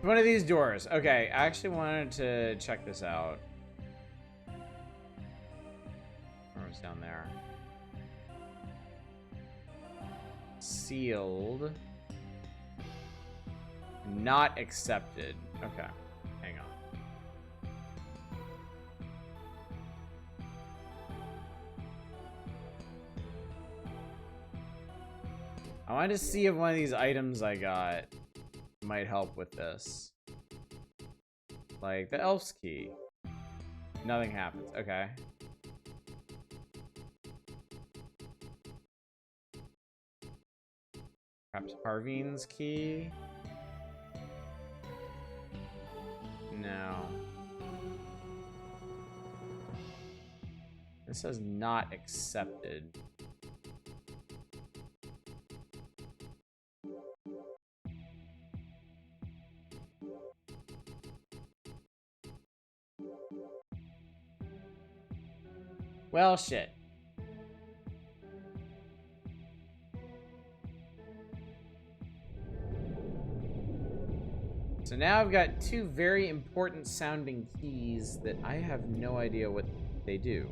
One of these doors. Okay, I actually wanted to check this out. Where was down there? Sealed. Not accepted. Okay, hang on. I wanted to see if one of these items I got might help with this. Like the elf's key. Nothing happens. Okay. Perhaps Parveen's key? No. This says not accepted. Well, shit. So now I've got two very important sounding keys that I have no idea what they do.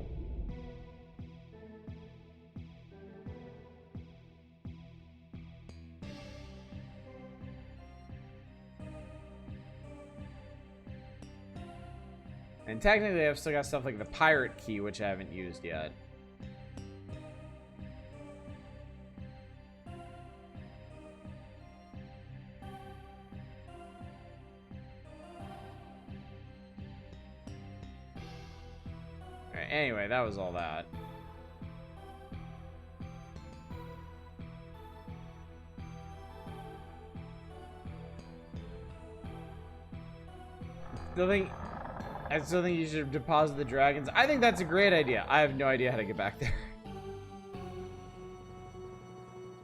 And technically, I've still got stuff like the pirate key, which I haven't used yet. Alright, anyway, that was all that. I still think you should deposit the dragons. I think that's a great idea. I have no idea how to get back there.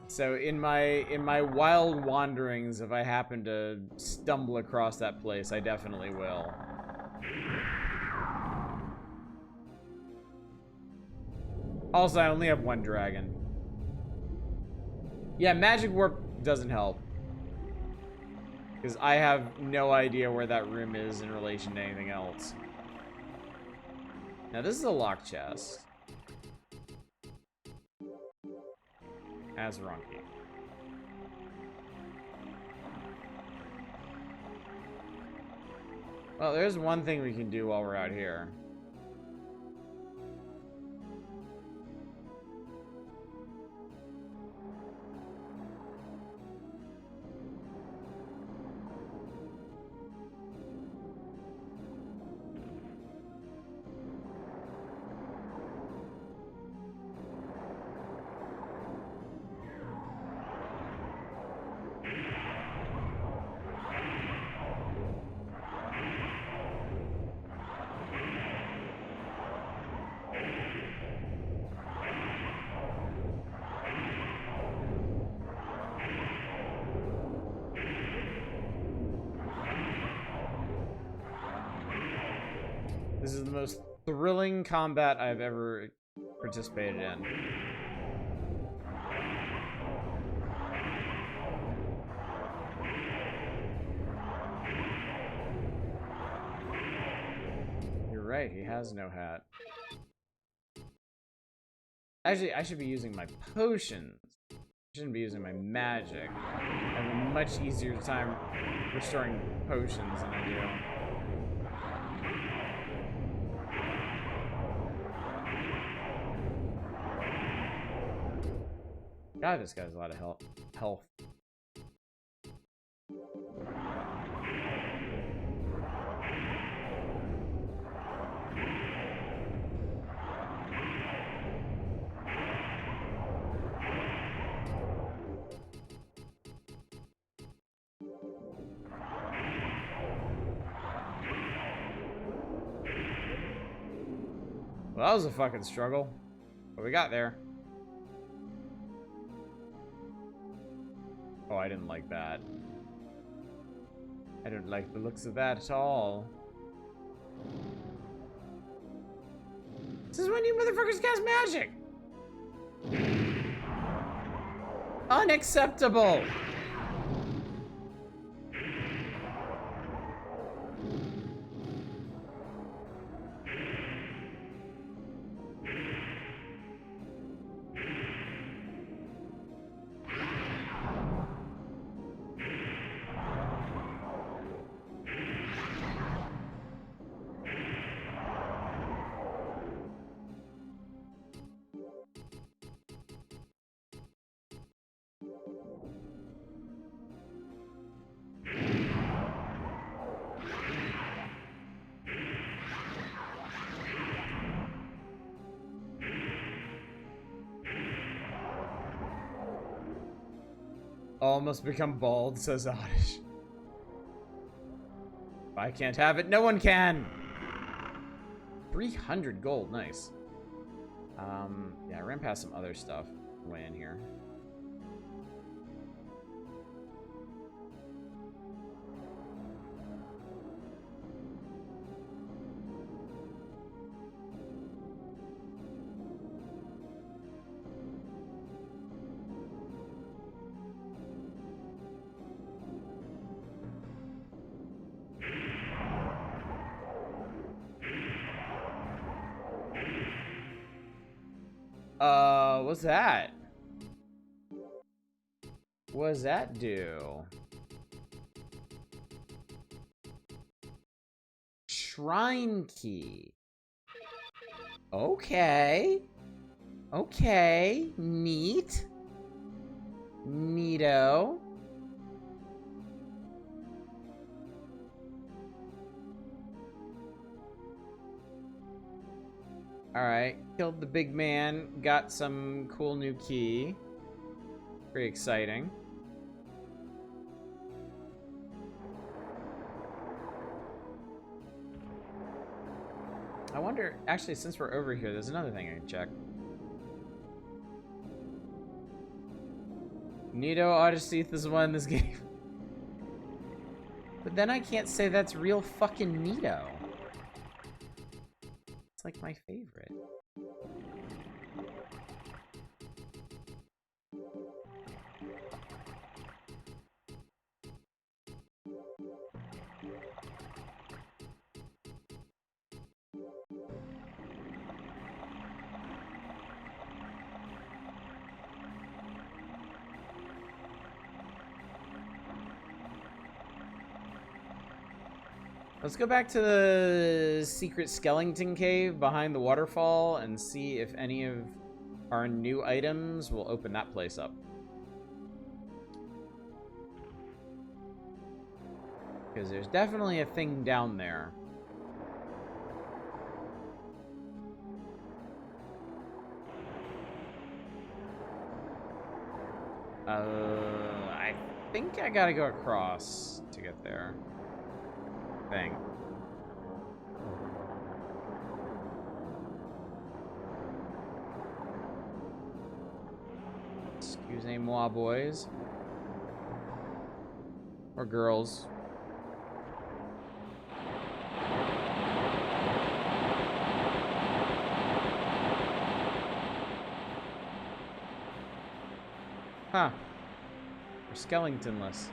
So in my wild wanderings, if I happen to stumble across that place, I definitely will. Also, I only have one dragon. Yeah, magic warp doesn't help. Because I have no idea where that room is in relation to anything else. Now, this is a lock chest. As wrong key. Well, there's one thing we can do while we're out here. This is the most thrilling combat I've ever participated in. You're right, he has no hat. Actually, I should be using my potions. I shouldn't be using my magic. I have a much easier time restoring potions than I do. God, this guy's a lot of health. Well, that was a fucking struggle, but we got there. Oh, I didn't like that. I don't like the looks of that at all. This is when you motherfuckers cast magic! Unacceptable! Almost become bald, says Oddish. If I can't have it, no one can! 300 gold, nice. Yeah, I ran past some other stuff way in here. What's that? What does that do? Shrine key. Okay. Okay. Neat. Neato. Alright, killed the big man, got some cool new key. Pretty exciting. I wonder, actually, since we're over here, there's another thing I can check. Nito Odyssey is the one in this game. But then I can't say that's real fucking Nito. It's like my favorite. Let's go back to the secret skeleton cave behind the waterfall and see if any of our new items will open that place up. Because there's definitely a thing down there. I think I gotta go across to get there. Thing. Excusez-moi, boys. Or girls. Huh. We're skeletonless.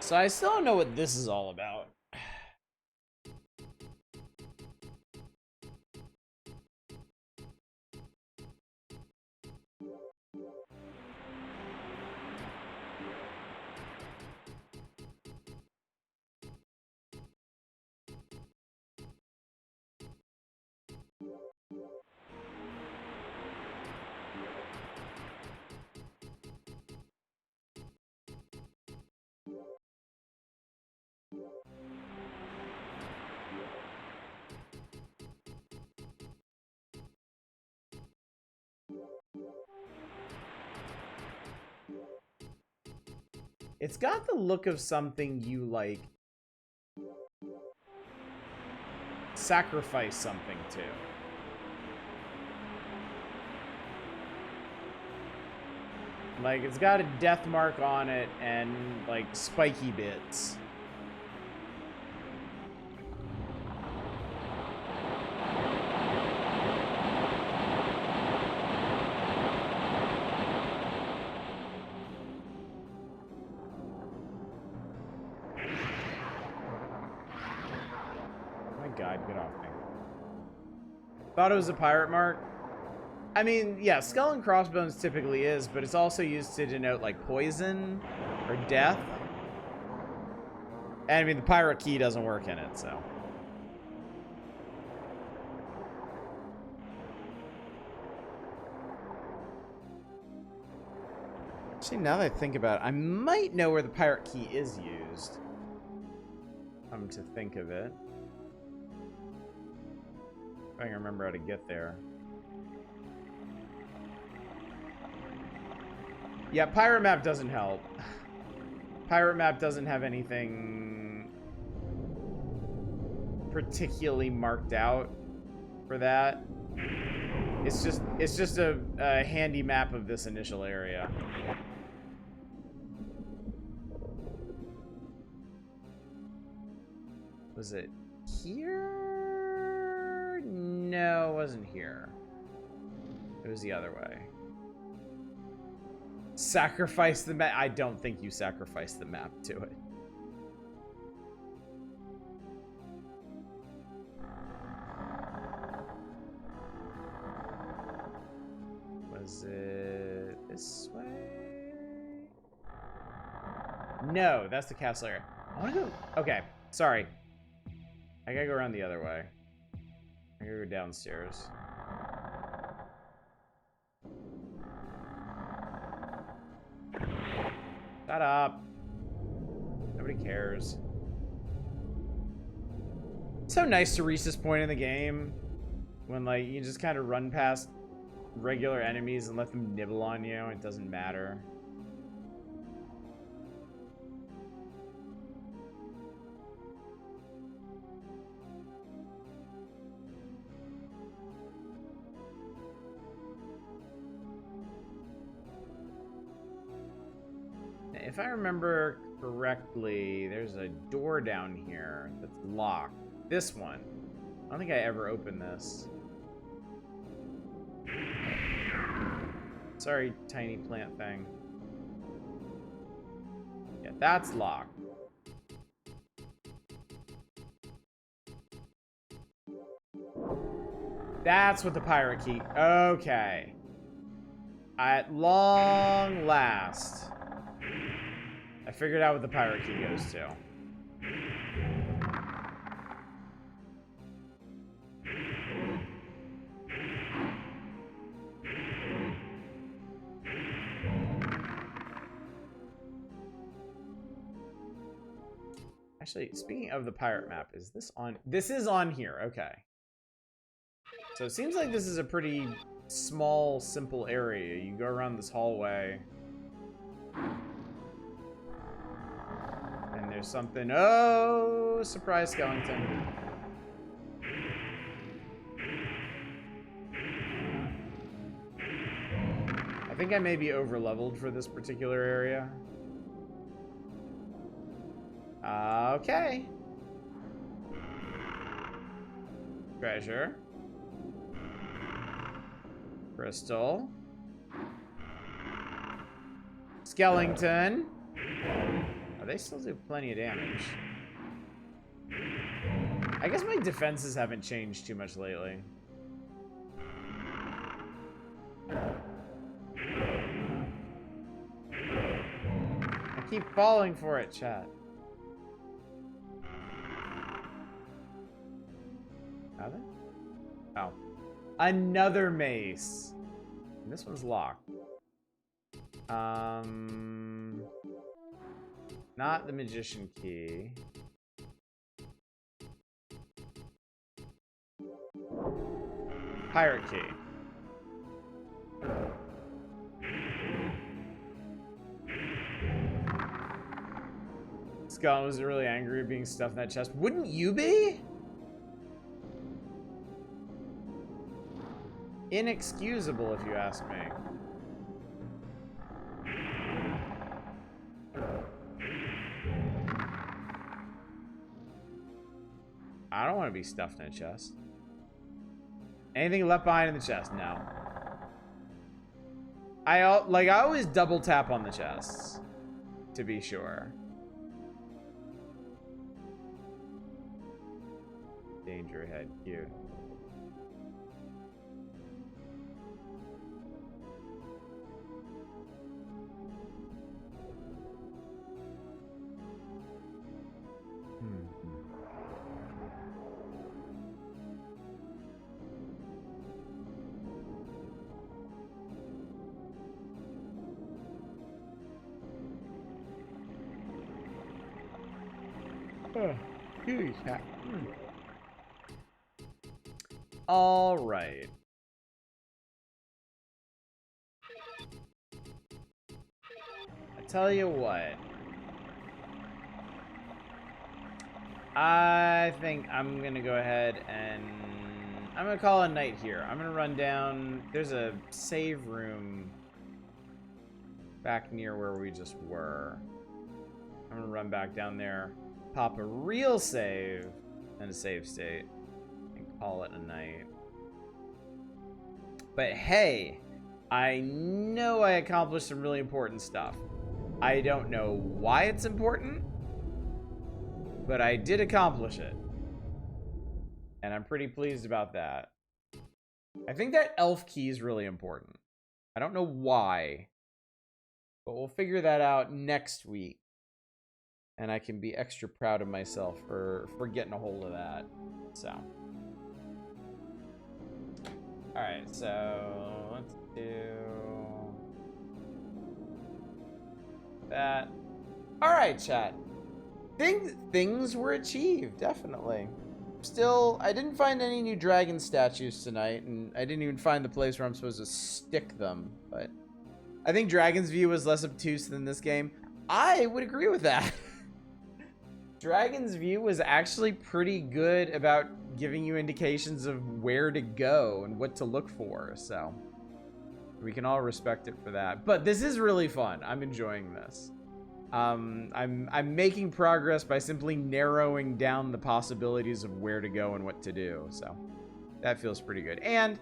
So I still don't know what this is all about. It's got the look of something you, like, sacrifice something to. Like, it's got a death mark on it and, like, spiky bits. God, get off me. Thought it was a pirate mark. I mean, yeah, skull and crossbones typically is, but it's also used to denote, like, poison or death. And I mean, the pirate key doesn't work in it, so. Actually, now that I think about it, I might know where the pirate key is used. Come to think of it. If I can remember how to get there. Yeah, pirate map doesn't help. Pirate map doesn't have anything particularly marked out for that. It's just a handy map of this initial area. Was it here? No, it wasn't here. It was the other way. Sacrifice the map. I don't think you sacrifice the map to it. Was it this way? No, that's the castle area. I want to go. Okay, sorry. I gotta go around the other way. I gotta go downstairs. Shut up. Nobody cares. It's so nice to reach this point in the game when, like, you just kind of run past regular enemies and let them nibble on you. It doesn't matter. If I remember correctly, there's a door down here that's locked. This one. I don't think I ever opened this. Sorry, tiny plant thing. Yeah, that's locked. That's what the pirate key. Okay. At long last. I figured out what the pirate key goes to. Actually, speaking of the pirate map, is this on? This is on here, okay. So it seems like this is a pretty small, simple area. You go around this hallway. And there's something. Oh, surprise skeleton. I think I may be over leveled for this particular area. Okay. Treasure. Crystal. Skeleton. Oh, they still do plenty of damage. I guess my defenses haven't changed too much lately. I keep falling for it, chat. Are they? Oh. Another mace. And this one's locked. Not the magician key. Pirate key. Scott was really angry at being stuffed in that chest. Wouldn't you be? Inexcusable, if you ask me. I don't want to be stuffed in a chest. Anything left behind in the chest? No. I always double tap on the chests to be sure. Danger ahead, cute. Kitty cat. All right. I tell you what. I think I'm gonna go ahead and I'm gonna call it a night here. I'm gonna run down. There's a save room back near where we just were. I'm gonna run back down there, pop a real save and a save state, and call it a night. But hey, I know I accomplished some really important stuff. I don't know why it's important, but I did accomplish it. And I'm pretty pleased about that. I think that elf key is really important. I don't know why, but we'll figure that out next week. And I can be extra proud of myself for getting a hold of that. So. Alright, so let's do that. Alright, chat. Things were achieved, definitely. Still, I didn't find any new dragon statues tonight, and I didn't even find the place where I'm supposed to stick them, but I think Dragon's View was less obtuse than this game. I would agree with that. Dragon's View was actually pretty good about giving you indications of where to go and what to look for, so we can all respect it for that. But this is really fun. I'm enjoying this. I'm making progress by simply narrowing down the possibilities of where to go and what to do, so that feels pretty good. And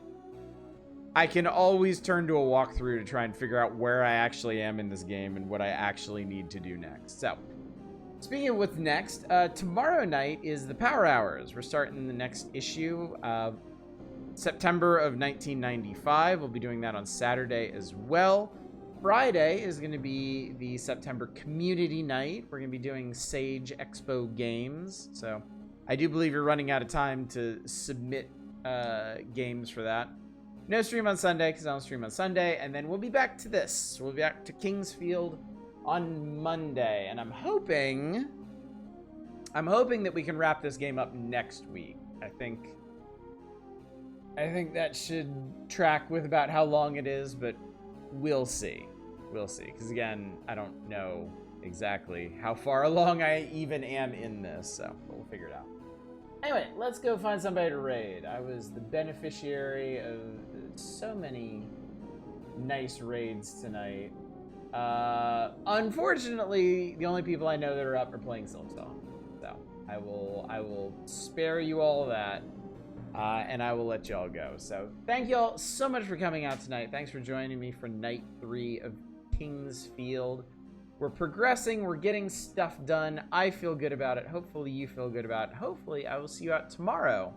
I can always turn to a walkthrough to try and figure out where I actually am in this game and what I actually need to do next. So, speaking of what's next, tomorrow night is the Power Hours. We're starting the next issue of September of 1995. We'll be doing that on Saturday as well. Friday is going to be the September community night. We're going to be doing Sage Expo games. So I do believe you're running out of time to submit games for that. No stream on Sunday because I don't stream on Sunday. And then we'll be back to this. We'll be back to Kingsfield on Monday. And I'm hoping that we can wrap this game up next week. I think that should track with about how long it is, but we'll see. We'll see. Because again, I don't know exactly how far along I even am in this, so we'll figure it out. Anyway, let's go find somebody to raid. I was the beneficiary of so many nice raids tonight. Unfortunately, the only people I know that are up are playing Silksong. So I will spare you all that. And I will let y'all go. So thank y'all so much for coming out tonight. Thanks for joining me for night 3 of Kingsfield. We're progressing. We're getting stuff done. I feel good about it. Hopefully you feel good about it. Hopefully I will see you out tomorrow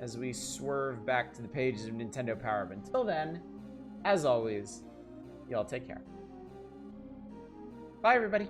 as we swerve back to the pages of Nintendo Power. But until then, as always, y'all take care. Bye, everybody.